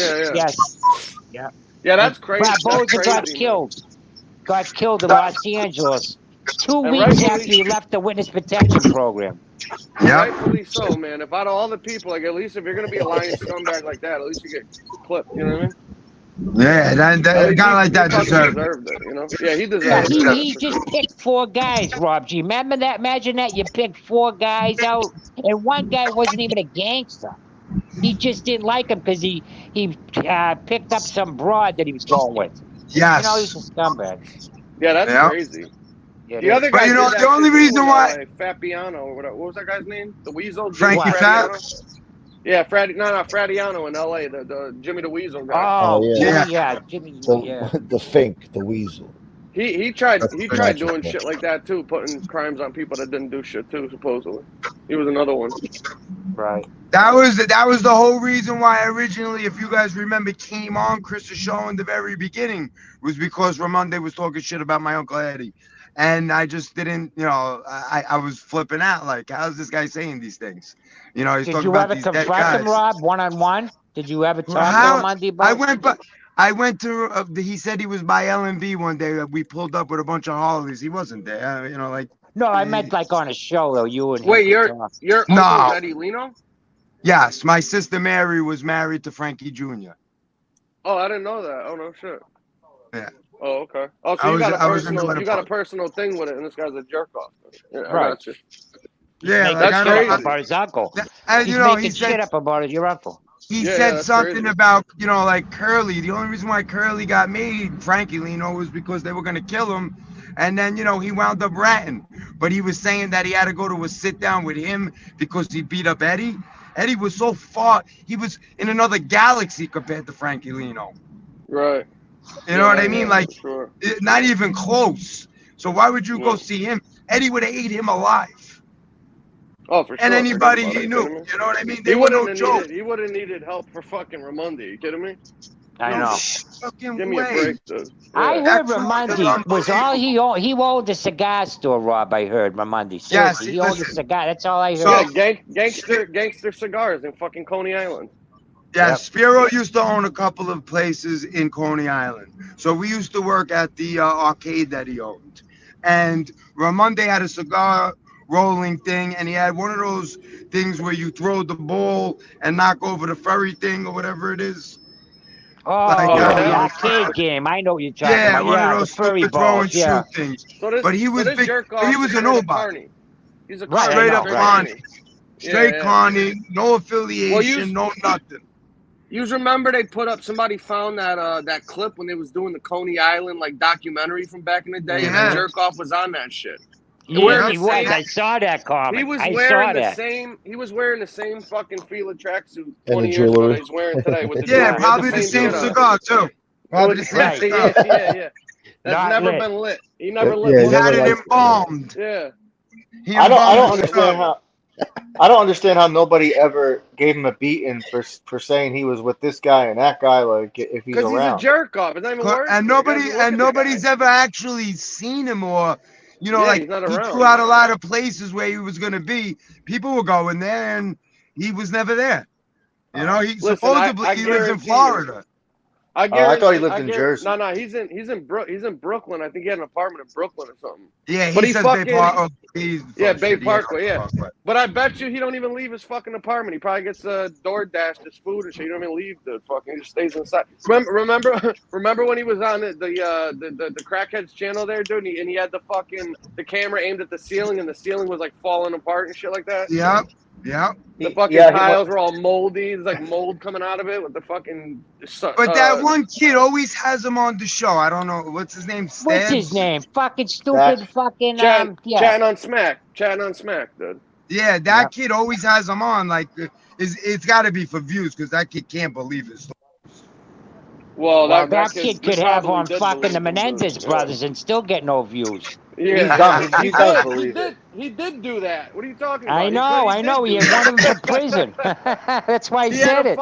Yeah, that's crazy. Barboza got killed in Los Angeles 2 weeks after he left the witness protection program. Rightfully so, man. If out of all the people, like at least if you're gonna be a lying scumbag like that, at least you get clipped. You know what I mean? Yeah, that guy like that deserved it. You know? Yeah, he deserved it. He just picked 4 guys, Rob G. Remember that? Imagine that you picked 4 guys out, and one guy wasn't even a gangster. He just didn't like him because he picked up some broad that he was going with. Yes. You know, he's a scumbag. Yeah, that's crazy. Yeah, the other guy, the only reason why Fabiano or whatever. What was that guy's name? The Weasel. Frankie Fat. Yeah, Fradiano in L.A. The Jimmy the Weasel guy. Oh yeah, Jimmy. The Fink, the Weasel. He tried doing shit like that too, putting crimes on people that didn't do shit too. Supposedly, he was another one. Right. That was the whole reason why I originally, if you guys remember, came on Chris's show in the very beginning, was because Ramonde was talking shit about my Uncle Eddie. And I just didn't, I was flipping out. Like, how's this guy saying these things? He's talking about these dead guys. Did you ever confront him, Rob, one-on-one? Did you ever talk to him on the about I went to, he said he was by LMV one day. We pulled up with a bunch of Harleys. He wasn't there, No, I meant like on a show, though. You would. Wait, your Uncle Eddie Lino? Yes, my sister Mary was married to Frankie Jr. Oh, I didn't know that. Oh, no shit. Yeah. Oh, okay. Oh, so you got a personal thing with it, and this guy's a jerk off. Yeah, right. Yeah, making like, That's shit up crazy. about his uncle. and He's you know, making shit up about your uncle. he Yeah, said that's something crazy. about, you know, like Curly. The only reason why Curly got made, Fiordilino, was because they were gonna kill him, and then you know he wound up ratting. But he was saying that he had to go to a sit down with him because he beat up Eddie. Eddie was so far; he was in another galaxy compared to Fiordilino. Right. You know what I Yeah, mean? yeah, Like, for sure. not even close. So why would you go Yeah. see him? Eddie would have ate him alive, Oh, for sure. and anybody Forget he about it. knew. Kidding me? You know what I mean? He They were wouldn't no have joke. needed. He would have needed help for fucking Ramondi. You kidding me? I No know. fucking Give me a way. break, dude. I Yeah. heard That crew was Ramondi was all unbelievable. he owned a cigar store, Rob. I heard Ramondi. Yes, Seriously, he owned a listen. cigar. That's all I So, heard. Yeah, gangster cigars in fucking Coney Island. yeah, Yep. Spiro used to own a couple of places in Coney Island. So we used to work at the arcade that he owned. And Ramonde had a cigar rolling thing, and he had one of those things where you throw the ball and knock over the furry thing or whatever it is. Like, Oh, yeah. the arcade game. I know what you're talking yeah, about. one Yeah, of the those furry stupid throw and balls. Yeah. shoot things. So this, But he was so this big, jerk but off he was a straight up nobody. carny. He's a Right, I carny, Straight know, up straight right. Connie. Straight Yeah. Connie, no affiliation, Well, you no nothing. you remember they put up, somebody found that clip when they was doing the Coney Island like documentary from back in the day, and that Yeah. jerk off was on that shit. Yeah, Wearing he the was. same- I saw that comment. He was I wearing saw the that. same. He was wearing the same fucking Fila tracksuit the 20 years ago jewelry. that he's wearing today with the Yeah, jewelry. He had probably the same shit on. cigar, too. Probably the same Right. cigar. Yeah. That's Not never lit. been lit. He never lit Yeah, He one. never had it liked it. embalmed. Yeah. He I don't embalmed the understand cigar. I don't understand how nobody ever gave him a beating for saying he was with this guy and that guy. Like if he's Because he's a around. jerk off. It's not even worse. And You gotta nobody be looking at the nobody's guy. ever actually seen him, or you know, Yeah, like he's not he around. threw out a lot of places where he was gonna be. People were going there, and he was never there. You know, he Listen, supposedly I he lives in guarantee you. Florida. I thought he lived in Jersey. No, he's in Brooklyn. I think he had an apartment in Brooklyn or something. Yeah, But he he says fucking- Bay Park. Yeah, Bay Parkway, yeah. But I bet you he don't even leave his fucking apartment. He probably gets DoorDash his food and shit. He don't even leave the fucking. He just stays inside. Remember when he was on the Crackheads channel there, dude? And he had the camera aimed at the ceiling, and the ceiling was like falling apart and shit like that. Yeah. The fucking Yeah, tiles were all moldy. There's like mold coming out of it with the fucking. But that one kid always has him on the show. I don't know what's his name. What's his Stabs? name? Fucking stupid. That's- Fucking Chatting yeah. on Smack, dude. Yeah, that kid always has him on. Like, it's got to be for views because that kid can't believe his story. Well, Well, that kid could have probably on did fucking believe the him, Menendez dude. brothers and still get no views. Yeah, He does believe it. He did do that. What are you talking about? I know. He did had do one of that. them from prison. That's why he said it.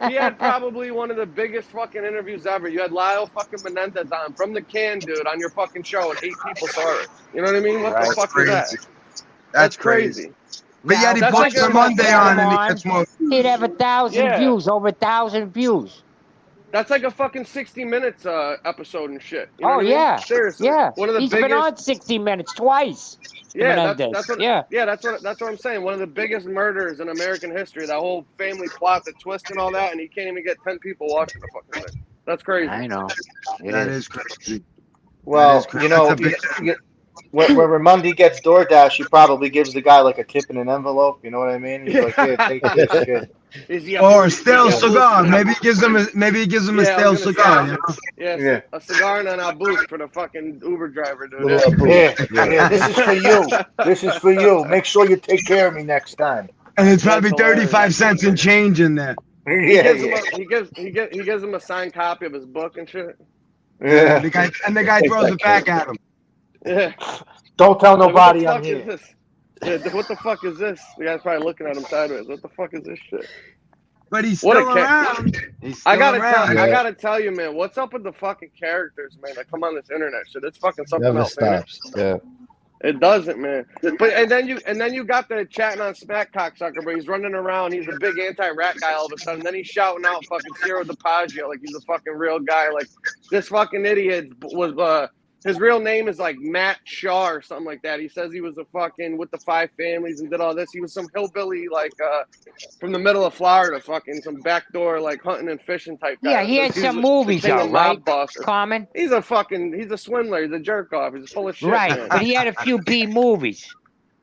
He had probably one of the biggest fucking interviews ever. You had Lyle fucking Menendez on from the can, dude, on your fucking show, and 8 people saw it. You know what I mean? What the fuck is that? That's crazy. But yet he That's puts like him Monday on and he on. gets more. He'd have 1,000 views, over 1,000 views. That's like a fucking 60 Minutes episode and shit. You know Oh what I mean? yeah, Seriously. yeah. One of the He's biggest. been on 60 Minutes twice. Yeah, Menendez. that's what. Yeah. Yeah, that's what I'm saying. One of the biggest murders in American history. That whole family plot, the twist, and all that, and he can't even get 10 people watching the fucking thing. That's crazy. I know. That is crazy. Well, you know, where Ramondi gets DoorDash, he probably gives the guy like a tip in an envelope. You know what I mean? He's like, "Here, take this shit." Or a stale cigar. Maybe he gives him a stale cigar. You know? Yeah, a cigar and then a boost for the fucking Uber driver, dude. Yeah, this is for you. This is for you. Make sure you take care of me next time. And it's probably 35 cents and change in there. He gives him a signed copy of his book and shit. Yeah. The guy throws it back at him. Yeah. Don't tell Like, nobody what I'm the fuck here. is this? Yeah, what the fuck is this? The guy's probably looking at him sideways. What the fuck is this shit? But he's What a still around. He's still I around. gotta tell you, man. What's up with the fucking characters, man? That come on this internet shit. It's fucking something Never else, man. stops. Yeah. It doesn't, man. But and then you got the chatting on Smack cocksucker, but he's running around. He's a big anti-rat guy all of a sudden. Then he's shouting out fucking Ciro DiPaggio like he's a fucking real guy. Like this fucking idiot was his real name is like Matt Shaw or something like that. He says he was a fucking with the 5 families and did all this. He was some hillbilly like from the middle of Florida, fucking some backdoor like hunting and fishing type guy. Yeah, he had some movies out, right? Common. He's a swindler. He's a jerk off. He's full of shit. Right, man. but he had a few B movies.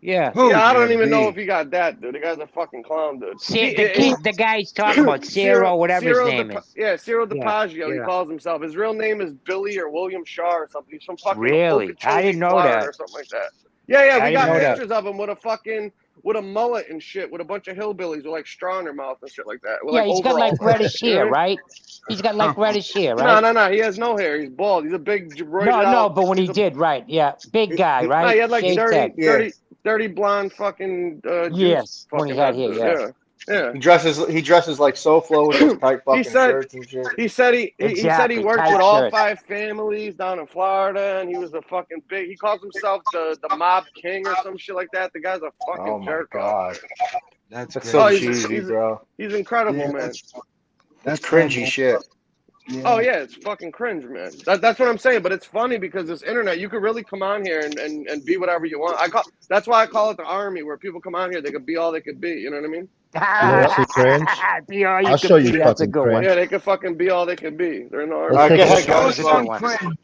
Yeah. Who? Yeah, I don't even know B. if he got that, dude. The guy's a fucking clown, dude. The guy he's talking about, Ciro, whatever his name is. Yeah, Ciro Yeah, DiPaggio, he yeah. calls himself. His real name is Billy or William Shaw or something. He's from fucking Really? I Okeechobee, didn't know Florida that. or something like that. Yeah, I we got didn't know that. pictures of him with a mullet and shit, with a bunch of hillbillies with like straw in their mouth and shit like that. With, Yeah, like, he's got like overalls. reddish You know hair, what I mean? right? He's got like reddish hair, right? No. He has no hair. He's bald. He's a big roided No, out. but when he did, right? Yeah, big guy, right? No, he had like Shaved head. dirty blonde fucking Yes, juice when he fucking had head, hair, dude. yeah. Yeah. He dresses like SoFlo with those tight fucking shirts and shit. He said he Exactly, worked tight with all shirts. 5 families down in Florida, and he was a fucking big. He calls himself the mob king or some shit like that. The guy's a fucking Oh my jerk. god, That's that's crazy. so cheesy, bro. He's incredible, Yeah, man. That's cringy shit. Yeah. Oh yeah, it's fucking cringe, man. That's what I'm saying. But it's funny because this internet, you could really come on here and be whatever you want. That's why I call it the army, where people come on here, they could be all they could be. You know what I mean? You want some cringe? Be all you I'll can show you be. That's a fucking good one. cringe. Yeah, they could fucking be all they could be. They're in the army. Let's take Go a ahead, Show us Gunsmoke. some Gunsmoke. cringe.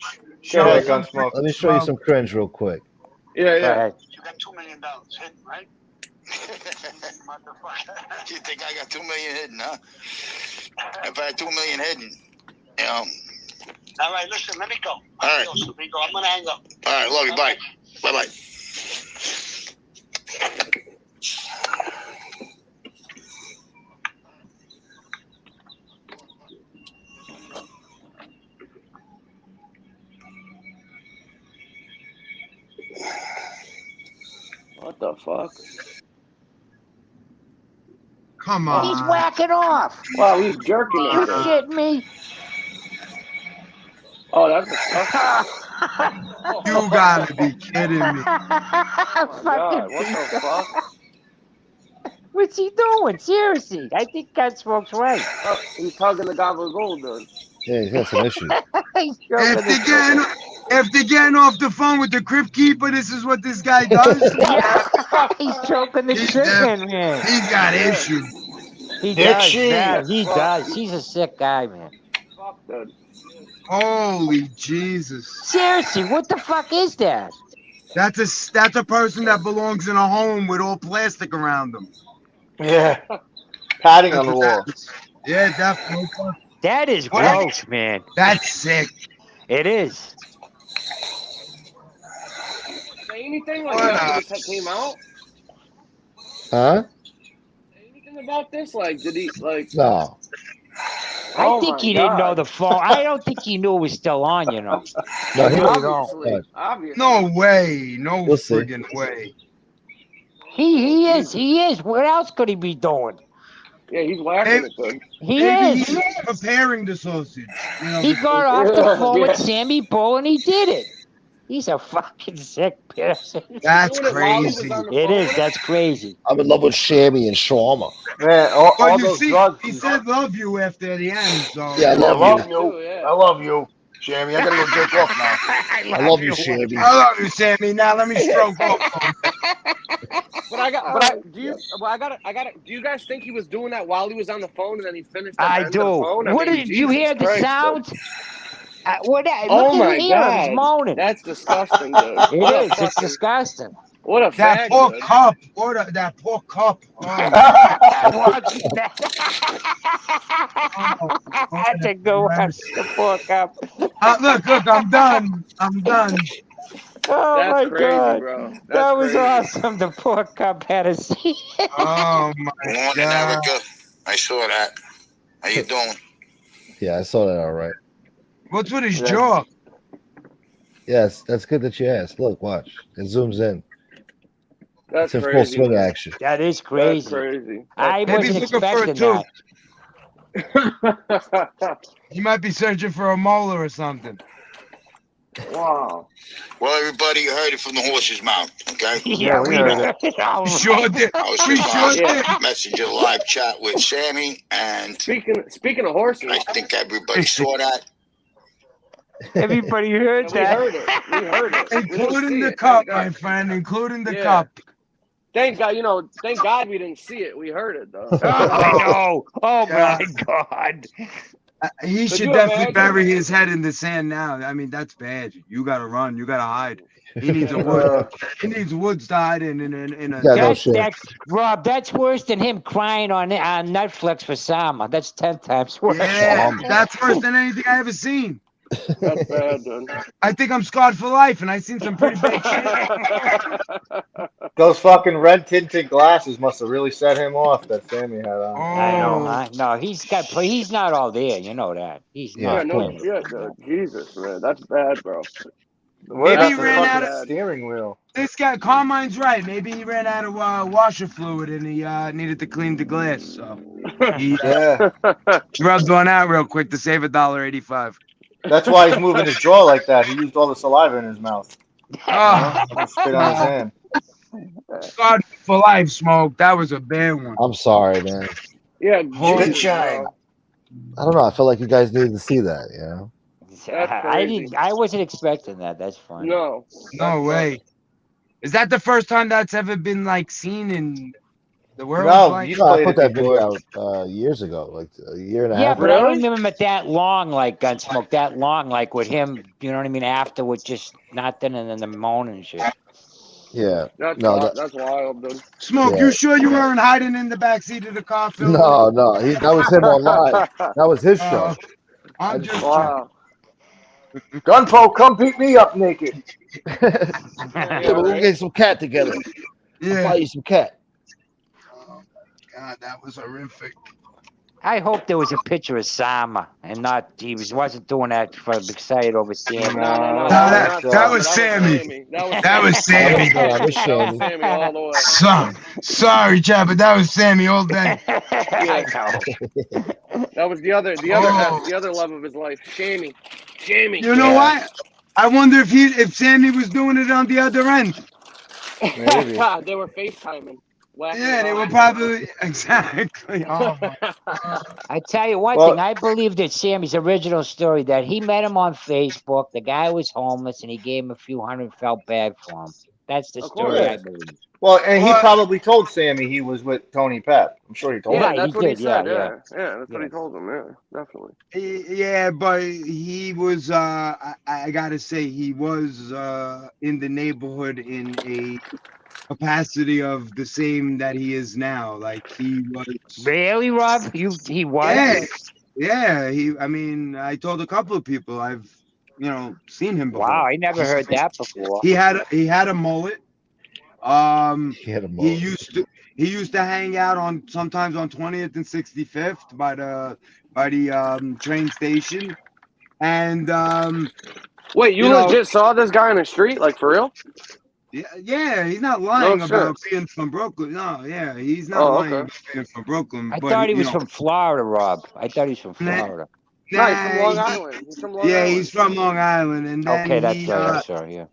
Go Show ahead, us some Gunsmoke. Let me show you some cringe real quick. Yeah. Go ahead. You got $2 million hidden, right? You think I got 2 million hidden, huh? If I had 2 million hidden, you know. All right, listen, let me go. All right. I'm going to hang up. All right, love you. Bye. Bye. What the fuck? Come on. He's whacking off. Wow, he's jerking You it. Then. shitting me? Oh, that's disgusting. You gotta be kidding me. Oh, God, what the fuck? What's he doing? Seriously, I think Gunsmoke's right. Oh, he's hugging the gabagool, dude. Yeah, he's got some issues. He's joking If they're getting off the phone with the crypt keeper, this is what this guy does. He's choking the chicken, man. He's got issues. He Dick does, shit. man. He does. He's a sick guy, man. Fuck, dude. Holy Jesus. Seriously, what the fuck is that? That's a person that belongs in a home with all plastic around them. Yeah, padding on the wall. Yeah, definitely. That is gross, man. That's sick. It is. Say anything like that that came out? Huh? Say anything about this? Like, did he like? No. I think he didn't know the phone. I don't think he knew it was still on, you know. No, he don't. Obviously, obviously. No way. No We'll see. friggin' way. He is. What else could he be doing? Yeah, he's whacking it, dude. He Maybe is. he's preparing the sausage. You know, He got off the phone Yeah. with Sammy Bull and he did it. He's a fucking sick person. That's Doing it while he was crazy. on the It phone is. with That's crazy. I'm in love with Shammy and Shawarma. Man, all But you those see, drugs. he said love you after the end, so. Yeah, I I love love you. you. too, yeah. I love you, Jamie. I gotta go jerk off now. I love you, Shammy. I love you, Sammy. Now let me stroke off. But do you guys think he was doing that while he was on the phone and then he finished at the I end of do. the phone? What mean, did you Jesus hear the Christ, sound? dude. Look Oh at my his ear. He's God. moaning. That's disgusting, dude. It What a is. It's fucking- disgusting. What a That fag, poor dude. cup. That poor cup. Oh, Watch that. That's a good one. The poor cup. look, I'm done. Oh That's my crazy, God. bro. That's That was crazy. awesome. The poor cup had a seat. Oh my Morning, God. Erica. I saw that. How you doing? Yeah, I saw that all right. What's with his jaw? Yes, that's good that you asked. Look, watch. It zooms in. That's It's in full crazy. swing man. action. That is That's crazy. crazy. I Maybe wasn't he's looking for a expecting that. That's He might be searching for a molar or something. wow. Well, everybody heard it from the horse's mouth, okay? Yeah, we heard it. all We sure did. I was We just sure on did. Messenger live chat with Sammy, and Speaking of horses, I think everybody saw that. Everybody heard we that. heard it. We heard it. We didn't Including see the it. cup, Thank God. my friend. Including the Yeah. cup. Thank God, thank God we didn't see it. We heard it though. Oh, I know. Oh Yeah. my God. He Could should you definitely imagine? bury his head in the sand now. I mean, that's bad. You gotta run. You gotta hide. He needs a wood. He needs woods to hide in a. Yeah, no shit. That's Rob. That's worse than him crying on Netflix for Sama. That's 10 times worse. Yeah, that's worse than anything I ever seen. That's bad, dude. I think I'm scarred for life, and I seen some pretty bad shit. Those fucking red tinted glasses must have really set him off. That Sammy had on. I know, huh? No, he's not all there. You know that. He's Yeah, not. no shit, dude. Jesus, man, that's bad, bro. Maybe he ran out of steering wheel. This guy, Carmine's right. Maybe he ran out of washer fluid and he needed to clean the glass. So he rubbed one out real quick to save $1.85. That's why he's moving his jaw like that. He used all the saliva in his mouth. Oh, Spit on his hand. God for life, Smoke. That was a bad one. I'm sorry, man. Yeah, Good shine. I don't know. I feel like you guys needed to see that. You know. I wasn't expecting that. That's fine. No way. Is that the first time that's ever been like seen in the world? No, like, you I put that before. video out years ago, like a year and a Yeah, half. but I don't remember him that long, like Gunsmoke, that long, like with him. You know what I mean? After with just nothing and then the moan and shit. Yeah. That's That's wild, dude. Smoke, Yeah. you sure you weren't hiding in the backseat of the car? Phil? No. That was him online. That was his show. I'm just Wow. Gunpo, come beat me up naked. Yeah, but we'll get some cat together. I'll buy you some cat. Oh, God, that was horrific. I hope there was a picture of Sama and not he wasn't doing that for excited over Sammy. No, that was Sammy. That was Sammy. Sammy all the way. Sorry, Chad, but that was Sammy all day. I know. That was the other love of his life. Jamie. You know what? I wonder if Sammy was doing it on the other end. Maybe. They were FaceTiming. Yeah, they were probably exactly. Oh, I tell you one thing, I believe that Sammy's original story that he met him on Facebook. The guy was homeless, and he gave him a few hundred, felt bad for him. That's the story I believe. Well, and he probably told Sammy he was with Tony Pep. I'm sure he told him. Yeah, that's what he said. Yeah, that's what he told him. Yeah, definitely. Yeah, but he was. I gotta say, he was in the neighborhood in a capacity of the same that he is now. Like he was. Really, Rob? He was. Yeah. I mean, I told a couple of people I've seen him before. Wow, I never heard that before. He had a mullet. He had a mullet. He used to hang out sometimes on 20th and 65th by the train station. And wait, you legit saw this guy in the street, like for real? Yeah, he's not lying about being from Brooklyn. No, yeah, he's not lying about being from Brooklyn. I thought he was from Florida, Rob. I thought he was from Florida. No, he's from Long Island. He's from Long Island. And then okay, that's right. I'm sorry, yeah.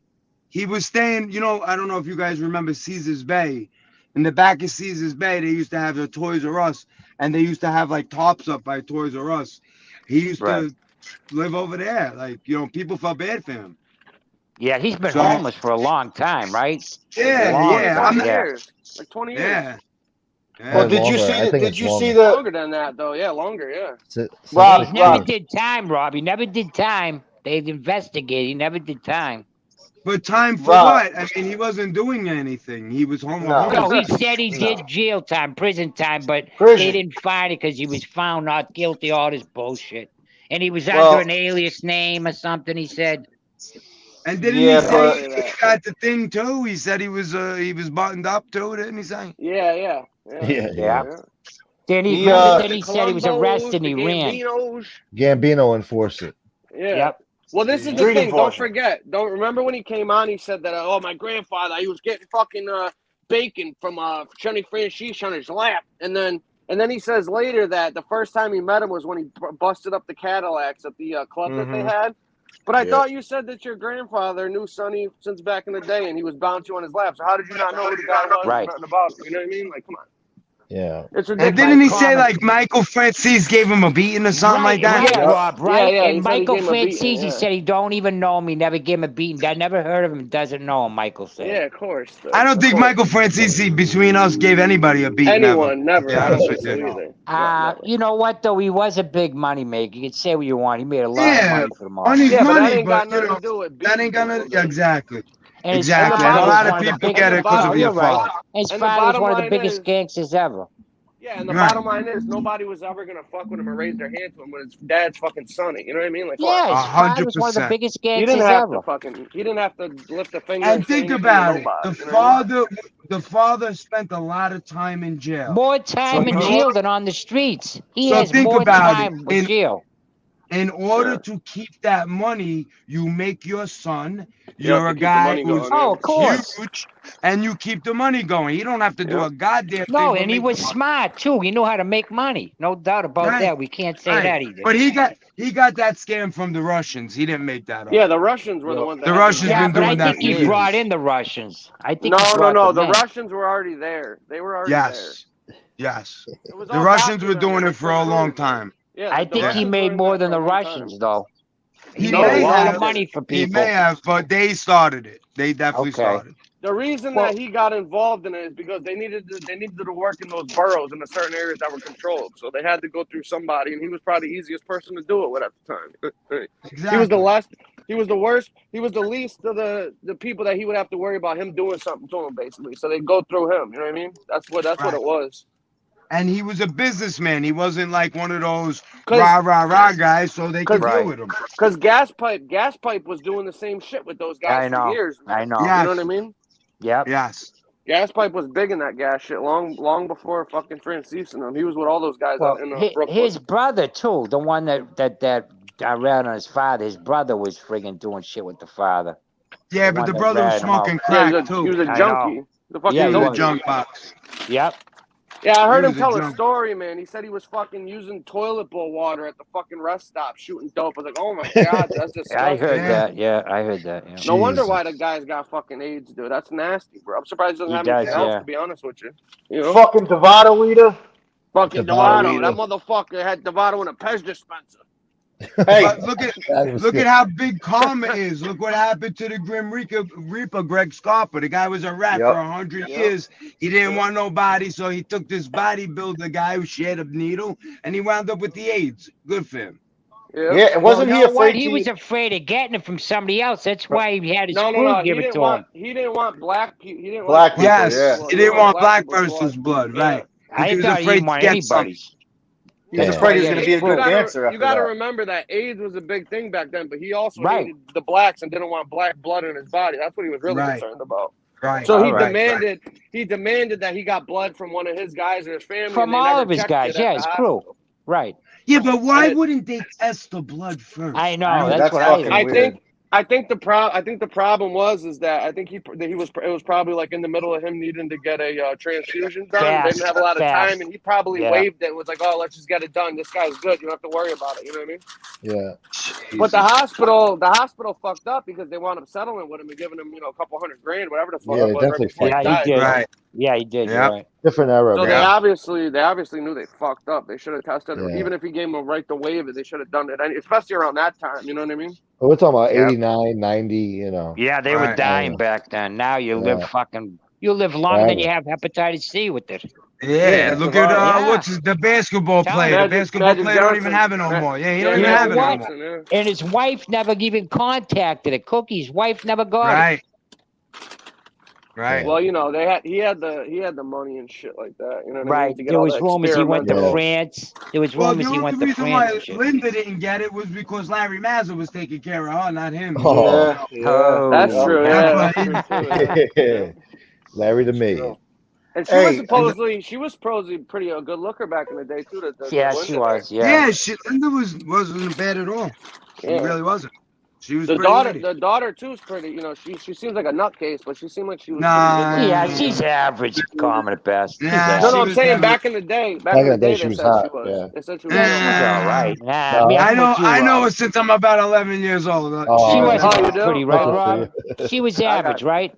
He was staying, I don't know if you guys remember Caesar's Bay. In the back of Caesar's Bay, they used to have a Toys R Us, and they used to have like tops up by Toys R Us. He used to live over there. Like, people felt bad for him. Yeah, he's been homeless for a long time, right? Yeah. Like 20 years. Yeah. Well, did you see the longer than that though? Yeah, longer. Yeah. Rob, he never did time, Rob. He never did time. They'd investigate. He never did time. But time for what? I mean, he wasn't doing anything. He was homeless. No, he said he did jail time, prison time, but they didn't find it because he was found not guilty. All this bullshit, and he was under an alias name or something. He said. And didn't he say he got the thing too? He said he was buttoned up too, didn't he say? Yeah. Then he said he was arrested and he ran. Gambino enforced it. Yeah. Yep. Well, this is the thing. Don't forget. Don't remember when he came on. He said that my grandfather, he was getting fucking bacon from Johnny Franchise on his lap, and then he says later that the first time he met him was when he busted up the Cadillacs at the club that they had. But I thought you said that your grandfather knew Sonny since back in the day, and he was bound you on his lap. So how did you not know who the guy was? Right. About him? You know what I mean? Like, come on. Yeah. It's and didn't he say like Michael Francis gave him a beating or something like that? Yeah, Rob, right? Yeah, and Michael Francis, he said he don't even know him. He never gave him a beating. I never heard of him. Doesn't know him, Michael said. Yeah, of course. I don't think Michael Francis between us gave anybody a beating. Anyone, never. Yeah, I don't think so either. You know what, though? He was a big money maker. You can say what you want. He made a lot of money for the market. Money's money, but that ain't got but nothing to do with that ain't gonna exactly. And his Exactly. father And a was lot of one the people biggest- get it because Oh, of you're your right. father. His And the father was bottom one of the line biggest is- gangsters ever. Yeah, and the Right. bottom line is nobody was ever gonna fuck with him or raise their hand to him when his dad's fucking sonny. You know what I mean? Like, Yeah, his father 100%. was one of the biggest he gangsters didn't have ever. to fucking. He didn't have to lift a finger And say think anything to about it. nobody, The you know what I mean? father spent a lot of time in jail. More time So in in jail order- than on the streets. He So has think more about it. time in jail. In order Yeah. to keep that money, you make your son. You have You're to a keep the guy money who's going, yeah. Oh, of course. huge, and you keep the money going. You don't have to do Yeah. a goddamn thing. No, but and he make was the money. smart too. He knew how to make money. No doubt about Right. that. We can't say Right. that either. But he got that scam from the Russians. He didn't make that up. Yeah, the Russians were the ones. That The had Russians Yeah, been but I doing that think he for years. brought in the Russians. I think No, he no, brought no. them The in. Russians were already there. They were already Yes. Yes. there. It was The all Russians were documented, doing it for a like, long time. Yeah, I the think he Russians were made in more that than for a the long Russians, time. though. He He made a may lot have. of money for He people. may have, but they started it. They definitely Okay. started. The reason Well- that he got involved in it is because they needed to work in those boroughs in the certain areas that were controlled. So they had to go through somebody, and he was probably the easiest person to do it with at the time. Exactly. He was the last. He was the worst. He was the least of the people that he would have to worry about him doing something to him, basically. So they go through him. You know what I mean? That's what Right. it was. And he was a businessman. He wasn't like one of those 'Cause- rah guys, so they could Right. deal with him. Because gas pipe was doing the same shit with those guys I know. for years. I know. You Yes. know what I mean? Yep. Yes. Gas pipe was big in that gas shit long before fucking Francis and them. He was with all those guys Well, out in Brooklyn. his brother too, the one that I ran on his father. His brother was friggin' doing shit with the father. Yeah, The but one the that brother was ratted him out. smoking Yeah, crack he was too. a I junkie. The fucking Yeah, He he was a was. junk box. Yep. Yeah, I heard He him was a tell a junk. story, man. He said he was fucking using toilet bowl water at the fucking rest stop shooting dope. I was like, oh my god, that's disgusting. I heard Yeah. that. Yeah, I heard that. Yeah. No wonder Jesus. why the guy's got fucking AIDS, dude. That's nasty, bro. I'm surprised he doesn't He have does, anything else, yeah. to be honest with you. You know? Fucking Devado leader. Fucking Devado Devado. eater. That motherfucker had Devado in a Pez dispenser. Hey, But look at how big karma is. Look what happened to the Grim Reaper, Greg Scarpa. The guy was a rat Yep. for 100 Yep. years. He didn't want nobody, so he took this bodybuilder guy who shared a needle, and he wound up with the AIDS. Good for him. Yeah. yeah, and wasn't Well, he you know what? afraid He to was afraid of getting it from somebody else. That's why he had his No, crew no. give it to him. He didn't want black people. He didn't Black want people, Yes, yeah. he didn't want black people's person's blood, Yeah. right? I He was thought he afraid didn't to want get something. anybody's. He was Damn. afraid he was Yeah, going to be a yeah. good dancer You after got to that. remember that AIDS was a big thing back then, but he also Right. hated the blacks and didn't want black blood in his body. That's what he was really Right. concerned about. Right. So he Alright. demanded that he got blood from one of his guys in his family. From and they all never of his checked guys, it at yeah, the his crew. hospital. Right. Yeah, but why And it- wouldn't they test the blood first? I know. don't- That's That's what I fucking think. weird. I think the problem was that I think it was probably like in the middle of him needing to get a transfusion done. They didn't have a lot of Fast. time, and he probably Yeah. waived it and was like, "Oh, let's just get it done. This guy's good. You don't have to worry about it." You know what I mean? Yeah. But the hospital fucked up because they wound up settling with him and giving him, a couple $100,000, whatever the fuck Yeah, it they was. definitely Right before Yeah, he he died. did. Right. Yeah, he did. Yep. You're right. Different era, So man. they obviously knew they fucked up. They should have tested it. Yeah. Even if he gave him a right to waive it, they should have done it. Especially around that time. You know what I mean? But we're talking about Yep. 89, 90, you know. Yeah, they were Right. dying Yeah. back then. Now you Yeah. live longer than Right. you have hepatitis C with it. Yeah, look at Yeah. what's the basketball Tell player. me. The basketball Magic player don't even Johnson. have it no more. Yeah, he don't Yeah, even Magic have it no more. Johnson, yeah. And his wife never even contacted it. Cookie's wife never got it. Right. Right. Well, he had the money and shit like that. You know what I mean? Right. To get There all was the rumors he went to Yeah. France. There was Well, rumors the he went only to reason France why and shit. Linda didn't get it was because Larry Mazza was taking care of her, not him. Oh. Yeah, Oh. That's true. That's Yeah, why that's true too. Yeah. Larry the Maid. And Hey, she was supposedly pretty a good looker back in the day too. Yeah, Linda she there. was. Yeah, Yeah. Linda wasn't bad at all. She Yeah. really wasn't. She was The pretty lady. daughter too is pretty. She seems like a nutcase, but she seemed like she was. Nah. pretty good. Yeah, she's average, common at best. She's Nah, average. No, she I'm was saying never- back in the day. Back in the day, they was said hot, she was. yeah. They said she was. Yeah. She's all right. Nah, No. me, I I'm know. with you, I know Rob. her since I'm about 11 years old. Oh, She yeah. wasn't Oh, you do? pretty, right, Oh, Rob? She was average, right?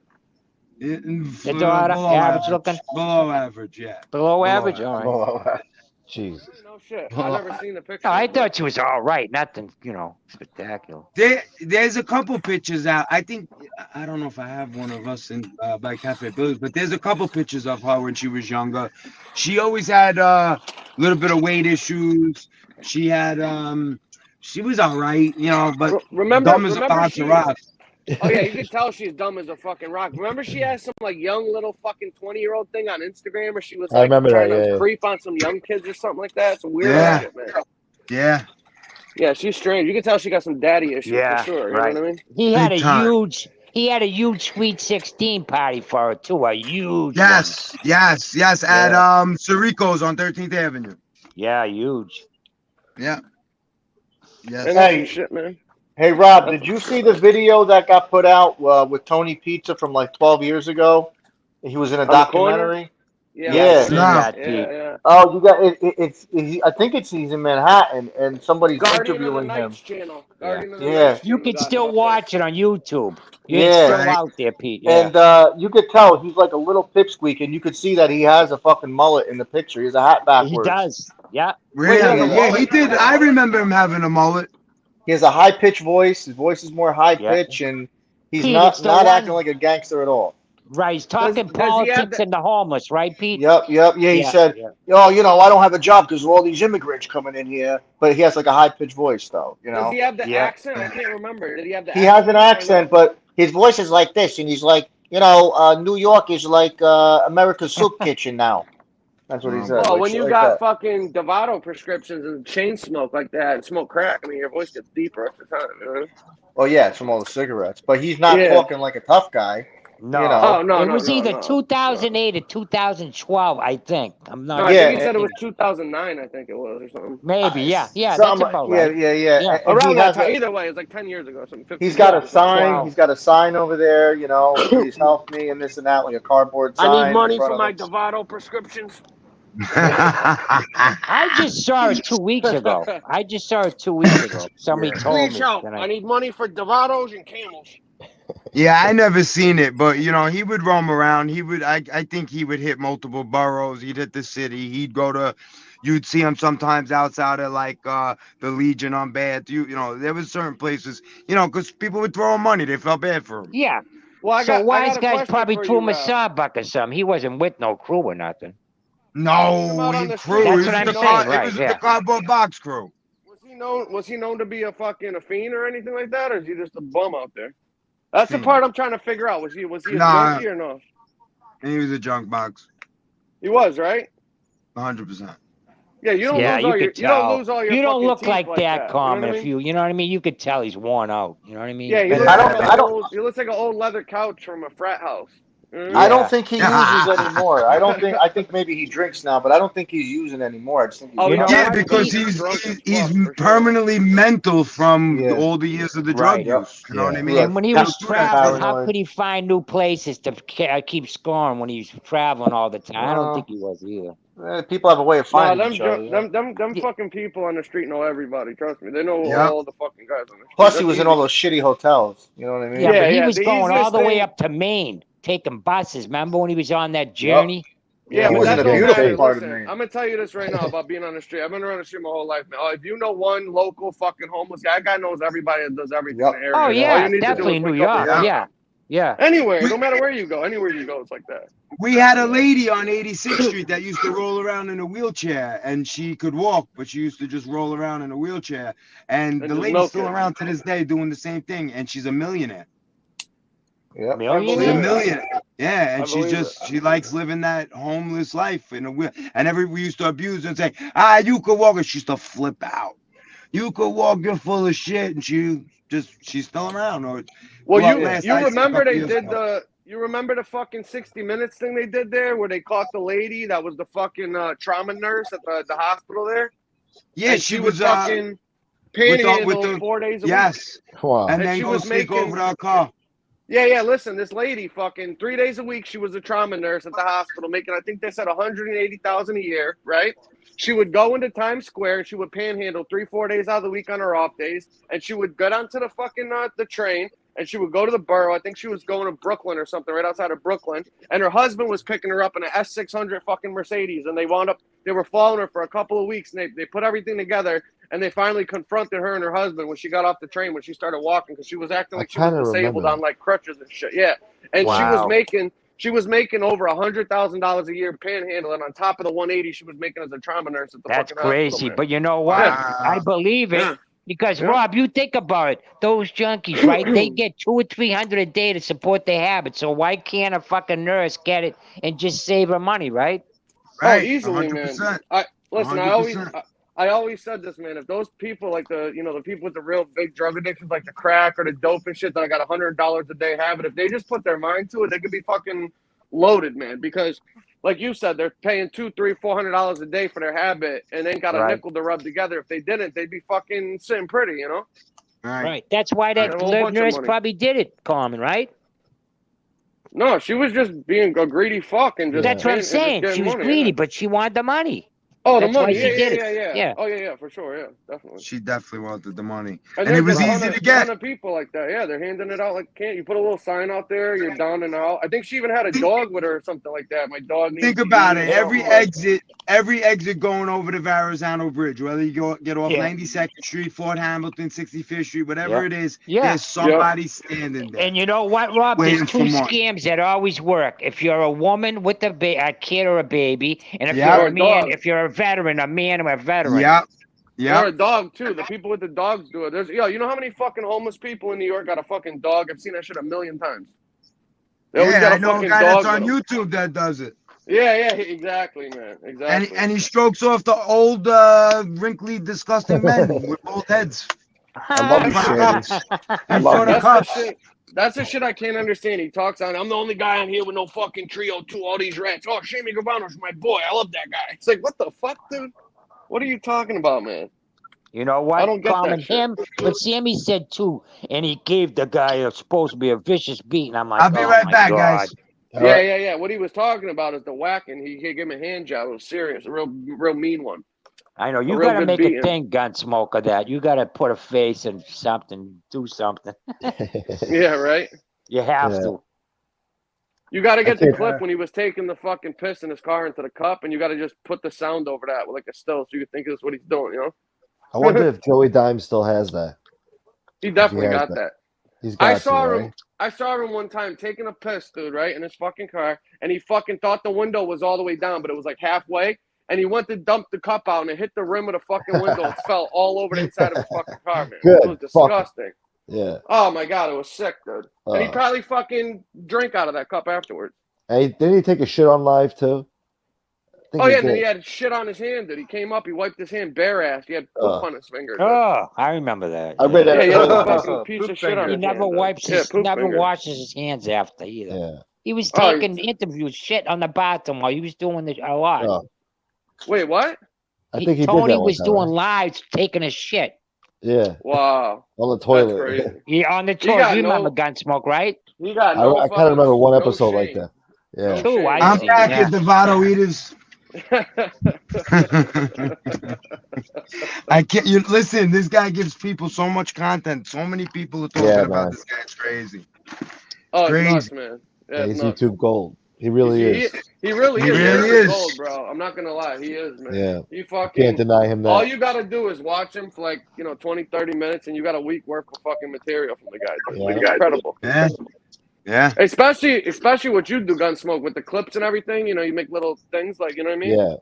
The daughter, average looking? Below average, yeah. Below Below average? All right. Jesus. No shit. I've never seen the picture. No, I thought she was all right. Nothing, spectacular. There's a couple pictures out. I think I don't know if I have one of us in by Cafe Blues, but there's a couple pictures of her when she was younger. She always had a little bit of weight issues. She had she was all right, but remember dumb as a box of rocks. Oh yeah, you could tell she's dumb as a fucking rock. Remember, she had some like young little fucking 20-year-old thing on Instagram, where she was I like remember trying that, to yeah. creep on some young kids or something like that. Some weird Yeah. shit, man. Yeah. Yeah, she's strange. You can tell she got some daddy issues for sure. right. You know what I mean? He had Big a time. huge Sweet 16 party for her too. A huge one. Yes. At Sirico's on 13th Avenue. Yeah, huge. Yeah. Yes. And that's Hey. some shit, man. Hey, Rob, did you see the video that got put out with Tony Pizza from like 12 years ago? He was in a On the corner? documentary. Yeah. Yeah, I Yeah. seen No. that, Pete. Yeah. Oh, you got it. I think he's in Manhattan, and somebody's Guardian of the interviewing him. Nights channel. Yeah. Guardian of the Yeah. Nights You channel could got it still up watch it on YouTube. It's Yeah. still Right. out there, Pete. Yeah. And you could tell he's like a little pipsqueak, and you could see that he has a fucking mullet in the picture. He has a hat He backwards. does. Yeah. Really? has a Yeah, mullet? he did. I remember him having a mullet. He has a high pitched voice. His voice is more high Yeah. pitch, and he's Pete, not it's the acting one- like a gangster at all. Right. He's talking does he have politics the- and the homeless, right, Pete? Yep. Yeah, he said, "Oh, you know, I don't have a job because of all these immigrants coming in here." But he has like a high pitched voice, though. You know. Does he have the Yeah. accent? I can't remember. Did he have the He accent? has an accent, but his voice is like this, and he's like, you know, New York is like America's soup kitchen now. That's what he said. Well, like when shit you like got that. fucking Dovato prescriptions and chain smoke like that and smoke crack, I mean, your voice gets deeper at the time. You know? Oh yeah, it's from all the cigarettes, but he's not Yeah. talking like a tough guy. No. You know. Oh, no, It no, was no, either no. 2008 or 2012, I think. I'm not. No, I Yeah. think he said it was 2009. I think it was or something. Maybe. Yeah. That's Something- about right. Yeah. Yeah. And Around he that has time. a- Either way, it's like 10 years ago. Something. 15 He's got a years. sign. Wow. He's got a sign over there. You know, please help me and this and that, like a cardboard sign. I need money in front for of my him. Dovato prescriptions. I just saw it 2 weeks ago. Somebody told Please me. help. and I need money for Dovatos and Camels. Yeah, I never seen it, but you know, he would roam around. He would, I think he would hit multiple boroughs. He'd hit the city. He'd go to, you'd see him sometimes outside of like the Legion on Bath. You know, there was certain places, you know, because people would throw him money. They felt bad for him. Yeah. Well, I So got wise a guys question probably for threw you, him a Rob. sawbuck or something. He wasn't with no crew or nothing. No, out on he the crew. street. It That's was what I'm the saying, car, right, it was yeah. the cardboard box crew. Was he known to be a fiend or anything like that, or is he just a bum out there? That's the Fiend. part I'm trying to figure out. Was he a Nah. junkie or no? And he was a junk box, He was, right? 100%. Yeah, you don't Yeah, lose you all your could you don't tell. lose all your You don't fucking look teeth like that, that. Carmen. You know what I If mean? you know what I mean, you could tell he's worn out. You know what I mean? Yeah, he I looks, don't- like he looks like an old leather couch from a frat house. You know what I I mean? don't think he uses anymore. I think maybe he drinks now, but I don't think he's using anymore. I just think he's Oh, You know yeah, Yeah, what? because He's he's drunk as he's fuck, for sure. permanently mental from Yeah. all the years of the drug Right. use. You know what I Yeah. mean? Yeah. And when he Don't was do that, traveling, how paranoid. could he find new places to keep scoring when he was traveling all the time? I don't Well, think he was either. People have a way of No, finding them each other. You know? them Yeah. fucking people on the street know everybody. Trust me, they know Yeah. all the fucking guys on the street. Plus, he That's was in easy. all those shitty hotels. You know what I mean? Yeah, Yeah, but he yeah, was the going all easiest the way thing- up to Maine, taking buses. Remember when he was on that journey? Yeah, He but was that in a don't beautiful matter. part of Listen, Maine. I'm gonna tell you this right now about being on the street. I've been around the street my whole life, man. Oh, if you know one local fucking homeless guy, that guy knows everybody that does everything Yep. in the area. Oh All yeah, you need to do definitely is New wake up York. and- Yeah, yeah. Anywhere, no matter where you go, anywhere you go, it's like that. We had a lady on 86th Street that used to roll around in a wheelchair, and she could walk, but she used to just roll around in a wheelchair. And the just lady's milk still it. around to this day doing the same thing, and she's a millionaire. Yep. She's a believe it. millionaire. Yeah, and I she's believe just it. she likes living that homeless life in a wheel. And we used to abuse her and say, you could walk, and she used to flip out. You could walk, you're full of shit, and she's still around. Or Well, well, you last I seen a remember couple they years did ago. you remember the fucking 60 Minutes thing they did there, where they caught the lady that was the fucking trauma nurse at the hospital there? Yeah, And she would was fucking panhandle 4 days a week. yes, Wow. and And then she go was sneak making- over to her car. Yeah, listen, this lady fucking 3 days a week, she was a trauma nurse at the hospital, making, I think they said $180,000 a year, right? She would go into Times Square and she would panhandle 3-4 days out of the week on her off days, and she would get onto the fucking the train, and she would go to the borough. I think she was going to Brooklyn or something, right outside of Brooklyn, and her husband was picking her up in an S600 fucking Mercedes, and they were following her for a couple of weeks, and they put everything together, and they finally confronted her and her husband when she got off the train, when she started walking, because she was acting like she was kinda disabled remember on like crutches and shit. Yeah, and Wow. she was making over $100,000 a year panhandling on top of the 180 she was making as a trauma nurse at the That's fucking hospital, crazy. man. But you know what? Wow. I believe it. Yeah. Because Rob, you think about it, those junkies, right? They get 200 or 300 a day to support their habits. So why can't a fucking nurse get it and just save her money, right? Oh, easily, man. 100%. Listen. 100%. I always said this, man. If those people like the people with the real big drug addictions, like the crack or the dope and shit, that I got $100 a day habit, if they just put their mind to it, they could be fucking loaded, man. Because, like you said, they're paying $200, $300, $400 a day for their habit, and ain't got a nickel to rub together. If they didn't, they'd be fucking sitting pretty, you know. Right. That's why that A whole bunch of nurse money. probably did it, Carmen, right? No, she was just being a greedy fuck and just. That's what I'm saying. She was greedy, but she wanted the money. Oh, the That's why money. she Yeah, did yeah, it. yeah, Yeah. Oh, yeah, for sure. Yeah, definitely. She definitely wanted the money. And it was there's a easy ton to of- get. ton of people like that. Yeah, they're handing it out like can't. You put a little sign out there, you're down and out. I think she even had a dog with her or something like that. My dog needs Think to about eat it. or Every exit going over the Verrazano Bridge, whether you get off Yeah. 92nd Street, Fort Hamilton, 65th Street, whatever Yeah. it is, Yeah. there's somebody standing there. And you know what, Rob? Waiting There's for two more. scams that always work. If you're a woman with a kid or a baby, and if Yeah. you're Or a a man, dog. if you're a veteran, a man or a veteran. Yeah. Or Yeah. a dog too. The people with the dogs do it. You know how many fucking homeless people in New York got a fucking dog? I've seen that shit a million times. They always got Yeah, a I know a fucking guy dog that's on with 'em. YouTube that does it. Yeah, exactly, man. Exactly. And he strokes off the old, wrinkly, disgusting men with both heads. I love the Shannies. In love front of it. cops. That's the shit I can't understand. He talks on, I'm the only guy on here with no fucking trio to all these rats. Oh, Shammy Gravano's my boy. I love that guy. It's like, what the fuck, dude? What are you talking about, man? You know what? I don't get that Carmen, shit. him, but Sammy said too, and he gave the guy supposed to be a vicious beat, and I'm like, I'll be oh right my back, God. guys. All right. Yeah. What he was talking about is the whacking. He gave him a hand job. It was serious, a real mean one. I know you real got to good make beating. a thing, Gunsmoke, of that. You got to put a face and something, do something. Yeah, right. You have Yeah. to. You got to get the think- clip when he was taking the fucking piss in his car into the cup, and you got to just put the sound over that with like a still, so you think that's what he's doing. You know, I wonder if Joey Dime still has that. he definitely has got that. that. He's got I saw to, him. right? I saw him one time taking a piss, dude, right, in his fucking car, and he fucking thought the window was all the way down, but it was like halfway, and he went to dump the cup out, and it hit the rim of the fucking window. It fell all over the inside of his fucking car, man. Good. It was disgusting. Yeah. Oh my God, it was sick, dude. And he probably fucking drank out of that cup afterwards. Hey, didn't he take a shit on live too? I think Oh yeah, and did. then he had shit on his hand, dude. He came up, he wiped his hand bare ass. He had poop on his finger. Dude. Oh, I remember that. I read that. Yeah, he had a earlier. fucking piece Poop of shit on finger. He his never hand, dude. wipes Yeah, his, poop never finger. washes his hands after either. Yeah. He was Oh, taking interviews, shit on the bathroom while he was doing a lot. Oh, Wait, what? I think he did Tony that one was time, doing right? lives taking a shit. Yeah, Wow. on the That's toilet. crazy. He on the He toild. got You no- remember Gunsmoke, right? He got no I kind fucking- of remember one no episode like shame. that. Yeah. No Two, shame, I bro. I'm see. back Yeah. at the Vado Eaters. I can't. You listen. This guy gives people so much content. So many people are talking Yeah, about man. this guy. It's crazy. Oh, it's Crazy. nuts, man. Yeah, He's it's nuts. YouTube gold. He really is. He really He is. really He's is. gold, bro. I'm not gonna lie. He is, man. Yeah. He Can't fucking. deny him that. All you gotta do is watch him for like 20, 30 minutes, and you got a week worth of fucking material from the guy. Dude. Yeah. It's incredible. Yeah. Yeah. Especially what you do, Gunsmoke, with the clips and everything. You know, you make little things like, you know what I mean? Yeah.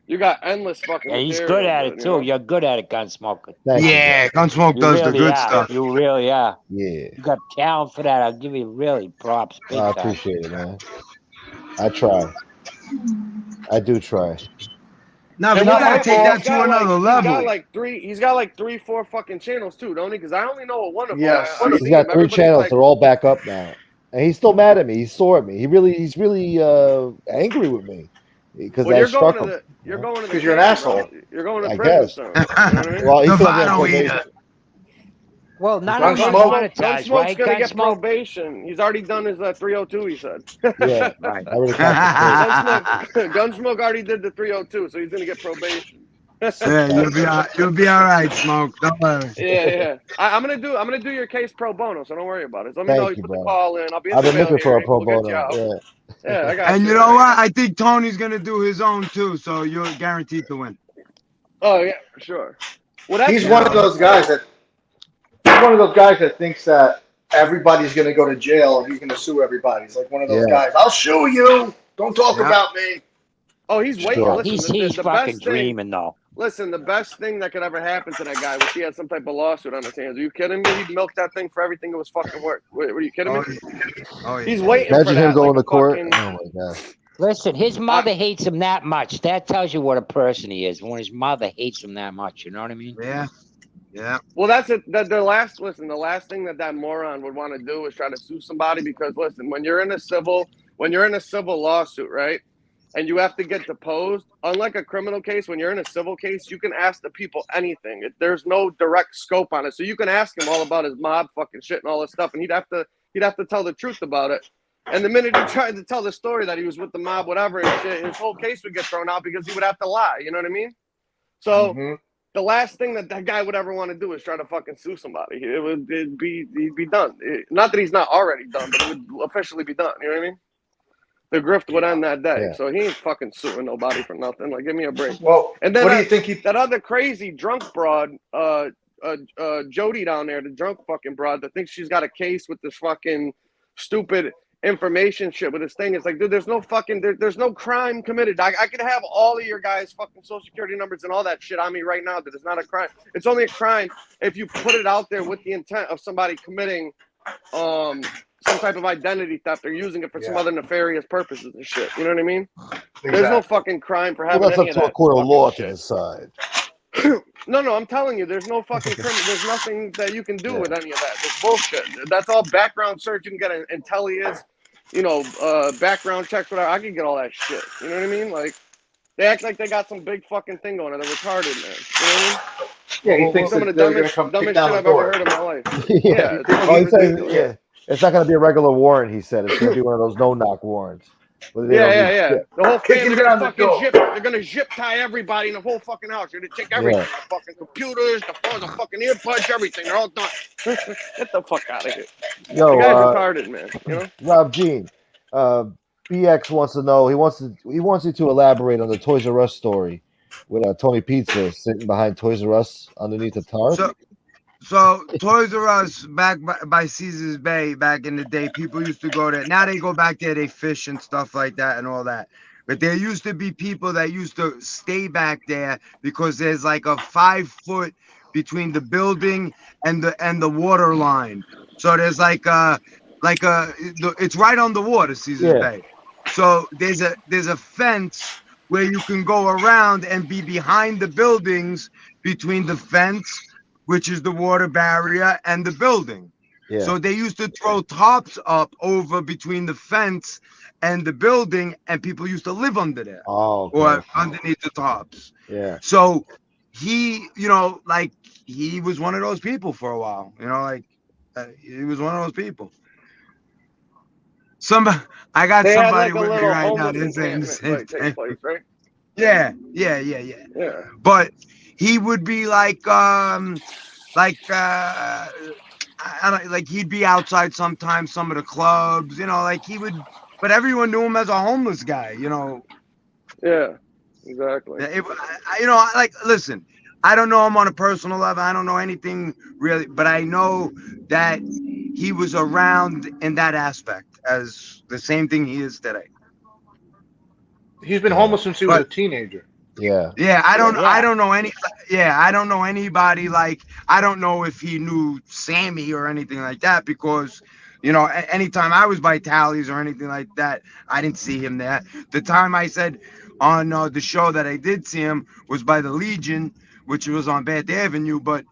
You got endless fucking. Yeah, he's material, good at dude, it you too. know? You're good at it, Gunsmoke. Thank you, Yeah. Gunsmoke You does the really good are. stuff. You really are. Yeah. You got talent for that. I'll give you really props. Big I time. appreciate it, man. I try. I do try. No, but And you what- gotta take that he's to got another level. He's got like three, four fucking channels too, don't he? Because I only know one of them. Yes. I He's see got him. 3 Everybody's channels. like- They're all back up now, and he's still mad at me. He's sore at me. He's really angry with me because Well, I you're struck going to him. the. You're going to the. 'Cause you're an prison, asshole. bro. You're going to I prison guess. soon. You know what I mean? Well, he's The still on Vado probation. Eater. Well, not Gunsmoke- only monetized, Gunsmoke's right? gonna get Gunsmoke. probation. He's already done his 302. He said. Yeah, Right. I already got Gunsmoke already did the 302, so he's gonna get probation. Yeah, you'll be all right, Smoke. Don't worry. Yeah. I'm gonna do your case pro bono, so don't worry about it. Just let me know Thank you you, put the bro. call in. I'll be. I've been at the looking bail for a hearing. pro We'll get you bono. out. Yeah. Yeah, I got And you. you know what? I think Tony's gonna do his own too, so you're guaranteed to win. Oh yeah, for sure. Well, that's He's one of those guys that thinks that everybody's going to go to jail and he's going to sue everybody. He's like one of those Yeah. guys. I'll sue you. Don't talk Yeah. about me. Oh, he's waiting. Sure. Listen, He's the fucking best thing. dreaming though. Listen, the best thing that could ever happen to that guy was he had some type of lawsuit on his hands. Are you kidding me? He'd milk that thing for everything it was fucking worth. Were you kidding me? Oh, yeah. He's waiting for Imagine him that. going like to court. fucking... Oh my god. Listen, his mother hates him that much. That tells you what a person he is. When his mother hates him that much, you know what I mean? Yeah. Yeah. Well, that's it. The last thing that moron would want to do is try to sue somebody because listen, when you're in a civil lawsuit, right, and you have to get deposed, unlike a criminal case, when you're in a civil case, you can ask the people anything. There's no direct scope on it, so you can ask him all about his mob fucking shit and all this stuff, and he'd have to tell the truth about it. And the minute he tried to tell the story that he was with the mob, whatever, and shit, his whole case would get thrown out because he would have to lie. You know what I mean? So. The last thing that guy would ever want to do is try to fucking sue somebody. He'd be done. Not that he's not already done, but it would officially be done. You know what I mean? The grift would end that day. Yeah. So he ain't fucking suing nobody for nothing. Like, give me a break. Well, and then what do you think that other crazy drunk broad, Jody down there, the drunk fucking broad that thinks she's got a case with this fucking stupid information shit with this thing. It's like, dude, there's no fucking there's no crime committed. I could have all of your guys' fucking social security numbers and all that shit on me right now. That it's not a crime. It's only a crime if you put it out there with the intent of somebody committing some type of identity theft. They're using it for some other nefarious purposes and shit. You know what I mean? Exactly. There's no fucking crime for having any of that. That's up to a court of law to decide. No, I'm telling you, there's no fucking criminal. There's nothing that you can do with any of that. It's bullshit. That's all background search. You can get an Intellius, background checks, whatever. I can get all that shit. You know what I mean? Like, they act like they got some big fucking thing going on. They're retarded, man. You know what I mean? Yeah, he thinks some of the dumbest shit I've ever heard in my life. Yeah. It's not going to be a regular warrant, he said. It's going to be one of those no-knock warrants. Yeah. The whole family they're gonna zip tie everybody in the whole fucking house. They're gonna take everything, the fucking computers, the phones, the fucking earbuds, everything. They're all done. Get the fuck out of here. Yo, the guy's retarded, man. You know? Rob Jean, BX wants to know. He wants you to elaborate on the Toys R Us story with Tony Pizza sitting behind Toys R Us underneath the tarp. So Toys R Us back by Caesar's Bay back in the day, people used to go there. Now they go back there, they fish and stuff like that and all that. But there used to be people that used to stay back there because there's like a 5 foot between the building and the water line. So there's it's right on the water, Caesar's Bay. So there's a fence where you can go around and be behind the buildings between the fence, which is the water barrier, and the building. Yeah. So they used to throw tops up over between the fence and the building, and people used to live under there. Oh, okay. Or underneath the tops. Yeah. So he, he was one of those people for a while. He was one of those people. I got somebody with me right now. They're saying the same thing. Right? Yeah. But he would be he'd be outside sometimes, some of the clubs, he would, but everyone knew him as a homeless guy, Yeah, exactly. Listen, I don't know him on a personal level. I don't know anything really, but I know that he was around in that aspect as the same thing he is today. He's been homeless since he was a teenager. Yeah. Yeah, I don't know anybody, I don't know if he knew Sammy or anything like that, because anytime I was by Tally's or anything like that, I didn't see him there. The time I said on the show that I did see him was by the Legion, which was on Bath Avenue, but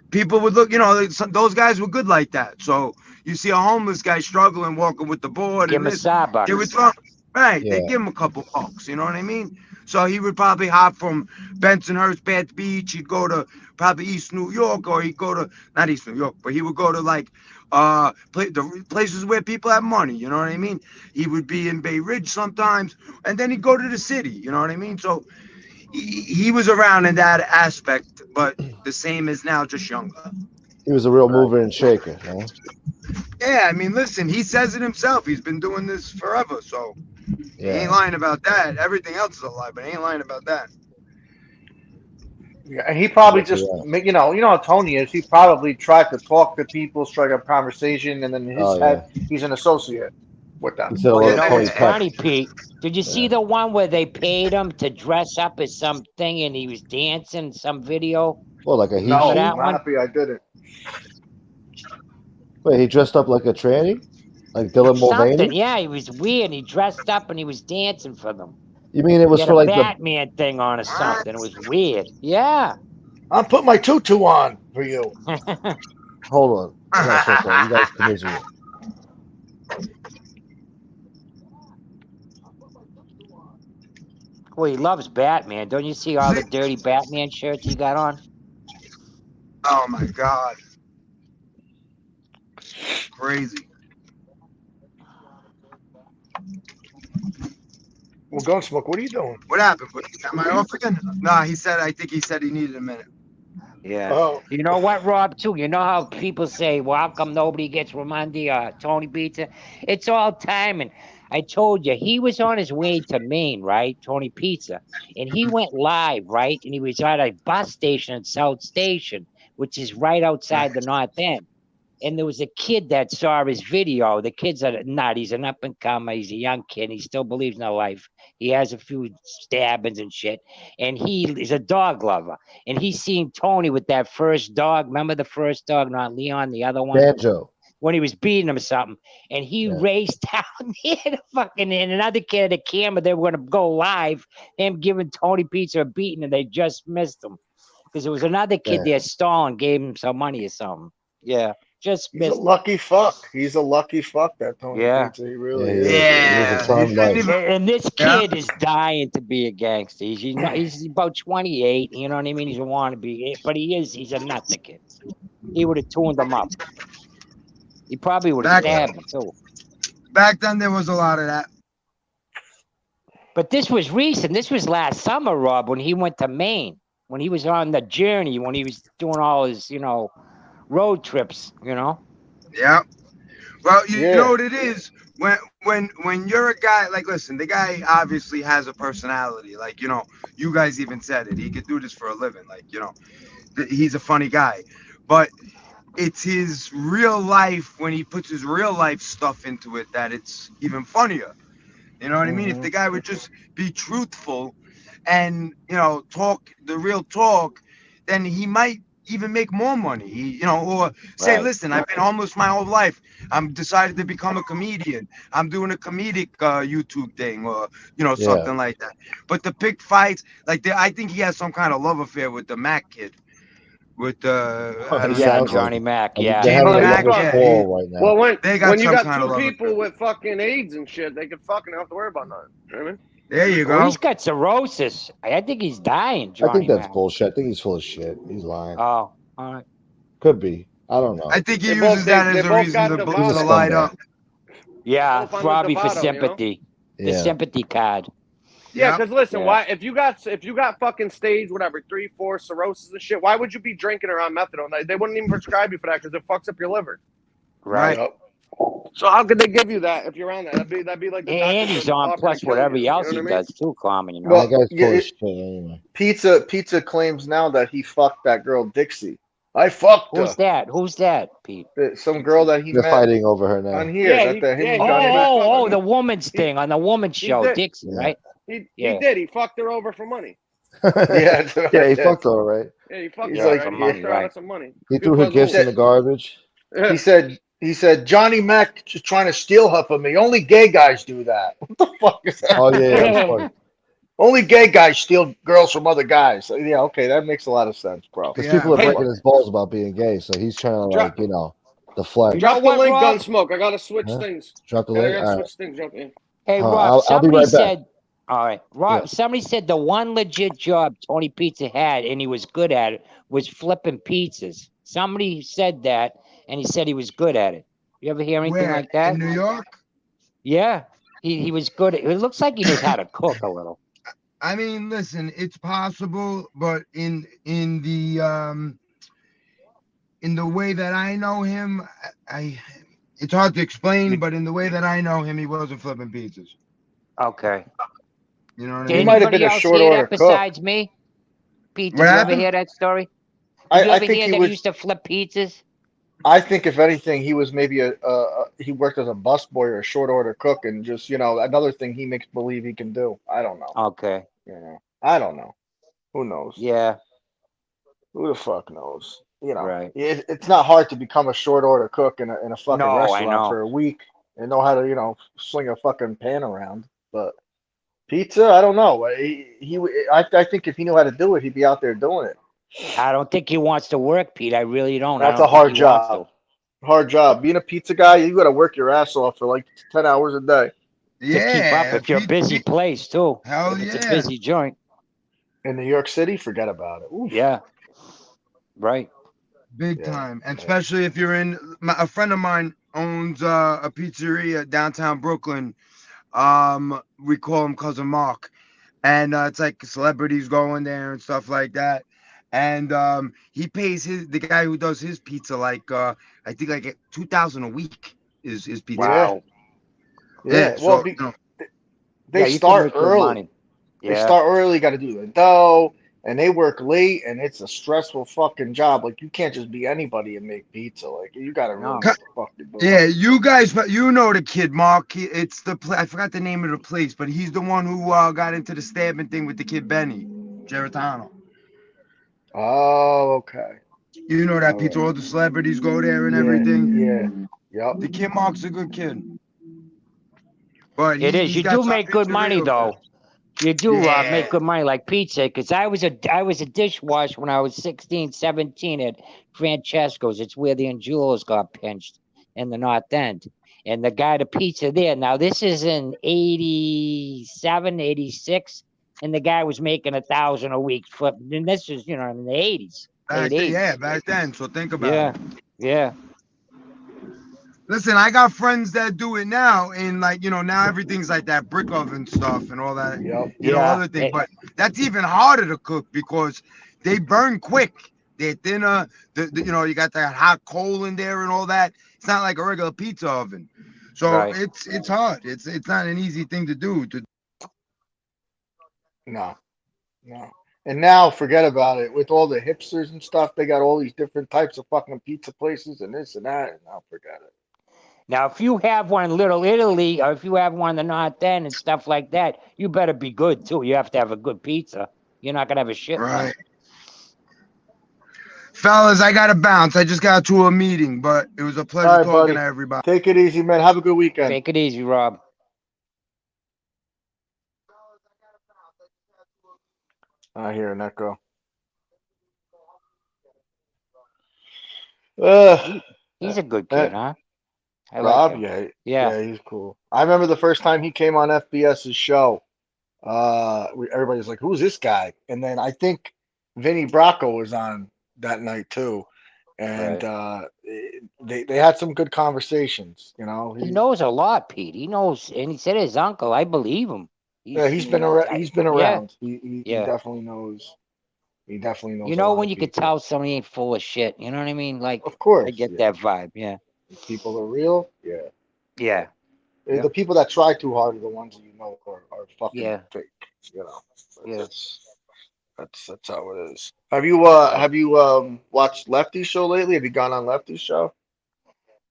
people would look, those guys were good like that. So you see a homeless guy struggling, walking with the board, give him a Starbucks. They would throw, right, they give him a couple bucks, you know what I mean? So he would probably hop from Bensonhurst, Bath Beach. He'd go to probably East New York, or he'd go to, not East New York, but he would go to the places where people have money, you know what I mean? He would be in Bay Ridge sometimes, and then he'd go to the city, you know what I mean? So he was around in that aspect, but the same as now, just younger. He was a real mover and shaker, huh? Yeah, I mean, listen, he says it himself. He's been doing this forever, so he ain't lying about that. Everything else is a lie, but he ain't lying about that. Yeah, and he probably just, you know how Tony is. He probably tried to talk to people, strike up conversation, and then in his head, he's an associate. What that? Instead of Well, you letting know Tony what's Peck. funny, Pete? Did you see the one where they paid him to dress up as something and he was dancing? Some video. Well, like a he Remember she? that I'm one? happy I didn't. Wait, he dressed up like a tranny? Like Dylan Something. Mulvaney? Yeah, he was weird. He dressed up and he was dancing for them. You mean it He was had for a like the... Batman thing on or something. It was weird. Yeah. I'll put my tutu on for you. Hold on. No, so you guys commiserate. Well, he loves Batman. Don't you see all the dirty Batman shirts he got on? Oh my God. Crazy. Well, Gunsmoke, what are you doing? What happened? Am I off again? Nah, I think he said he needed a minute. Yeah. Oh, You know what, Rob, too? You know how people say, well, how come nobody gets Ramondi or Tony Pizza? It's all timing. I told you, he was on his way to Maine, right? Tony Pizza. And he went live, right? And he was at a bus station at South Station, which is right outside the North End. And there was a kid that saw his video. The kid's a nut. He's an up-and-comer. He's a young kid. He still believes in the life. He has a few stabbings and shit. And he is a dog lover. And he's seen Tony with that first dog. Remember the first dog, not Leon, the other one? Banjo. When he was beating him or something. And he raced down there to fucking, and another kid had a camera. They were going to go live. Him giving Tony Pizza a beating, and they just missed him. Because there was another kid there stalling, gave him some money or something. Yeah. Just he's a lucky fuck. He's a lucky fuck, that Tony Pizza. He really is. And this kid is dying to be a gangster. He's about 28. You know what I mean? He's a wannabe, but he's a nutter kid. He would have tuned him up. He probably would have stabbed him too. Back then, there was a lot of that. But this was recent. This was last summer, Rob, when he went to Maine. When he was on the journey, when he was doing all his, road trips, Yeah. Well, you know what it is when you're a guy, like, listen, the guy obviously has a personality. Like, you guys even said it. He could do this for a living. Like, he's a funny guy. But it's his real life, when he puts his real life stuff into it, that it's even funnier. You know what I mean? If the guy would just be truthful and, talk the real talk, then he might even make more money, or say, listen, I've been homeless my whole life. I'm decided to become a comedian. I'm doing a comedic YouTube thing, or, something like that. But the pick fights, like, I think he has some kind of love affair with the Mac kid. With Johnny Mac, Well, when you got two people with fucking AIDS and shit, they could fucking have to worry about nothing. You know what I mean? There you go. Well, he's got cirrhosis. I think he's dying, Johnny I think that's Mac. bullshit. I think he's full of shit. He's lying. Oh, all right. Could be. I don't know. I think he uses that as a reason to light up. Yeah, Robbie for sympathy. The sympathy card. Yeah, because listen, why if you got fucking stage, whatever, 3, 4 cirrhosis and shit, why would you be drinking around methadone? They wouldn't even prescribe you for that because it fucks up your liver. Right. So how could they give you that if you're on that? That'd be like the and he's on plus whatever else he does too, Carmen. Well, that guy's full of shit anyway. Pizza claims now that he fucked that girl Dixie. I fucked her. Who's that, Pete? Some girl that They're fighting over her now. on here. The woman's thing on the woman's show, Dixie, right? He did. He fucked her over for money. Yeah, he fucked her, right? Yeah, he fucked He's her. like, He fucked her out of some money. He threw her gifts in the garbage. He said Johnny Mac just trying to steal her from me. Only gay guys do that. What the fuck is that? Oh yeah, that's funny. Only gay guys steal girls from other guys. So, yeah, okay, that makes a lot of sense, bro. Because people are breaking his balls about being gay, so he's trying to deflect. Drop the link, Gunsmoke. I gotta switch things. Drop the link. I gotta switch things. Hey, Rob, I'll be right back. All right, Rob. Somebody said the one legit job Tony Pizza had, and he was good at it, was flipping pizzas. Somebody said that, and he said he was good at it. You ever hear anything like that? In New York? Yeah, he was good. It looks like he knows how to cook a little. I mean, listen, it's possible, but in the way that I know him, it's hard to explain, but in the way that I know him, he wasn't flipping pizzas. Okay. You know what I Did mean? He might have been a short order cook. Besides me, Pete, did you ever hear that story? Did you ever hear that he used to flip pizzas? I think if anything, he was maybe he worked as a busboy or a short order cook, and just another thing he makes believe he can do. I don't know. Okay. I don't know. Who knows? Yeah. Who the fuck knows? Right. It's not hard to become a short order cook in a fucking No, I restaurant know. for a week and know how to sling a fucking pan around. But pizza, I don't know. I think if he knew how to do it, he'd be out there doing it. I don't think he wants to work, Pete. I really don't. I That's a don't think he hard wants to. job. Hard job. Being a pizza guy, you got to work your ass off for like 10 hours a day To keep up Yeah, if you're a busy place too. hell If it's a yeah. busy joint. in New York City. Forget about it. Oof. Yeah. Right. Big Yeah. time, and especially if you're in. A friend of mine owns a pizzeria downtown Brooklyn. We call him Cousin Mark, and it's like celebrities going there and stuff like that. And he pays the guy who does his pizza like I think like 2,000 a week is his pizza. Yeah. Wow. Yeah. So Well, you know, they Yeah, you can start make good early. money. They Yeah. start early. Got to do the dough, and they work late, and it's a stressful fucking job. Like you can't just be anybody and make pizza. Like you got to really No. know what the fuck you're doing. yeah, you guys, you know the kid Mark. It's I forgot the name of the place, but he's the one who got into the stabbing thing with the kid Benny Geritano. Oh, okay. You know that All pizza, right. all the celebrities go there and Yeah. everything. Yeah. Yep. The kid Mark's a good kid, but It is. he's You got do some make good money pizzeria there. though. You do make Yeah, good money like pizza, because I was a dishwasher when I was 16, 17 at Francesco's. It's where the Angelos got pinched in the North End. And the guy, the pizza there. Now this is in 87, 86, and the guy was making 1,000 a week. And this is, in the 80s, late 80s. back then. So think about Yeah. it. Yeah. Listen, I got friends that do it now, and like now everything's like that brick oven stuff and all that, Yep. Yeah. other thing. But that's even harder to cook because they burn quick. They're thinner. You got that hot coal in there and all that. It's not like a regular pizza oven, so Right. it's hard. It's not an easy thing to do. No. No. And now forget about it. With all the hipsters and stuff, they got all these different types of fucking pizza places and this and that. And now forget it. Now, if you have one in Little Italy, or if you have one in the North End and stuff like that, you better be good too. You have to have a good pizza. You're not gonna have a shit one. Right. Fellas, I gotta bounce. I just got to a meeting, but it was a pleasure All right, talking buddy. to everybody. Take it easy, man. Have a good weekend. Take it easy, Rob. I hear an echo. He's a good kid, huh? I Rob, like him. yeah, Yeah. he's cool. I remember the first time he came on FBS's show. Everybody's like, "Who's this guy?" And then I think Vinny Bracco was on that night too, and Right. they had some good conversations. He knows a lot, Pete. He knows, and he said his uncle. I believe him. He's been around. He's been Yeah. around. He Yeah. definitely knows. He definitely knows You a know lot when of you could people. tell somebody ain't full of shit. You know what I mean? Like, Of course, I get yeah. that vibe. Yeah. If people are real, yeah. Yeah. The people that try too hard are the ones that are fucking Yeah. fake. You know. Yeah. That's how it is. Have you watched Lefty's show lately? Have you gone on Lefty's show?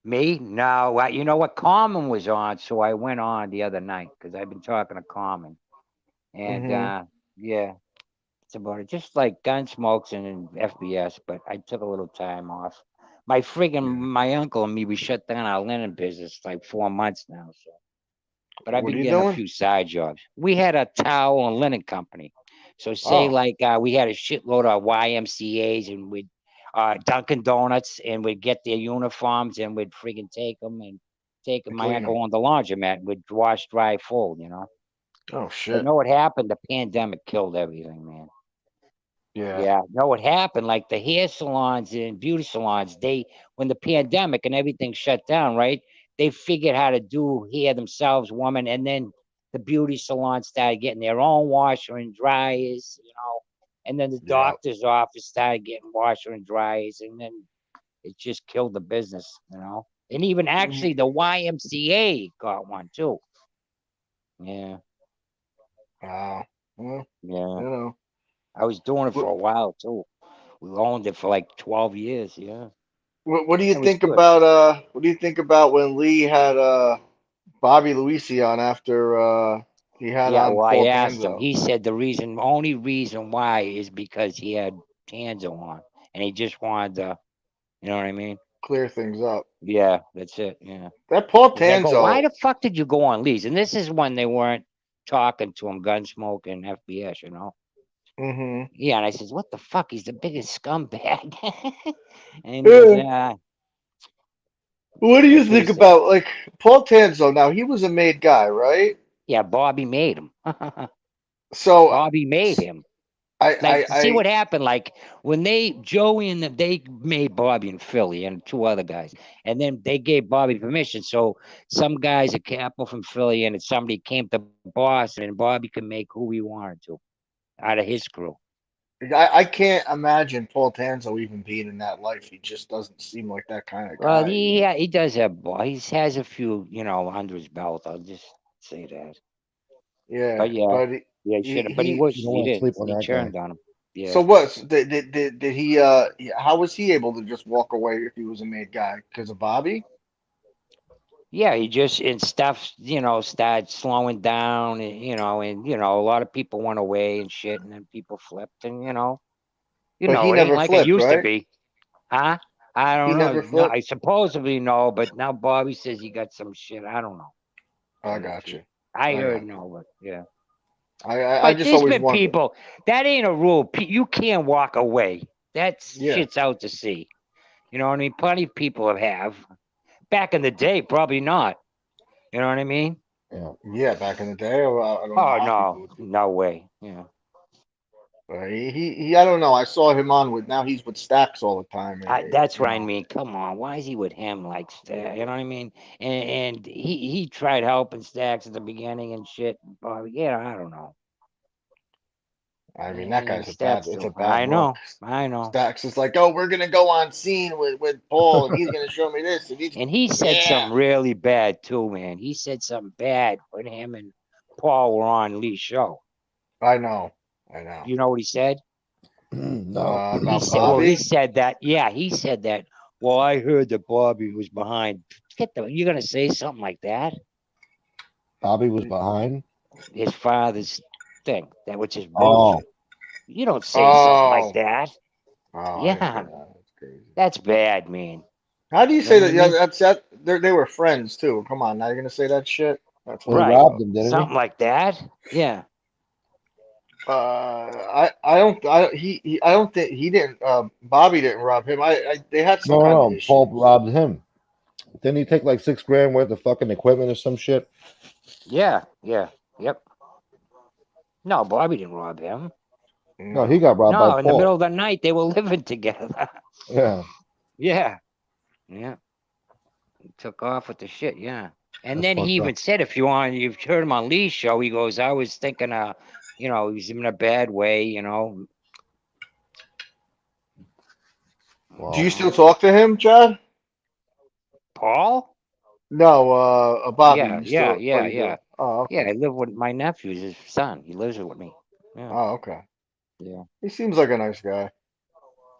Me? No. You know what? Carmen was on, so I went on the other night because I've been talking to Carmen. And Mm-hmm. yeah, it's about it. Just like Gunsmokes and FBS, but I took a little time off. My uncle and me, we shut down our linen business like 4 months now. So, but I've What are been you getting a doing? few side jobs. We had a towel and linen company. So say Oh, like we had a shitload of YMCA's and we'd Dunkin' Donuts and we'd get their uniforms and we'd friggin' take them and take and my clean them. uncle on the laundromat and we'd wash, dry, fold. Oh But shit. know what happened? The pandemic killed everything, man. Yeah. Yeah, know what happened? Like the hair salons and beauty salons, when the pandemic and everything shut down, right? They figured how to do hair themselves, woman, and then the beauty salons started getting their own washer and dryers. And then the Yeah. doctor's office started getting washer and dryers, and then it just killed the business. And even actually the YMCA got one too. Yeah, Wow. Well, yeah. you know. I was doing it Wh- for a while too. We owned it for like 12 years. Yeah. What do you It was think good. about what do you think about when Lee had Bobby Luisi on after he had Yeah, on well, I Paul asked him. Tanzo? He said the only reason why is because he had Tanzo on, and he just wanted to, you know what I mean? Clear things up. Yeah, that's it. Yeah. That Paul 'Cause I go, why Tanzo. the fuck did you go on Lee's? And this is when they weren't talking to him, Gunsmoke and FBS, you know? Mm-hmm. Yeah, and I says, what the fuck? He's the biggest scumbag. And he goes, yeah. What do you That's what he think said. about like Paul Tanzo? Now he was a made guy, right? Yeah, Bobby made him. So Bobby made him. I Like, I see I what happened? Like when Joey and they made Bobby in Philly and two other guys, and then they gave Bobby permission. So some guys, a couple from Philly, and somebody came to Boston, and Bobby could make who he wanted to out of his crew. I can't imagine Paul Tanzo even being in that life. He just doesn't seem like that kind of Well, guy. he does have he has a few, under his belt. I'll just say that. Yeah, But yeah, but yeah, he should have. But he You wouldn't. don't He want to didn't. sleep on He that guy. turned on him. so Yeah. what? Did he? How was he able to just walk away if he was a made guy because of Bobby? Yeah, he just and stuff, started slowing down, and a lot of people went away and shit, and then people flipped, and But he it ain't never like it flipped, used to right? be, huh? I He don't know. never No, I flipped. supposedly no, but now Bobby says he got some shit. I don't know. I Tell you the got truth. you. I I heard got you. no, but yeah. I But just there's always been wonder. people that ain't a rule. You can't walk away. That Yeah. shit's out to sea. You know what I mean? Plenty of people have. Back in the day, probably not. You know what I mean? Yeah. Yeah, back in the day, I don't know Oh how people no, would do. no way. Yeah. But I don't know. I saw him on with now he's with Stacks all the time. That's You what I know, mean. Come on, why is he with him like that? You know what I mean? And he tried helping Stacks at the beginning and shit. But I don't know. I mean that And guy's a bad. Stacks It's a too. bad I look. know. I know. Stacks is like, oh, we're gonna go on scene with Paul, and he's gonna show me this, and he's And he said yeah. something really bad too, man. He said something bad when him and Paul were on Lee's show. I know, I know. You know what he said? No. He About said, well, he Bobby. said that. Yeah, he said that. Well, I heard that Bobby was behind. You're gonna say something like that? Bobby was behind. His father's thing, that which is Oh, bullshit. You don't say something like Oh, that. oh, I didn't hear Yeah, that. That's crazy. that's bad, man. How do you You know say what I that? Yeah, mean? that's that. They were friends too. Come on, now you're gonna say that shit. That's well, he fucked Right. up. robbed him, didn't he? Something like that. Yeah. I don't I don't think he didn't Bobby didn't rob him. They had some No, kind of no. Paul issues. robbed him. Didn't he take like $6 grand worth of fucking equipment or some shit? Yeah. Yeah. Yep. No, Bobby didn't rob him. No, he No. got robbed by No, in the middle Paul. of the night, they were living together. Yeah, Yeah. Yeah. He took off with the shit. Yeah. And that's then he fucked up. even said, if you've heard him on Lee's show, he goes, I was thinking, he's in a bad way. Do Wow. you still talk to him, Chad? Paul? No, Bobby. Yeah. You Yeah. still? Oh, Yeah. you Yeah. do. Oh, Yeah. okay. I live with my nephew's his son. He lives with me. Yeah. Oh, okay. Yeah. He seems like a nice guy.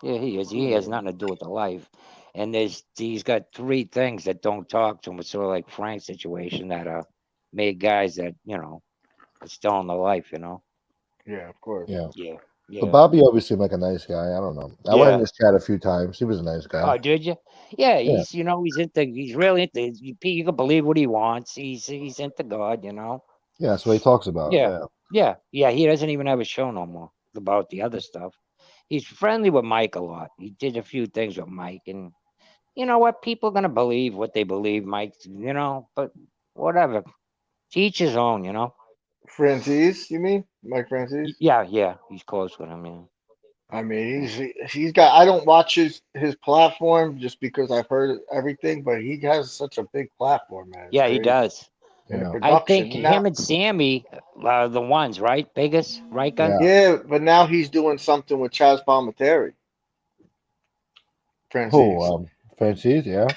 Yeah, he is. He has nothing to do with the life. And he's got three things that don't talk to him. It's sort of like Frank's situation that made guys that, are still in the life. Yeah, of course. Yeah. Yeah. But Yeah. Bobby always seemed like a nice guy. I don't know. I went in Yeah. his chat a few times. He was a nice guy. Oh, did you? Yeah, Yeah. he's really into you can believe what he wants. He's into God. Yeah, that's what he talks about. Yeah. Yeah. Yeah. Yeah. He doesn't even have a show no more about the other stuff. He's friendly with Mike a lot. He did a few things with Mike, and you know what? People are gonna believe what they believe, Mike. But whatever. To each his own. Francis, you mean Mike Francis? Yeah, yeah. He's close with him. Yeah. I mean, he's got. I don't watch his platform just because I've heard everything, but he has such a big platform, man. It's Yeah, he crazy. does. And the Yeah. I think production now. him and Sammy are the ones, right? Biggest, right, Gun? Yeah. Yeah, but now he's doing something with Chaz Palminteri, Who? Francis. Francis, yeah.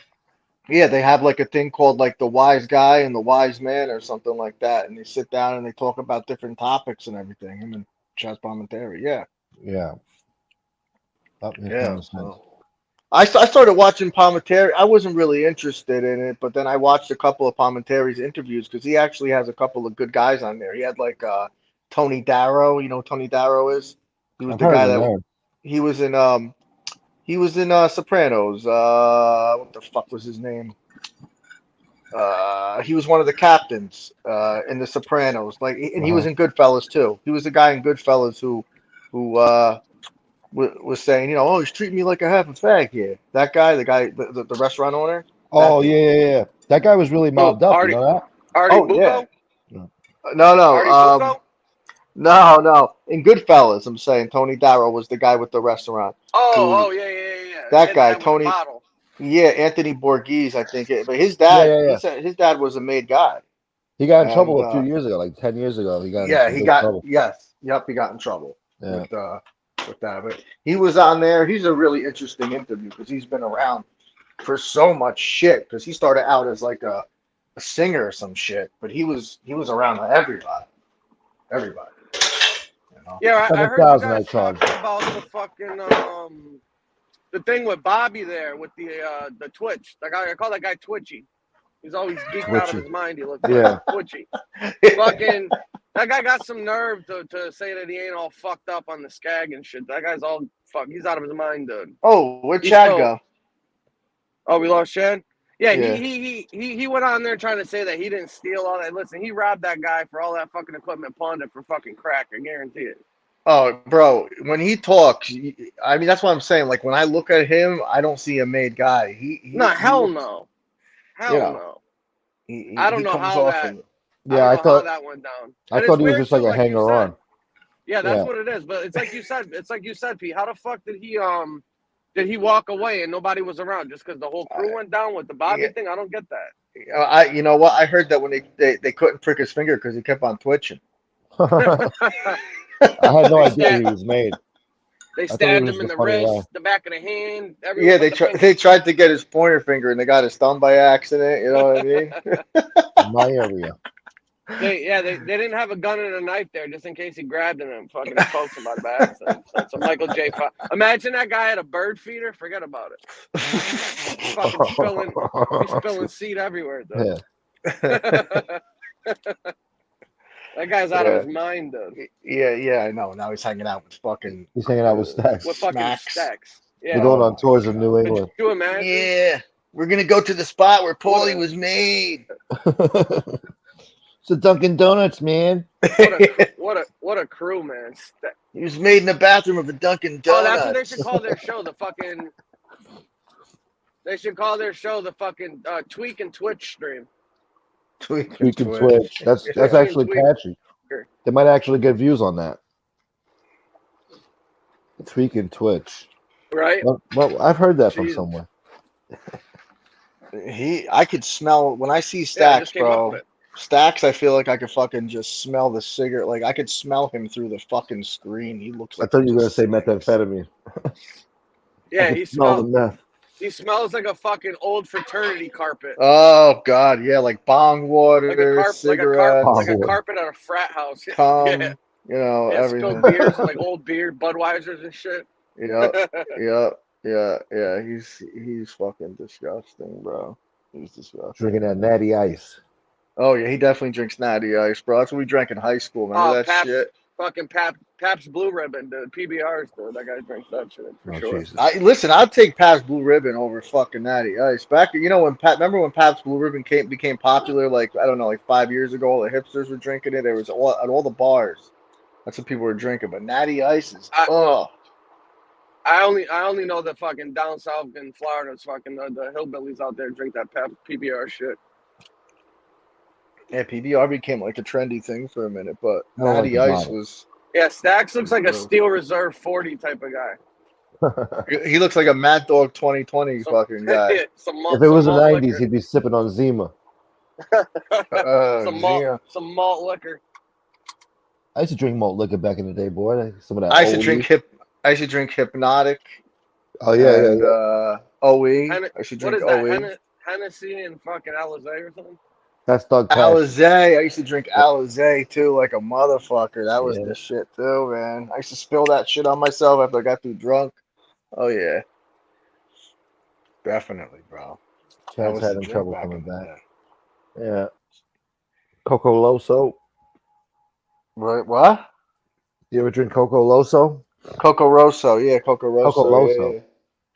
Yeah, they have like a thing called like the wise guy and the wise man or something like that, and they sit down and they talk about different topics and everything. Him and Chaz Palminteri. Yeah, Yeah. That makes kind yeah. of sense. So I started watching Palminteri. I wasn't really interested in it, but then I watched a couple of Palminteri's interviews because he actually has a couple of good guys on there. He had like Tony Darrow. You know who Tony Darrow is? He was I've the heard guy the that name. he was in Sopranos. What the fuck was his name? He was one of the captains in the Sopranos. Like, and he was in Goodfellas too. He was the guy in Goodfellas who was saying, you know, oh, he's treating me like a half a fag here. That guy, the restaurant owner. Oh That dude. yeah. That guy was really mobbed up. You know that? Artie Oh yeah. Bucco? No. Artie Bucco? No. In Goodfellas, I'm saying Tony Darrow was the guy with the restaurant. Oh, yeah. That guy, With the Tony. bottle. Yeah, Anthony Borghese, I think. But his Yeah. dad, his dad was a made guy. He got in trouble And, a few years ago, like 10 years ago. He got in Yeah, some big trouble. he got in trouble Yeah. with that. But he was on there. He's a really interesting interview because he's been around for so much shit. Because he started out as like a singer or some shit, but he was around everybody. Everybody. You know? Yeah, I heard you 7,000 I guys charged. talking about the fucking the thing with Bobby there with the Twitch. Like I call that guy Twitchy. He's always geeked out of Twitchy. his mind. He looks Yeah. like Twitchy. Fucking that guy got some nerve to say that he ain't all fucked up on the skag and shit. That guy's all fuck. He's out of his mind, dude. Oh, where'd He's Chad so- go? Oh, we lost Chad? Yeah, Yeah. he went on there trying to say that he didn't steal all that. Listen, he robbed that guy for all that fucking equipment, pawned it for fucking crack. I guarantee it. Oh, bro, when he talks, I mean, that's what I'm saying. Like, when I look at him, I don't see a made guy. Hell no. Hell no. I don't know how that. Yeah, I how thought that went down. I And thought it's he was weird, just like too, a you hanger said. on. Yeah, that's Yeah. what it is. But it's like you said, Pete. How the fuck did he walk away and nobody was around just because the whole crew went down with the Bobby thing? I don't get that. You know what? I heard that when they couldn't prick his finger because he kept on twitching. I had no idea he was made. They thought he stabbed was him in the the funny wrist, guy. the back of the hand. Everywhere Yeah, but the they tried to get his pointer finger and they got his thumb by accident. You know what I mean? In my area. They didn't have a gun and a knife there just in case he grabbed him and fucking poked somebody by accident. So Michael J. Imagine that guy had a bird feeder. Forget about it. He's spilling seed everywhere, though. Yeah. That guy's out of his mind, though. Yeah, I know. Now he's hanging out with fucking. He's hanging out with Stacks. With fucking Stacks. Yeah. We're going on tours of New England. Could you imagine? Yeah, we're gonna go to the spot where Paulie was made. It's a Dunkin' Donuts, man. What a crew, man. He was made in the bathroom of a Dunkin' Donuts. Oh, that's what they should call their show. They should call their show the fucking Tweak and Twitch stream. Tweak and Twitch. That's actually catchy. They might actually get views on that. Tweak and Twitch. Right? Well, I've heard that from somewhere. I could smell when I see Stacks, bro. Stacks, I feel like I could fucking just smell the cigarette. Like I could smell him through the fucking screen. He looks like. I thought you were gonna say methamphetamine. Yeah, he smells meth. He smells like a fucking old fraternity carpet. Oh God, yeah, like bong water, cigarettes, like a carpet at a frat house. Cum, Yeah. you know, everything. Beers, like old beer, Budweisers and shit. Yeah. He's fucking disgusting, bro. He's disgusting. Drinking that natty ice. Oh yeah, he definitely drinks natty ice, bro. That's what we drank in high school. Remember that Pabst, shit? Fucking Pabst Blue Ribbon, dude. PBRs, dude. That guy drinks that shit for sure. Jesus. Listen, I'd take Pabst Blue Ribbon over fucking natty ice. Back, remember when Pabst Blue Ribbon became popular? Like I don't know, like 5 years ago, all the hipsters were drinking it. There was at all the bars. That's what people were drinking. But natty ice is I only know that fucking down south in Florida, it's fucking the hillbillies out there drink that PBR shit. Yeah, PBR became like a trendy thing for a minute, but I don't natty like the ice bottle. was. Yeah, Stacks looks like a Steel Reserve 40 type of guy. He looks like a Mad Dog 2020 fucking guy. If it was the 90s, he'd be sipping on Zima. Some malt liquor. I used to drink malt liquor back in the day, boy. Some of that. I used to drink Hypnotic. Oh yeah. OE. I should drink OE. Hennessy and fucking Alizé or something. That's Doug Cash. Alizé. I used to drink Alizé too, like a motherfucker. That was the shit too, man. I used to spill that shit on myself after I got too drunk. Oh yeah. Definitely, bro. That Chad's was the having drink trouble back coming in the back. day. Yeah. Coco Loso. What? You ever drink Coco Loso? Coco Rosso, yeah, Coco Coco Rosso, Loso. yeah.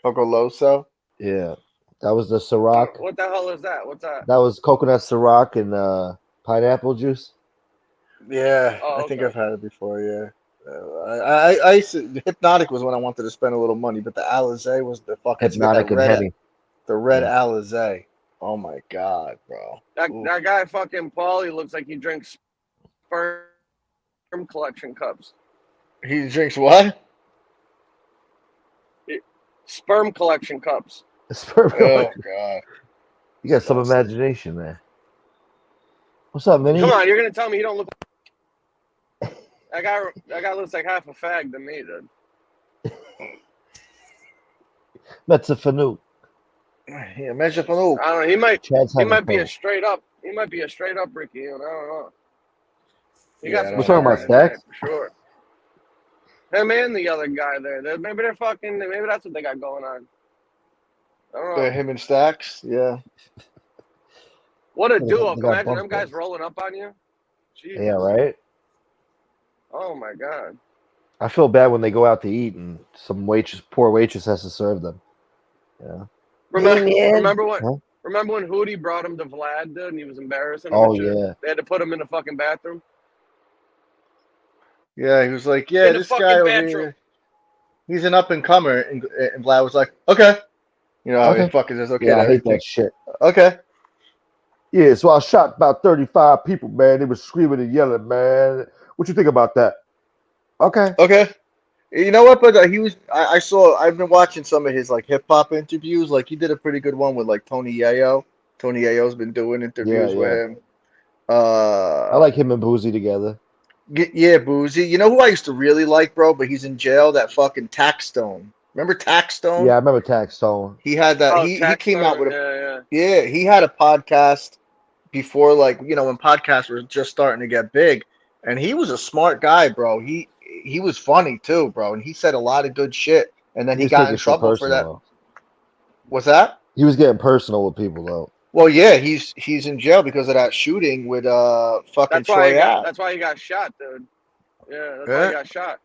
Coco Loso. Yeah. That was the Ciroc. What the hell is that? What's that? That was coconut Ciroc and pineapple juice. Yeah, Oh, I think okay. I've had it before. Yeah, I used to, the Hypnotic was when I wanted to spend a little money, but the Alizé was the fucking to get Hypnotic and Henny. the red Yeah. Alizé. Oh my god, bro! That guy fucking Paulie looks like he drinks sperm collection cups. He drinks what? Sperm collection cups. Oh god! You got some imagination there. What's up, Minnie? Come on, you're gonna tell me he don't look. That guy looks like half a fag to me, dude. That's a Fanook. Yeah, measure for I don't know. He might be trouble. a straight up. He might be a straight up Ricky. I don't know. He got some We're talking about shit in his Stacks? head, for sure. Him and the other guy there. Maybe they're fucking. Maybe that's what they got going on. I don't know. him and Stacks. Yeah. What a They duo! got Imagine them bump guys heads. rolling up on you. Jesus. Yeah, right? Oh my god. I feel bad when they go out to eat and some poor waitress has to serve them. Yeah. Remember what? Huh? Remember when Hootie brought him to Vlad, dude, and he was embarrassing him? Oh, and shit? yeah. They had to put him in the fucking bathroom. Yeah, he was like, yeah, In the this fucking guy over bathroom. here, he's an up and comer, and Vlad was like, okay, you know, Okay. it fucking says okay. Yeah, to I hate everything. that shit. Okay. Yeah, so I shot about 35 people, man. They were screaming and yelling, man. What you think about that? Okay. Okay. You know what? But I've been watching some of his like hip hop interviews. Like he did a pretty good one with like Tony Yayo. Tony Yayo's been doing interviews with him. I like him and Boozy together. Yeah, Boozy. You know who I used to really like, bro? But he's in jail. That fucking Taxstone. Remember Taxstone? Yeah, I remember Tax Stone. He had that. Oh, he came out with yeah. He had a podcast before, like, you know, when podcasts were just starting to get big, and he was a smart guy, bro. He was funny too, bro, and he said a lot of good shit. And then he was got taking in shit trouble for that. personal, though. What's that? He was getting personal with people, though. Well, yeah, he's in jail because of that shooting with fucking Troy Ave. That's why he got shot, dude. Yeah, that's why he got shot.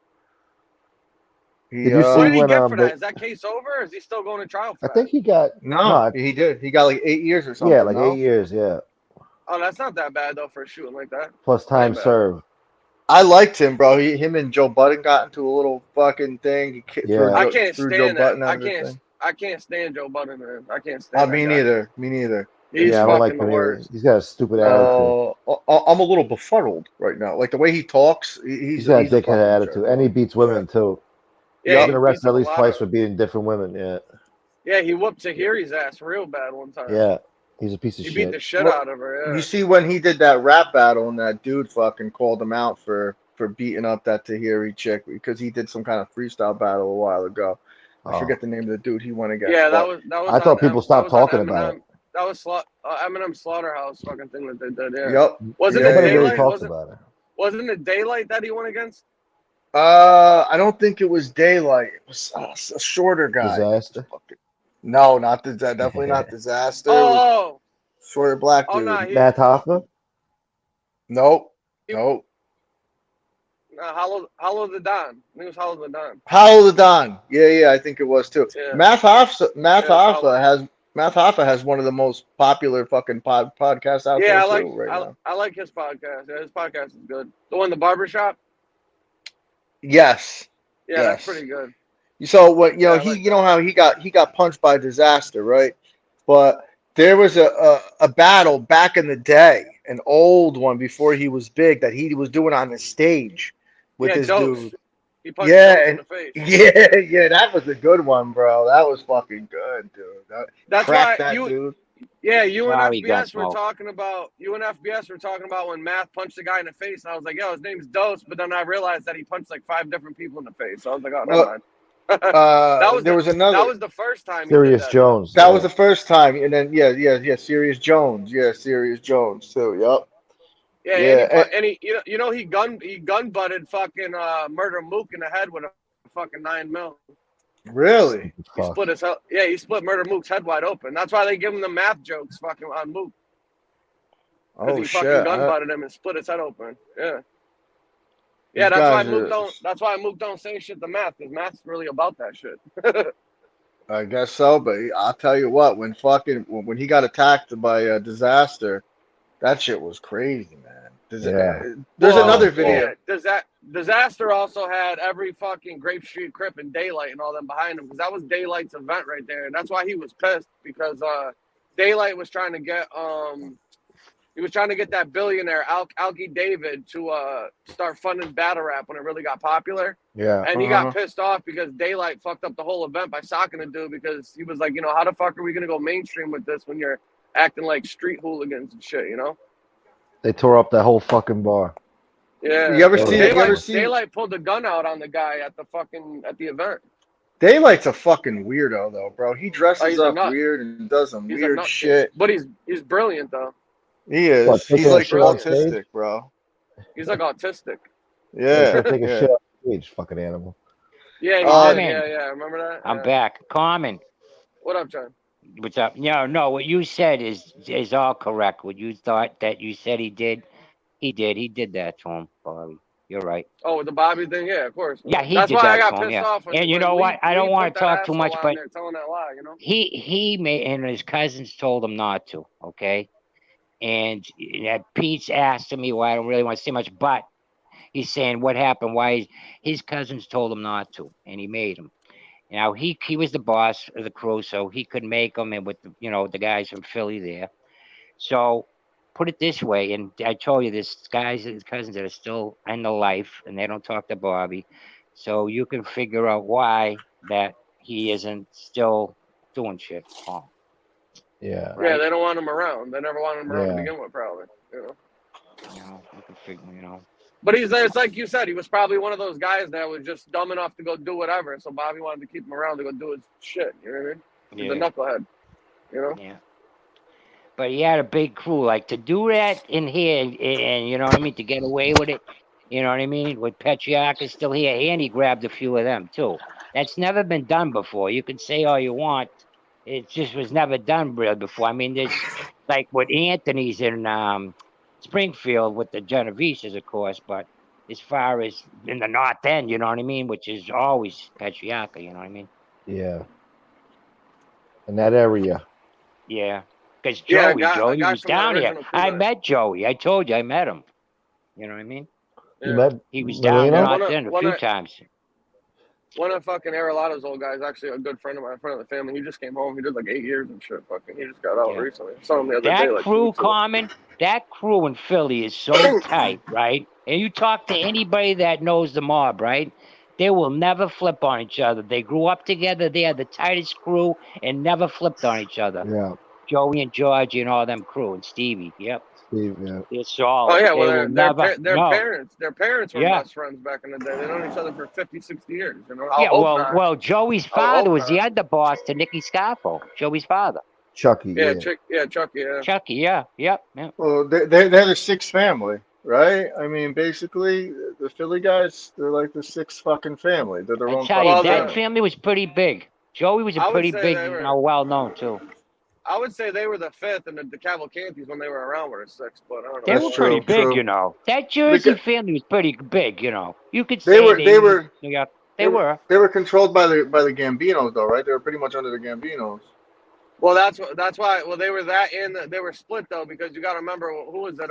Did you see What did he when get for that? Is that case over? Or is he still going to trial for I think he got No, he did. He got like 8 years or something. Yeah, like no? 8 years. Yeah, Oh, that's not that bad though for a shooting like that. plus time Not bad. served. I liked him, bro. Him and Joe Budden got into a little fucking thing. I can't threw stand Joe that. Budden I out of the can't. thing. I can't stand Joe Budden, man. I can't stand. Me that guy. neither. Me neither. He's I don't like fucking him the either. worst. He's got a stupid attitude. I'm a little befuddled right now. Like the way he talks, He's got a dickhead fucking attitude, jerk. and he beats women too. Yeah, He's he been arrested beats at least a lot twice of- for beating different women. Yeah, Yeah, he whooped Tahiri's ass real bad one time. yeah. He's a piece of He shit. beat the shit Well, out of her. Yeah. You see, when he did that rap battle, and that dude fucking called him out for beating up that Tahiri chick because he did some kind of freestyle battle a while ago. I forget the name of the dude he went against. Yeah, but- that was. I thought on people that stopped was on talking about Eminem. it. That was Eminem Slaughterhouse fucking thing that they did. Yeah. Yep. Wasn't Yeah, it Nobody Daylight? really talks about it. Wasn't it Daylight that he went against? I don't think it was Daylight. It was a shorter guy. Disaster. No, not definitely not Disaster. It was Oh. shorter black Oh dude. no. Matt Hoffa. Nope. Hollow the Don. I think it was Hollow the Don. Howl the Don. Yeah, I think it was too. Yeah. Math Hollow. Hoffa has one of the most popular fucking podcasts out Yeah, there too right now. I like his podcast. Yeah, his podcast is good. The one, The Barbershop. Yes. Yeah, that's Yes. pretty good. So what Yeah, I he like you know how he got punched by Disaster, right? But there was a battle back in the day, an old one before he was big that he was doing on the stage with Yeah, this Dose. dude. He punched Yeah, Dose in and the face. yeah, that was a good one, bro. That was fucking good, dude. That's Crack why that you. dude. Yeah, you and Sorry, FBS were Gunsmoke. talking about. You and FBS were talking about when Math punched the guy in the face, and I was like, "Yo, his name's Dose," but then I realized that he punched like 5 different people in the face. So I was like, "Oh, never mind." There was another. That was the first time. Sirius he did that. Jones. That was the first time, and then Sirius Jones. Yeah, Sirius Jones too. Yep. Yeah, Yeah, and he he gun butted fucking Murder Mook in the head with a fucking 9mm. Really? He split his head. Yeah, he split Murder Mook's head wide open. That's why they give him the math jokes fucking on Mook. Because he fucking gun butted him and split his head open. Yeah. Yeah, that's why Mook don't. That's why Mook don't say shit to math, because math's really about that shit. I guess so, but I'll tell you what, when he got attacked by a Disaster, that shit was crazy, man. There's another video. Yeah, Disaster also had every fucking Grape Street Crip and Daylight and all them behind him, because that was Daylight's event right there, and that's why he was pissed, because Daylight was trying to get that billionaire Alki David to start funding battle rap when it really got popular. Yeah. And he got pissed off because Daylight fucked up the whole event by socking the dude, because he was like, how the fuck are we gonna go mainstream with this when you're acting like street hooligans and shit, They tore up that whole fucking bar. Yeah. You ever see Daylight pulled the gun out on the guy at the event. Daylight's a fucking weirdo though, bro. He dresses up weird and does some weird shit. But he's brilliant though. He is. What, he's like autistic, bro. He's like autistic. Yeah. Take a shit off stage, fucking animal. Yeah, yeah. Remember that? I'm back. Carmen. What up, John? What's up? No, what you said is all correct. What you thought that you said he did that to him, Bobby. You're right. Oh, with the Bobby thing, yeah, of course. Yeah, That's did why that I got to him, pissed yeah. off. And you know what? I don't want to talk too much, but telling that lie, he made, and his cousins told him not to. Okay, and Pete's asked me why I don't really want to say much, but he's saying what happened, why his cousins told him not to, and he made him. Now he was the boss of the crew, so he could make them, and with the guys from Philly there. So put it this way, and I told you this, guys and his cousins that are still in the life, and they don't talk to Bobby, so you can figure out why that he isn't still doing shit. Yeah. Right? Yeah, they don't want him around. They never wanted him around to begin with, probably. You can figure, But it's like you said, he was probably one of those guys that was just dumb enough to go do whatever. So Bobby wanted to keep him around to go do his shit. You know what I mean? He's a knucklehead. Yeah. But he had a big crew. Like to do that in here, and you know what I mean, to get away with it. You know what I mean? With Petriarca still here, and he grabbed a few of them too. That's never been done before. You can say all you want. It just was never done really before. I mean, there's like what Anthony's in Springfield with the Genoveses, of course, but as far as in the North End, you know what I mean, which is always Patriarca, you know what I mean? Yeah. In that area. Yeah. Because Joey was down here. I met Joey. I told you I met him. You know what I mean? Yeah. You met he was down in the North End a few times. One of fucking Arolato's old guys, actually a good friend of mine, friend of the family. He just came home. He did like 8 years and shit. Fucking, he just got out recently. Saw him the other day. That crew, Carmen, that crew in Philly is so tight, right? And you talk to anybody that knows the mob, right? They will never flip on each other. They grew up together. They are the tightest crew and never flipped on each other. Yeah. Joey and Georgie and all them crew and Stevie. Yep. Steve, yeah. It's all. Oh yeah, well their parents were best friends back in the day. They known each other for 50, 60 years. You know. Yeah. Well, Joey's father was the underboss to Nicky Scarfo. Joey's father. Chucky. Yeah. Chucky. Yeah. Chucky. Yeah. Yep. Well, they're the sixth family, right? I mean, basically, the Philly guys, they're like the sixth fucking family. They're their own. That family was pretty big. Joey was a pretty big, well known too. I would say they were the fifth, and the Cavalcantis when they were around were the sixth. But I don't know. They were pretty big, you know. That Jersey family was pretty big, you know. You could say they were. Yeah, they were. They were controlled by the Gambinos, though, right? They were pretty much under the Gambinos. Well, that's why. Well, they were that, and they were split though, because you got to remember who was it?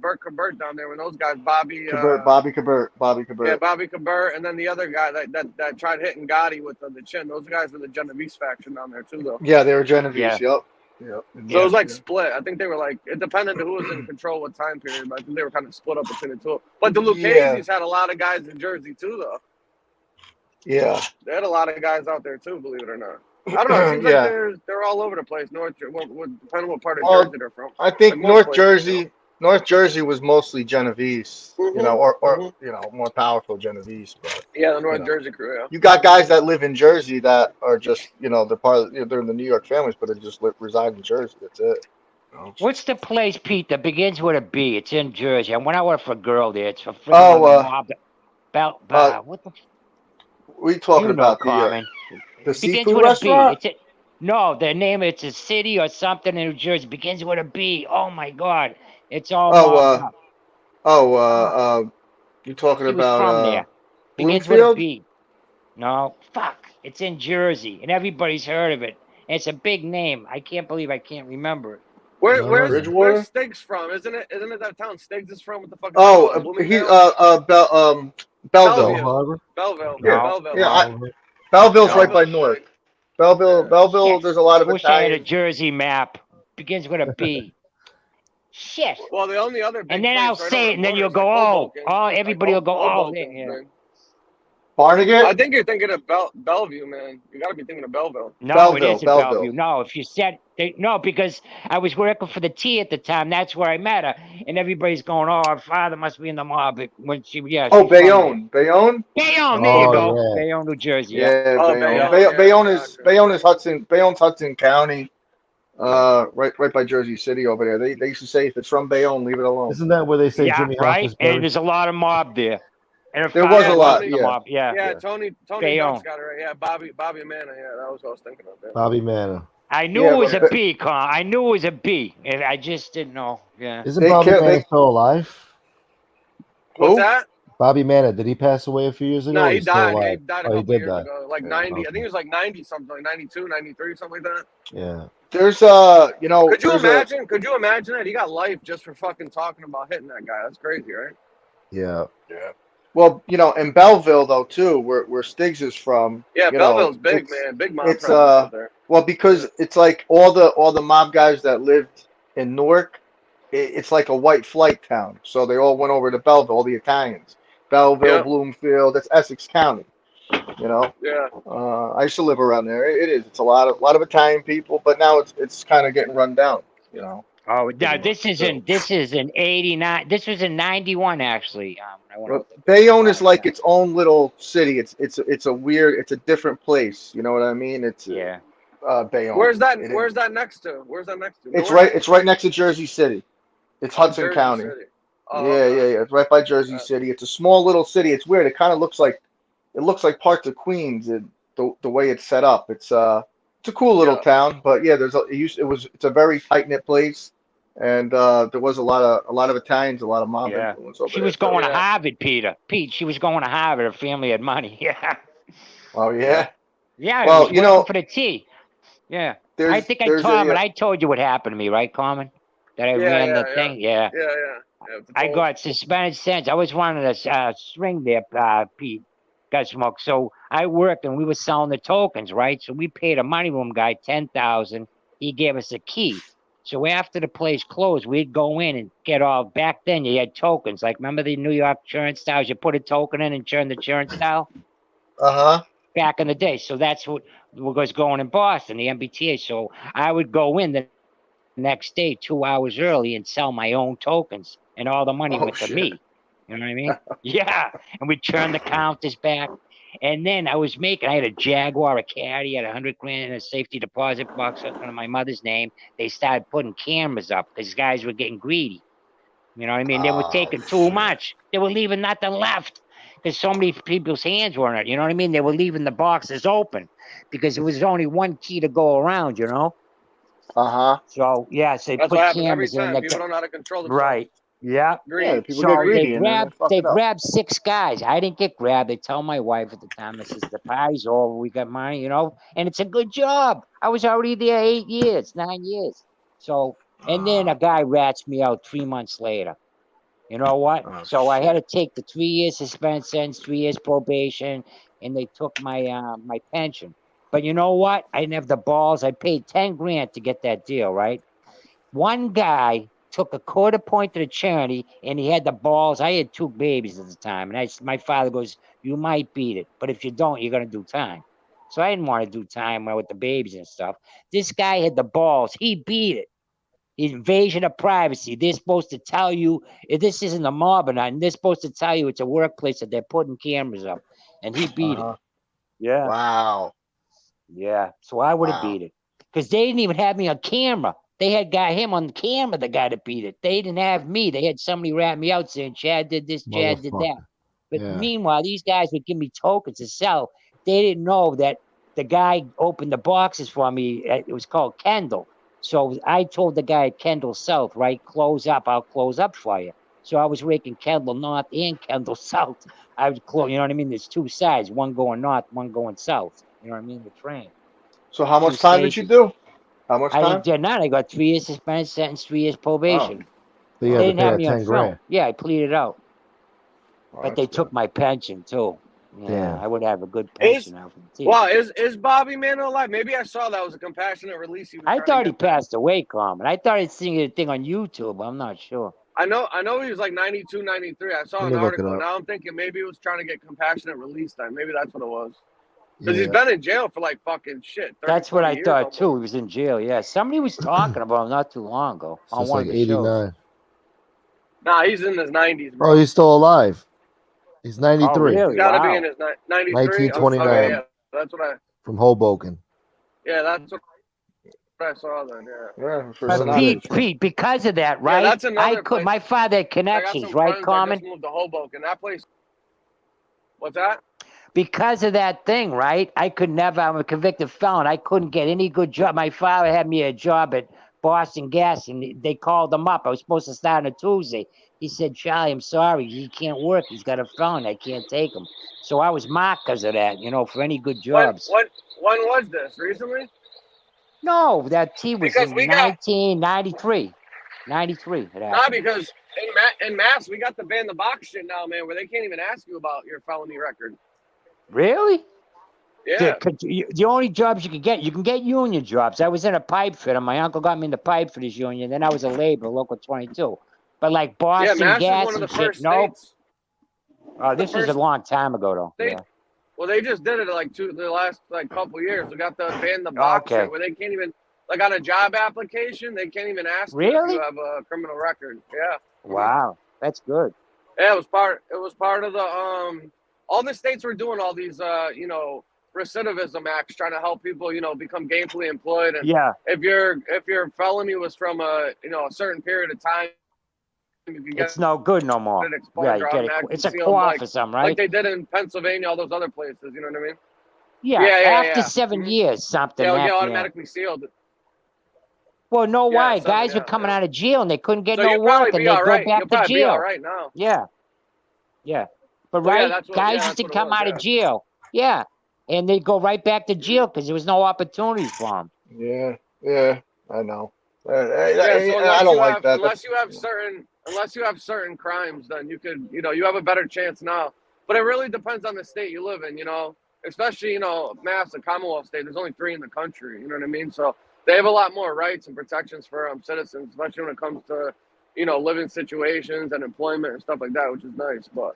Bert Cabert down there when those guys, Bobby Cabert. Yeah, Bobby Cabert, and then the other guy that tried hitting Gotti with the chin. Those guys were the Genovese faction down there too, though. Yeah, they were Genovese. Yeah. Yep. So it was like split. I think they were like, it depended on who was in control what time period, but I think they were kind of split up between the two. But the Lucchese's had a lot of guys in Jersey too, though. Yeah, they had a lot of guys out there too, believe it or not. I don't know. It seems like they're all over the place. Depending on what part of Jersey they're from. I think North Jersey was mostly Genovese, you know, or you know, more powerful Genovese. But yeah, the North Jersey crew. Yeah. You got guys that live in Jersey that are just, you know, they're part of, they're in the New York families, but they just reside in Jersey. That's it. You know? What's the place, Pete, that begins with a B? It's in Jersey. I went out for a girl there. It's for what the? We talking about Carmen. The It begins seafood with a B. restaurant? No, the name, it's a city or something in New Jersey. Begins with a B. Oh my God. It's all Oh, mobbed up. you're talking He was about from there. Begins with a Bloomfield? B. No, fuck. It's in Jersey, and everybody's heard of it. And it's a big name. I can't believe I can't remember it. Where's Bridgewater? Stiggs from? Isn't it that town Stiggs is from? What the fuck is that Oh, called? he Bloomingdale? Belleville. Belleville. Yeah, No. yeah. Belleville. Belleville's right by Belleville's Newark. big. Belleville. Shit. There's a lot I of wish I had a Italian. Jersey map. Begins with a B. Shit. Well, the only other big And then place I'll right say over it, the and then border you'll is go, like oh, Hoboken. oh, Like everybody will go, oh, Hoboken's yeah. big. Barnegat? I think you're thinking of Bellevue, man. You got to be thinking of Belleville. No, it isn't Bellevue. No, if you said no, because I was working for the T at the time. That's where I met her, and everybody's going, "Oh, her father must be in the mob." When she, yeah, Oh, she's from there. Bayonne. Bayonne? Bayonne, there you go. Bayonne, New Jersey. Yeah, Oh, Bayonne. Bayonne. Bayonne is Hudson. Bayonne's Hudson County. Right by Jersey City over there. They used to say if it's from Bayonne, leave it alone. Isn't that where they say Yeah, Jimmy right. Hoffa's And buried? there's a lot of mob there. And her There was father a lot, in the yeah. mob. Yeah. Yeah, Tony Bayonne. Dunk's got it right. Yeah, Bobby Manna. Yeah, that was what I was thinking of. Yeah. Bobby Manor. I knew it was a B, Con. I knew it was a B. And I just didn't know. Yeah. Isn't Bobby Manor still alive? What's that? Bobby Manor, did he pass away a few years ago? No, or he he's still died. alive? Yeah, he died a Oh, he couple did years die. ago. Like 90. I think he was like 90 something, like 92, 93, something like that. Yeah. There's Could you imagine that? He got life just for fucking talking about hitting that guy. That's crazy, right? Yeah. Yeah. Well, in Belleville though too, where Stiggs is from. Yeah, Belleville's big, man. Big mob presence out there. Well, because it's like all the mob guys that lived in Newark, it's like a white flight town. So they all went over to Belleville, all the Italians. Belleville, Bloomfield, that's Essex County. Yeah. I used to live around there. It is. It's a lot of Italian people, but now it's kind of getting run down. Oh, no, this is in 89. This was in 91, actually. Bayonne is like its own little city. It's a different place. You know what I mean? It's Bayonne. Where's that next to? It's right next to Jersey City. It's Hudson Jersey County. City. Yeah. It's right by Jersey City. It's a small little city. It's weird. It kind of looks like parts of Queens. The way it's set up. It's a cool little town. But yeah, it's a very tight knit place. And there was a lot of Italians, a lot of mob influence over there. She was going to Harvard, Pete. She was going to Harvard. Her family had money. Yeah. Oh yeah. Yeah. Well, for the T. Yeah. I think I told you what happened to me, right, Carmen? That I ran the thing. Yeah. I got suspended sentence. I was running a string there, Pete. Gunsmoke. So I worked and we were selling the tokens, right? So we paid a money room guy $10,000. He gave us a key. So after the place closed, we'd go in and get all. Back then, you had tokens. Like, remember the New York turnstiles? You put a token in and turn the turnstile. Back in the day. So that's what was going in Boston, the MBTA. So I would go in the next day, 2 hours early, and sell my own tokens, and all the money went to me. You know what I mean? Yeah. And we'd turn the counters back. And then I had a Jaguar, a Caddy, had $100,000 in a safety deposit box under my mother's name. They started putting cameras up because guys were getting greedy. You know what I mean? They were taking too much. They were leaving nothing left because so many people's hands were in it. You know what I mean? They were leaving the boxes open because there was only one key to go around, So, so they That's put what happens every cameras in. time. People don't know how to control themselves. Right. Yeah. People get greedy. They grabbed 6 guys. I didn't get grabbed. They tell my wife at the time, "This is the party's over. We got money, and it's a good job." I was already there 9 years. So, and then a guy rats me out 3 months later. You know what? I had to take the 3 years suspension sentence, 3 years probation, and they took my my pension. But you know what? I didn't have the balls. I paid $10,000 to get that deal, right? One guy took a quarter point to the charity, and he had the balls. I had 2 babies at the time, and my father goes, "You might beat it, but if you don't, you're gonna do time." So I didn't want to do time with the babies and stuff. This guy had the balls. He beat it. Invasion of privacy. They're supposed to tell you if this isn't a mob or not, and they're supposed to tell you it's a workplace that they're putting cameras up, and he beat it. Yeah. Wow. Yeah. So I would have beat it because they didn't even have me on camera. They had got him on camera, the guy that beat it. They didn't have me. They had somebody rat me out saying, "Chad did this, Chad did that." But meanwhile, these guys would give me tokens to sell. They didn't know that the guy opened the boxes for me. It was called Kendall. So I told the guy at Kendall South, right, close up. I'll close up for you. So I was raking Kendall North and Kendall South. I would close. You know what I mean? There's two sides, one going north, one going south. You know what I mean? The train. So how much Two time did you stations. do? How much I time? didn't do none. I got 3 years suspended sentence, 3 years Oh, probation. So you They had to didn't pay have that me on 10 film. grand. Yeah, I pleaded out. well, But they that's took good. my pension too. Yeah, Damn. I would have a good Is pension now from the team. wow, is Bobby Mann alive? Maybe I saw that was a compassionate release. He was I trying to thought he get there. passed away, Carmen. I thought I'd seen a thing on YouTube. I'm not sure. I know he was like 92, 93. I saw Let an me look it article. up. Now I'm thinking maybe he was trying to get compassionate release time. Maybe that's what it was. Because he's Yeah. been in jail for like fucking shit. 30, That's what 40 I years thought almost. too. He was in jail. Yeah, somebody was talking about him not too long ago So on it's one like of the shows. 89. Nah, he's in his 90s, bro. Oh, he's still alive. He's Oh, 93 He's really? got to be Wow. in his 93. Okay, 1929 yeah, that's what from Hoboken. that's what I saw then. Yeah. Yeah, for But Seven Sinatra. years. Pete, because of that, Yeah, right? that's I another could. My place. father had I got connections, some right, friends that Carmen? just moved to Hoboken. That place. What's that? Because of that thing, right? I could never. I'm a convicted felon. I couldn't get any good job. My father had me a job at Boston Gas, and they called him up. I was supposed to start on a Tuesday. He said, "Charlie, I'm sorry, he can't work. He's got a felon. I can't take him." So I was marked because of that. You know, for any good jobs. When was this? Recently? No, that T was Because in we got 1993. 93. It nah, happened. because in Mass we got the ban the box shit now, man, where they can't even ask you about your felony record. Really? Yeah. The only jobs you can get union jobs. I was in a pipe fitter. My uncle got me in the pipe fitters union. Then I was a laborer, local 22. But like Yeah, Boston Mass is Gas one of the and shit, first nope. states. This was a long time ago, though. State. Yeah. Well, they just did it like the last like couple years. We got the ban the box Okay. shit where they can't even like on a job application they can't even ask you if Really? you have a criminal record. Yeah. Wow, that's good. Yeah, it was part of the all the states were doing all these recidivism acts trying to help people, become gainfully employed, and Yeah. if your felony was from a certain period of time, you could get It's no good no more. it Yeah, expunged you or get it. automatically It's a sealed, quaff or something, like right? they did in Pennsylvania, all those other places. You know what I mean? Yeah. Yeah. After 7 Mhm. years, something. Yeah, it'll get Yeah. automatically sealed. Well, no, Yeah, why? 7, Guys were yeah, coming yeah. out of jail and they couldn't get So no you'll probably work and be they'd all go right. back You'll to probably be all jail. right now. Yeah. But Well, yeah, right, that's what guys used to it come was, out yeah. of jail. Yeah. And they'd go right back to jail because there was no opportunities for them. Yeah, I know. Yeah, so I don't like that. unless you have certain crimes, then you could, you have a better chance now. But it really depends on the state you live in, especially, Mass, a Commonwealth state. There's only 3 in the country. You know what I mean? So they have a lot more rights and protections for citizens, especially when it comes to, living situations and employment and stuff like that, which is nice. But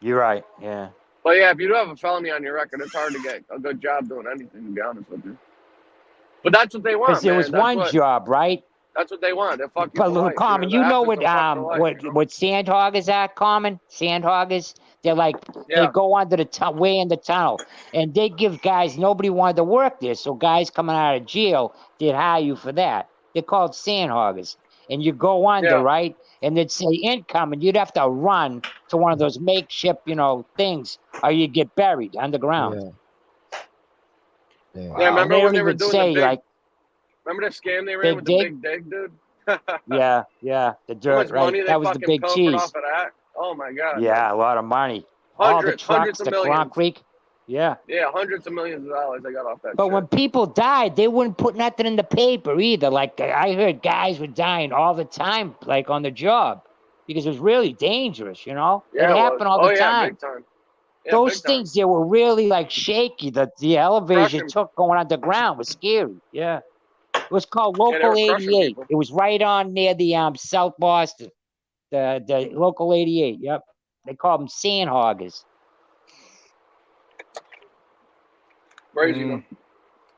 You're right. Yeah. yeah, if you do have a felony on your record, it's hard to get a good job doing anything, to be honest with you. But that's what they want, Because there man. was one job, right? That's what they want. They'll fuck you But for life. Common, The actors what will fuck for life, what sandhoggers are, Common? Sandhoggers. They're like Yeah. they go under the way in the tunnel, and they give guys. Nobody wanted to work there, so guys coming out of jail, they'd hire you for that. They're called sandhoggers, and you go under, Yeah. right? And they'd say income, and you'd have to run to one of those makeshift, things, or you get buried underground. Yeah. Yeah, remember And they when don't they were even doing say the big, like, remember the scam they ran Big with Dig? the big dig, dude? yeah, the How dirt, much money right? they That was the fucking big pilfered cheese. off of that? Oh my god. Yeah, a lot of money. All the Hundreds trucks, of the millions. concrete. Yeah. Yeah, hundreds of millions of dollars they got off that But shit. when people died, they wouldn't put nothing in the paper either. Like I heard guys were dying all the time, like on the job, because it was really dangerous, Yeah, it happened all the time. big time. Yeah, Those big time. things, they were really like shaky. The elevation Crushing. took going underground was scary. Yeah. It was called Yeah, they were Local crushing 88. people. It was right on near the South Boston. The Local 88. Yep. They called them sandhoggers. Crazy, man.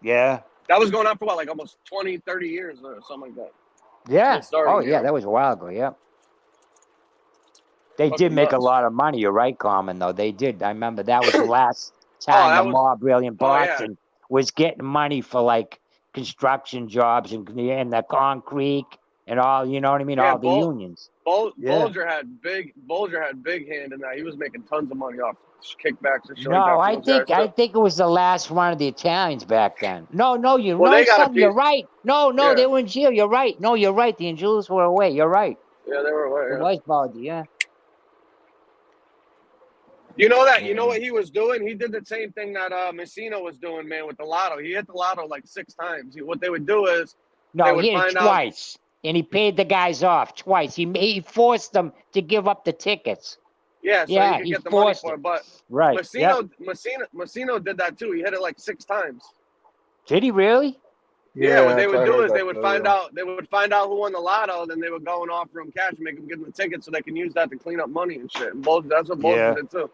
Yeah. That was going on for what, like almost 20, 30 years or something like that. Yeah. It started, Oh, you yeah. know. That was a while ago. Yeah. They Fucking did make a nuts. lot of money. You're right, Carmen, though. They did. I remember that was the last that time the was- mob really in oh, yeah. Boston was getting money for like construction jobs and the concrete. and all, you know what I mean? Yeah, All the unions. Bulger had big hand in that. He was making tons of money off kickbacks and shit like No, that. I think it was the last run of the Italians back then. No, you're You're right. No, Yeah. they were in jail. You're right. No, you're right. The Angelos were away. You're right. Yeah, they were away. It was Baldy, yeah. You know what he was doing? He did the same thing that Messina was doing, man, with the lotto. He hit the lotto like 6 times. What they would do is he hit it twice, and he paid the guys off twice. He forced them to give up the tickets. Yeah, so he could get the money for it. But right, Messina did that too. He hit it like 6 times. Did he really? Yeah, what they would do is they would find out who won the lotto, then they would go and offer them cash and make them give them the tickets so they can use that to clean up money and shit. And that's what Bulger did too.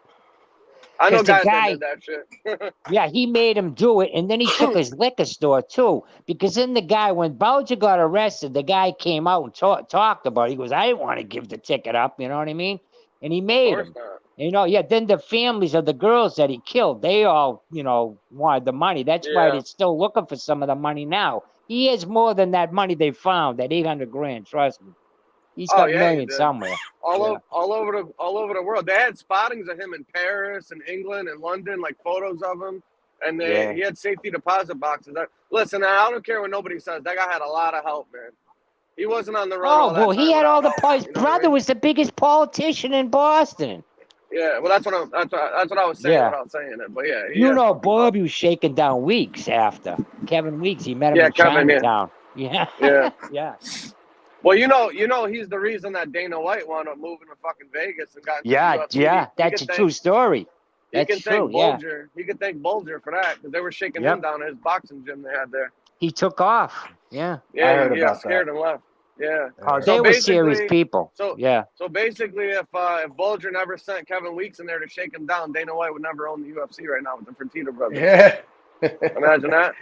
I know guys that did that shit. Yeah, he made him do it, and then he took his liquor store too. Because then the guy, when Bulger got arrested, the guy came out and talked about it. He goes, I didn't want to give the ticket up, you know what I mean? And he made him. You know, then the families of the girls that he killed, they all, wanted the money. That's why they're still looking for some of the money now. He has more than that money they found, that $800,000. Trust me, he's got millions somewhere. All over the world. They had spottings of him in Paris and England and London, like photos of him, and he had safety deposit boxes. Listen, I don't care what nobody says. That guy had a lot of help, man. He wasn't on the run. Oh, well, he had all the his brother was the biggest politician in Boston. Yeah, well, that's what I was saying without saying it. But yeah, Bobby was shaking down Weeks after Kevin Weeks. He met him in Chinatown. Yeah. Yeah. Well, he's the reason that Dana White wound up moving to fucking Vegas and got into the UFC. That's a true story. That's true. He could thank Bulger for that because they were shaking him down at his boxing gym they had there. He took off. Yeah. Yeah, I heard about scared and left. Yeah. They were serious people. So basically, if Bulger never sent Kevin Weeks in there to shake him down, Dana White would never own the UFC right now with the Fertitta brothers. Yeah. Imagine that.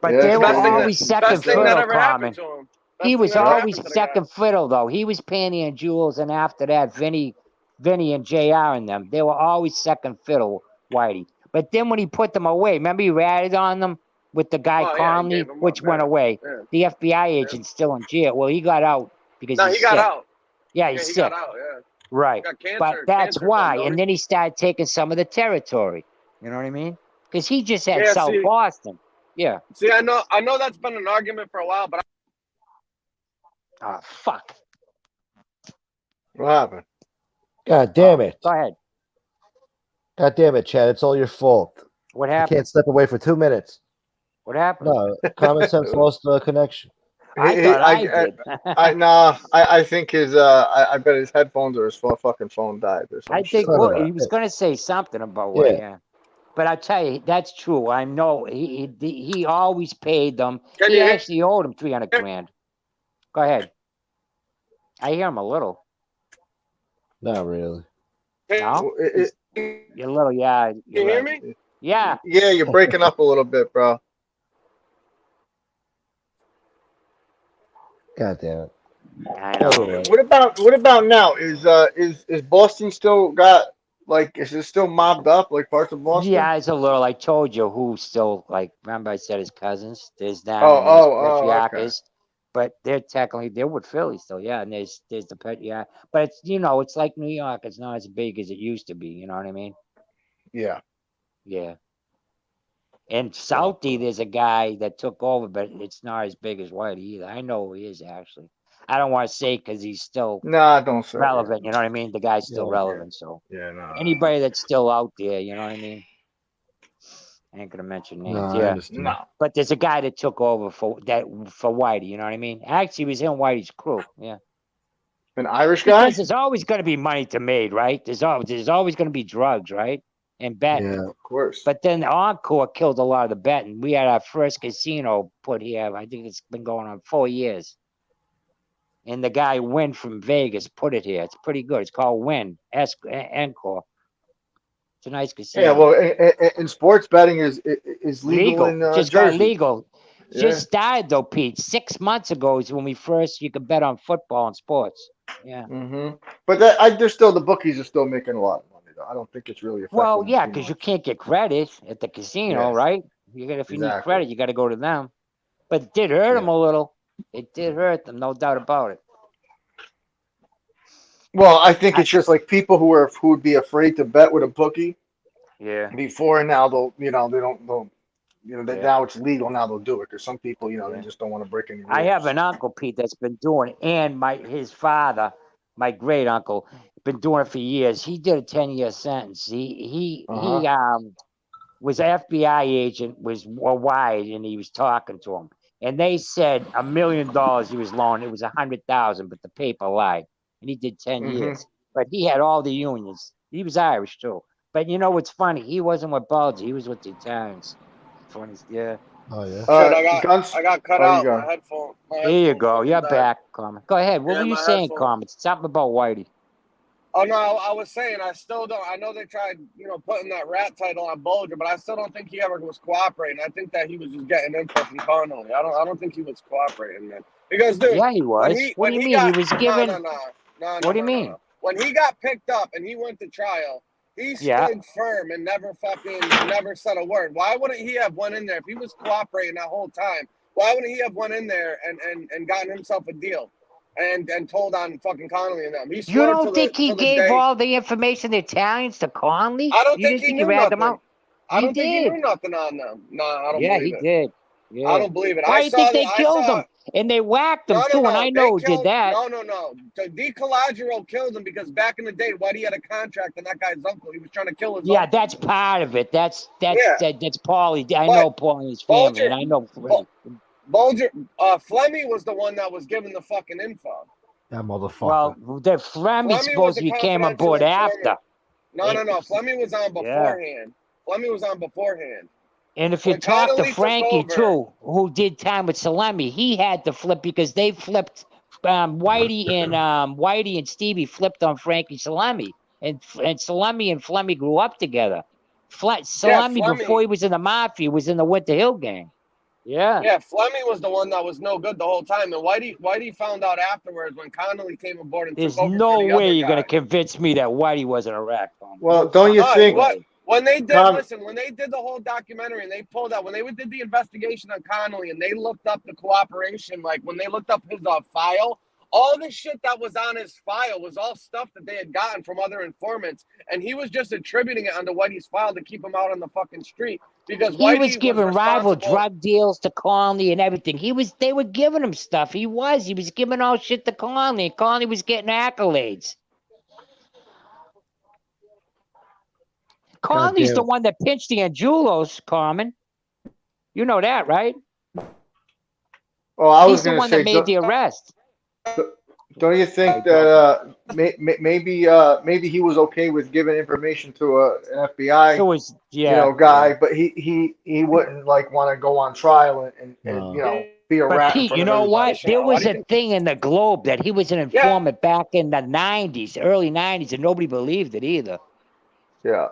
But they were always second fiddle, Carmen. He was always second fiddle, though. He was Panty and Jules, and after that, Vinny and JR and them. They were always second fiddle, Whitey. But then when he put them away, remember he ratted on them with the guy Conley, which went away. Yeah. The FBI agent's still in jail. Well, he got out because he got out. Yeah, he's sick. Got out, right. Cancer, but that's why. And then he started taking some of the territory. You know what I mean? Because he just had South Boston. Yeah. See, I know that's been an argument for a while, but fuck. What happened? God damn it. Go ahead. God damn it, Chad. It's all your fault. What happened? You can't step away for 2 minutes. What happened? No, common sense lost the connection. I thought I did. I think I bet his headphones or his fucking phone died or something. I think he was going to say something about But I tell you, that's true. I know he always paid them. He actually owed him $300,000. Go ahead. I hear him a little. Not really. No? You're a little, yeah. Can you hear me? Yeah. Yeah, you're breaking up a little bit, bro. God damn it. I know. What about now? Is Boston still got is it still mobbed up like parts of Boston? Yeah, it's a little. I told you who still remember I said his cousins. There's them. Okay. But they're with Philly still, yeah. And there's the pet, yeah. But it's it's like New York. It's not as big as it used to be. You know what I mean? Yeah. Yeah. And Southie, there's a guy that took over, but it's not as big as Whitey either. I know who he is actually. I don't want to say because he's still don't say relevant. You know what I mean? The guy's still relevant. So anybody that's still out there, you know what I mean? I ain't gonna mention names. No. But there's a guy that took over for Whitey. You know what I mean? Actually, he was in Whitey's crew. Yeah. An Irish guy. Because there's always going to be money to made, right? There's always going to be drugs, right? And betting. Yeah, of course. But then Encore killed a lot of the betting. We had our first casino put here. I think it's been going on 4 years. And the guy Wynn from Vegas put it here. It's pretty good. It's called Wynn Encore. It's a nice casino. Yeah, well, and sports betting is legal in just Jersey. got legal. Yeah. Just started though, Pete. 6 months ago is when you could bet on football and sports. Yeah. Mm-hmm. But the bookies are still making a lot of money. I don't think it's really affecting. Well, yeah, because you can't get credit at the casino, right? If you need credit, you got to go to them. But it did hurt them a little. It did hurt them, no doubt about it. Well, I think it's just like people who would be afraid to bet with a bookie Yeah. before, and now they'll Yeah. now it's legal, now they'll do it. There's some people, they Yeah. just don't want to break any rules. I have an uncle, Pete, that's been doing it, and his father, my great uncle, been doing it for years. He did a 10-year sentence. He was an FBI agent, was wide, and he was talking to him. And they said $1 million he was loaned. It was 100,000, but the paper lied. And he did 10 years. But he had all the unions. He was Irish too. But you know what's funny? He wasn't with Bulger. He was with the Italians. Funny, yeah. Oh yeah. Shit, I got cut out. You My headphone. There you go. You're back, Carmen. Go ahead. What were you saying, Carmen? Something about Whitey. Oh no, I was saying I still don't. I know they tried, putting that rat title on Bulger, but I still don't think he ever was cooperating. I think that he was just getting info from Connolly. I don't think he was cooperating, man. Because dude, yeah, he was. What do you mean? He was given. No. What do you mean? When he got picked up and he went to trial, he stood firm and never said a word. Why wouldn't he have one in there if he was cooperating that whole time? Why wouldn't he have one in there and gotten himself a deal? And told on fucking Connolly and them. You don't think he gave all the information to the Italians to Connolly? I don't think he knew nothing. I don't think he did. knew nothing on them. No, I don't Yeah, believe he it. did. Yeah. I don't believe it. Why do you think they killed him? And they whacked him too, and I know who did that. No. DiColagero killed him because back in the day, Whitey had a contract and that guy's uncle. He was trying to kill his uncle. That's part of it. That's Paulie. I know Paulie and his family, and I know Bulger, Flemmy was the one that was given the fucking info. That motherfucker. Well, the Flemmy supposedly came aboard after. No. Flemmy was on beforehand. Flemmy was on beforehand. And if you talk to Frankie too, who did time with Salemi, he had to flip because they flipped. Whitey and Stevie flipped on Frankie Salemi, and Salemi and Flemmy grew up together. Salemi before he was in the mafia was in the Winter Hill gang. Yeah. Yeah, Flemmy was the one that was no good the whole time. And Whitey found out afterwards when Connolly came aboard and There's took over. There's no way you're going to convince me that Whitey wasn't a rat bomb. Well, don't you think? When they did, when they did the whole documentary and they pulled out, when they did the investigation on Connolly and they looked up the cooperation, like when they looked up his file, all the shit that was on his file was all stuff that they had gotten from other informants. And he was just attributing it onto Whitey's file to keep him out on the fucking street. Because he was giving rival drug deals to Connolly and everything. They were giving him stuff. He was giving all shit to Connolly. And Connolly was getting accolades. Connolly's the one that pinched the Angelos, Carmen. You know that, right? Well, I was He's the one that made the arrest. Don't you think that maybe he was okay with giving information to an FBI guy, but he wouldn't want to go on trial and be a rat. Pete, you know what? There was a thing in the Globe that he was an informant back in the 90s, early 90s, and nobody believed it either. Yeah.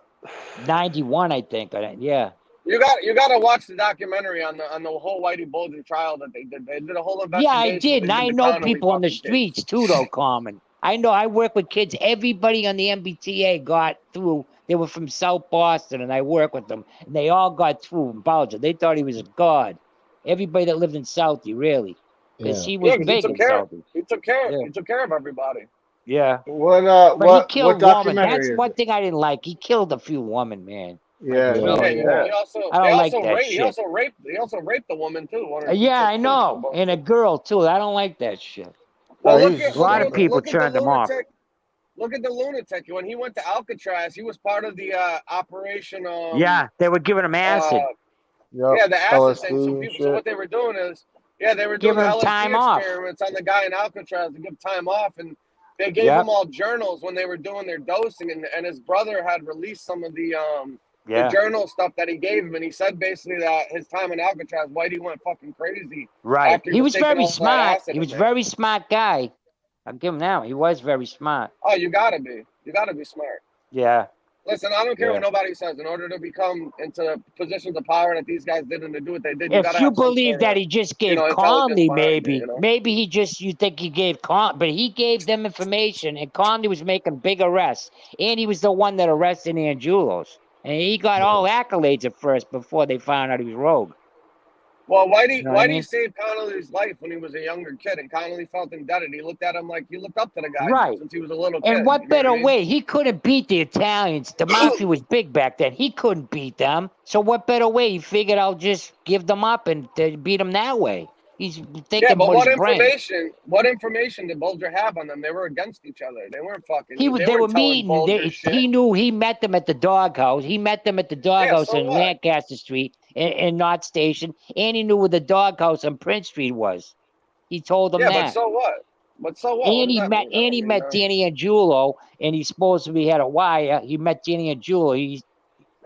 91, I think. Yeah. You got to watch the documentary on the whole Whitey Bulger trial that they did. They did a whole investigation. Yeah, I did, and I know people on the streets too, though, Carmen. I know. I work with kids. Everybody on the MBTA got through. They were from South Boston, and I work with them, and they all got through in Bulger. They thought he was a god. Everybody that lived in Southie, really, because he was big in Southie. He took care of everybody. Yeah. He killed women. That's one thing I didn't like. He killed a few women, man. Yeah. He also raped the woman too. I know, and a girl too. I don't like that shit. Well, a lot of people turned him off. Look at the lunatic. When he went to Alcatraz, he was part of the operation. They were giving him acid. The acid thing. So what they were doing is, they were doing LSD time experiments on the guy in Alcatraz to give time off, and they gave him all journals when they were doing their dosing, and his brother had released some of the journal stuff that he gave him, and he said basically that his time in Alcatraz, Whitey went fucking crazy. Right. He was very smart. He was a very smart guy. I'll give him that. He was very smart. Oh, you gotta be. You gotta be smart. Yeah. Listen, I don't care what nobody says. In order to become into positions of power that these guys did and to do what they did, if you believe that he just gave Conley, maybe you think he gave Conley, but he gave them information, and Conley was making big arrests, and he was the one that arrested Angelos, and he got all accolades at first before they found out he was rogue. Well, You know what I Whitey mean? saved Connolly's life when he was a younger kid, and Connolly felt indebted. He looked at him like he looked up to the guy Right. since he was a little And kid. what you know better what I mean? way? He couldn't beat the Italians. The mafia was big back then. He couldn't beat them. So what better way? He figured I'll just give them up and beat them that way. He's thinking Yeah, but with his brain. what information did Bulger have on them? They were against each other. They weren't fucking. They They were weren't telling meeting. Bulger shit. He met them at the doghouse. He met them at the doghouse so in what? Lancaster Street in North Station, and he knew where the doghouse on Prince Street was. He told them Yeah, that. but so what? But so what? And he met Danny Angiulo, and he supposedly had a wire. He met Danny Angiulo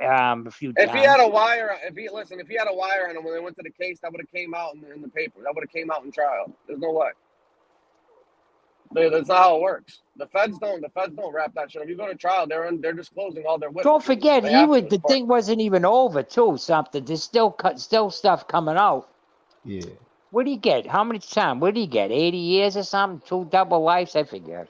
a few times. If he had a wire, if he had a wire on him when they went to the case, that would have came out in the paper. That would have came out in trial. There's no way. That's not how it works. The feds don't wrap that shit. If you go to trial, they're disclosing all their witnesses. Don't forget, the thing wasn't even over too. Something there's still stuff coming out. Yeah. What do you get? How much time? What did he get? 80 years or something? 2 double lives? I forget.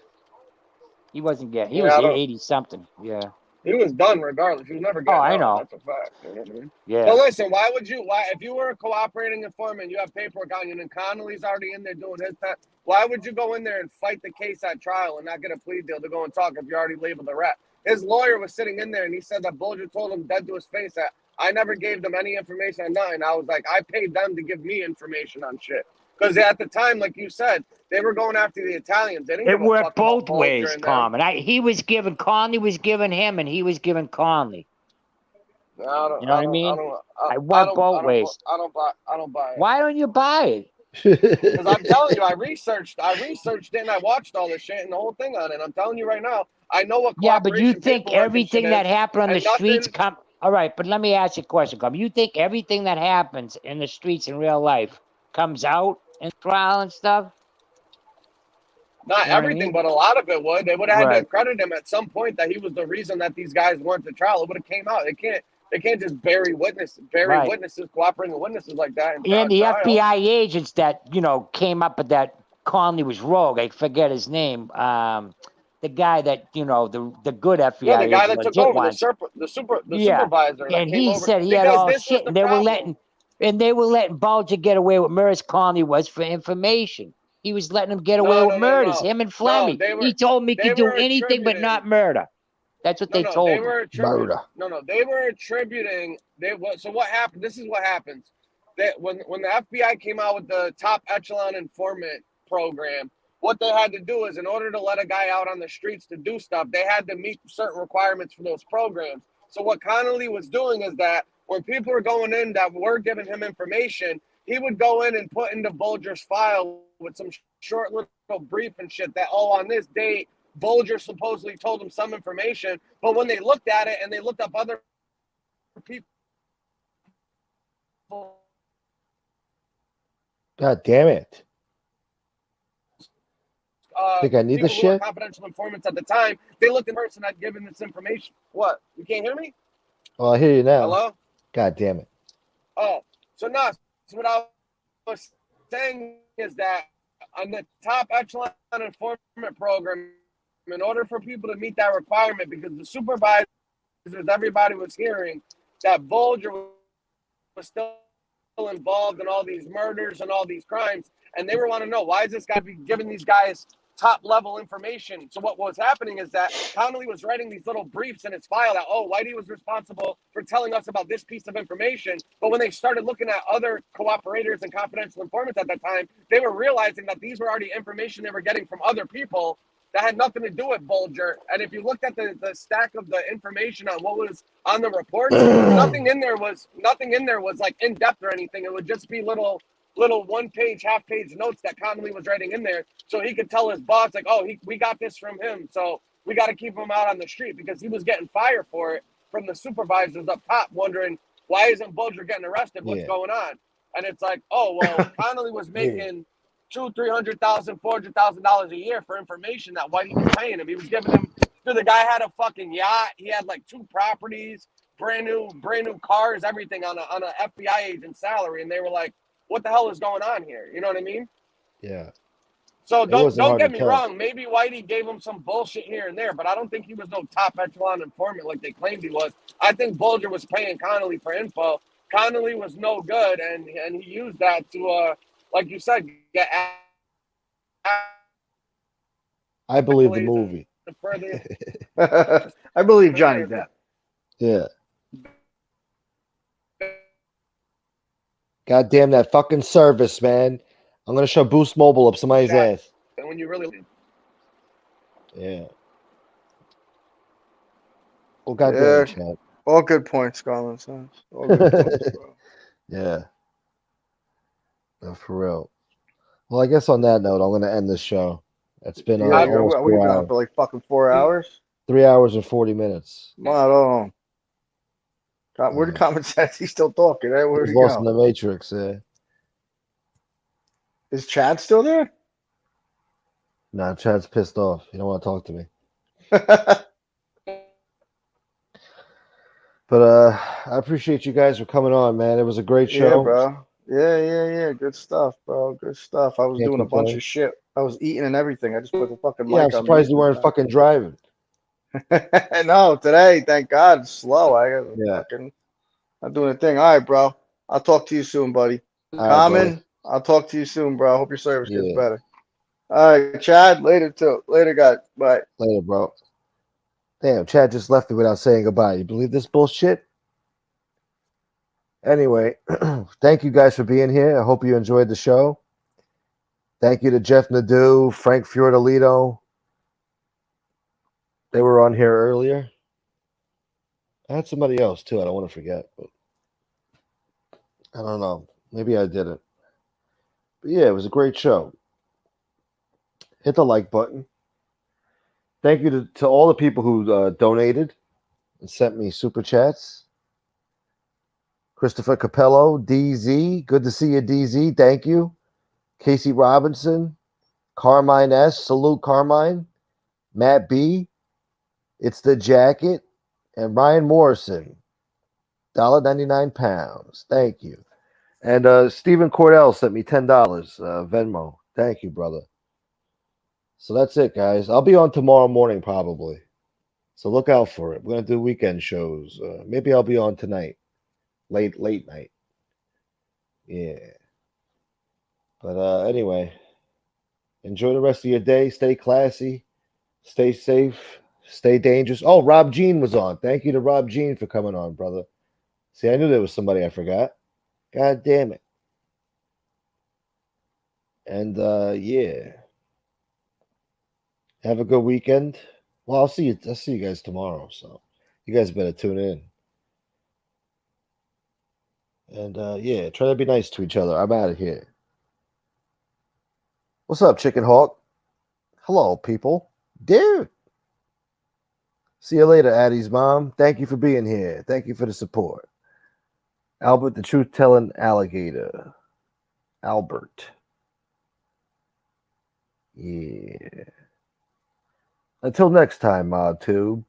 He wasn't getting. He was 80 something. Yeah. He was done regardless. He was never getting I out. know. That's a fact. You know what I mean? Yeah. But listen, why if you were a cooperating informant, you have paperwork on you, and Connolly's already in there doing his time, why would you go in there and fight the case at trial and not get a plea deal to go and talk if you already labeled the rat? His lawyer was sitting in there, and he said that Bulger told him dead to his face that I never gave them any information on nothing. I was like, I paid them to give me information on shit. Because at the time, like you said, they were going after the Italians. They didn't It give a worked fuck about both ways, Bulger and Carmen. Conley was giving him, and he was giving Conley. them. I don't, You know what I mean? I went both ways. I don't buy it. Why don't you buy it? Because I'm telling you, I researched it and I watched all this shit and the whole thing on it. I'm telling you right now, I know what. Yeah, but you think paperwork and everything shit that is, happened on the and streets nothing- all right, but let me ask you a question, Carmen. You think everything that happens in the streets in real life comes out in trial and stuff? Not You know what I everything, mean? but a lot of it would. They would have had to Right. credit him at some point that he was the reason that these guys weren't to trial. It would have came out. They can't just bury witnesses, cooperating witnesses like that. And the FBI agents that, came up with that Conley was rogue. I forget his name. The guy that, the good FBI Yeah, the guy agent, that took legit over, ones. the supervisor. that And came he over, said he had because all this shit, was and the they were problem. letting Bulger get away with murders. Conley was for information. He was letting him get away with murders. No. Him and Fleming. He told me he could do anything but not murder. That's what they told him. Murder. They were attributing. So what happened? This is what happens. That when the FBI came out with the top echelon informant program, what they had to do is, in order to let a guy out on the streets to do stuff, they had to meet certain requirements for those programs. So what Connolly was doing is that when people were going in that were giving him information, he would go in and put into Bulger's file with some short little brief and shit that, on this date, Bulger supposedly told him some information. But when they looked at it and they looked up other people. God damn it. Think I need people this who were shit? confidential informants at the time, they looked at the person that given this information. What? You can't hear me? Oh, I hear you now. Hello? God damn it. Oh, so what I was saying is that on the top echelon informant program, in order for people to meet that requirement, because the supervisors, everybody was hearing that Bulger was still involved in all these murders and all these crimes, and they were want to know, why is this guy be giving these guys top level information? So what was happening is that Connolly was writing these little briefs in his file that, Whitey was responsible for telling us about this piece of information. But when they started looking at other cooperators and confidential informants at that time, they were realizing that these were already information they were getting from other people that had nothing to do with Bulger. And if you looked at the stack of the information on what was on the reports, nothing in there was like in depth or anything. It would just be little 1-page, half-page notes that Connolly was writing in there, so he could tell his boss, like, we got this from him, so we got to keep him out on the street, because he was getting fired for it from the supervisors up top, wondering, why isn't Bulger getting arrested? What's going on? And it's like, Connolly was making $200,000, $300,000, $400,000 a year for information that Whitey was paying him. He was giving him. The guy had a fucking yacht. He had like 2 properties, brand new cars, everything on a FBI agent's salary, and they were like, what the hell is going on here? You know what I mean? Yeah. So don't get me wrong. Maybe Whitey gave him some bullshit here and there, but I don't think he was no top echelon informant like they claimed he was. I think Bulger was paying Connolly for info Connolly was no good, and he used that to, like you said, get I believe the accolades movie. and further. I believe Johnny Depp. Yeah. God damn that fucking service, man. I'm gonna show Boost Mobile up somebody's ass. And when you really, Yeah. Well, goddamn, Chad. All good points, Garland. All good points, bro. Yeah. No, for real. Well, I guess on that note, I'm gonna end this show. It's been Yeah, almost what are you 4 doing hours. for like fucking 4 hours? 3 hours and 40 minutes. Where the common sense? He's still talking, right? Where'd He's he lost in go? the Matrix. Is Chad still there? Nah, Chad's pissed off. He don't want to talk to me. But I appreciate you guys for coming on, man. It was a great show. Yeah, bro. Yeah. Good stuff, bro. Good stuff. I was Can't doing a bunch complain. of shit. I was eating and everything. I just put the fucking Yeah, I'm mic on surprised mute you this weren't time. fucking driving. No, today, thank God, it's slow. Yeah. I'm doing a thing. All right, bro. I'll talk to you soon, buddy. All right, Common, brother. I'll talk to you soon, bro. I hope your service gets Yeah. better. All right, Chad. Later, too. Later, guys. Bye. Later, bro. Damn, Chad just left me without saying goodbye. You believe this bullshit? Anyway, thank you guys for being here. I hope you enjoyed the show. Thank you to Jeff Nadu, Frank Fiordilino. They were on here earlier. I had somebody else too. I don't want to forget, but I don't know. Maybe I didn't. But yeah, it was a great show. Hit the like button. Thank you to all the people who donated and sent me super chats. Christopher Capello, DZ. Good to see you, DZ. Thank you. Casey Robinson. Carmine S. Salute, Carmine. Matt B. It's the Jacket. And Ryan Morrison. $1.99. Thank you. And Stephen Cordell sent me $10. Venmo. Thank you, brother. So that's it, guys. I'll be on tomorrow morning probably. So look out for it. We're going to do weekend shows. Maybe I'll be on tonight. Late night. Yeah. But anyway, enjoy the rest of your day. Stay classy. Stay safe. Stay dangerous. Oh, Rob Jean was on. Thank you to Rob Jean for coming on, brother. See, I knew there was somebody I forgot. God damn it. And yeah. Have a good weekend. Well, I'll see you guys tomorrow, so you guys better tune in. And yeah, try to be nice to each other. I'm out of here. What's up, Chicken Hawk? Hello, people. Dude. See you later, Addie's mom. Thank you for being here. Thank you for the support. Albert, the truth-telling alligator. Albert. Yeah. Until next time, ModTube.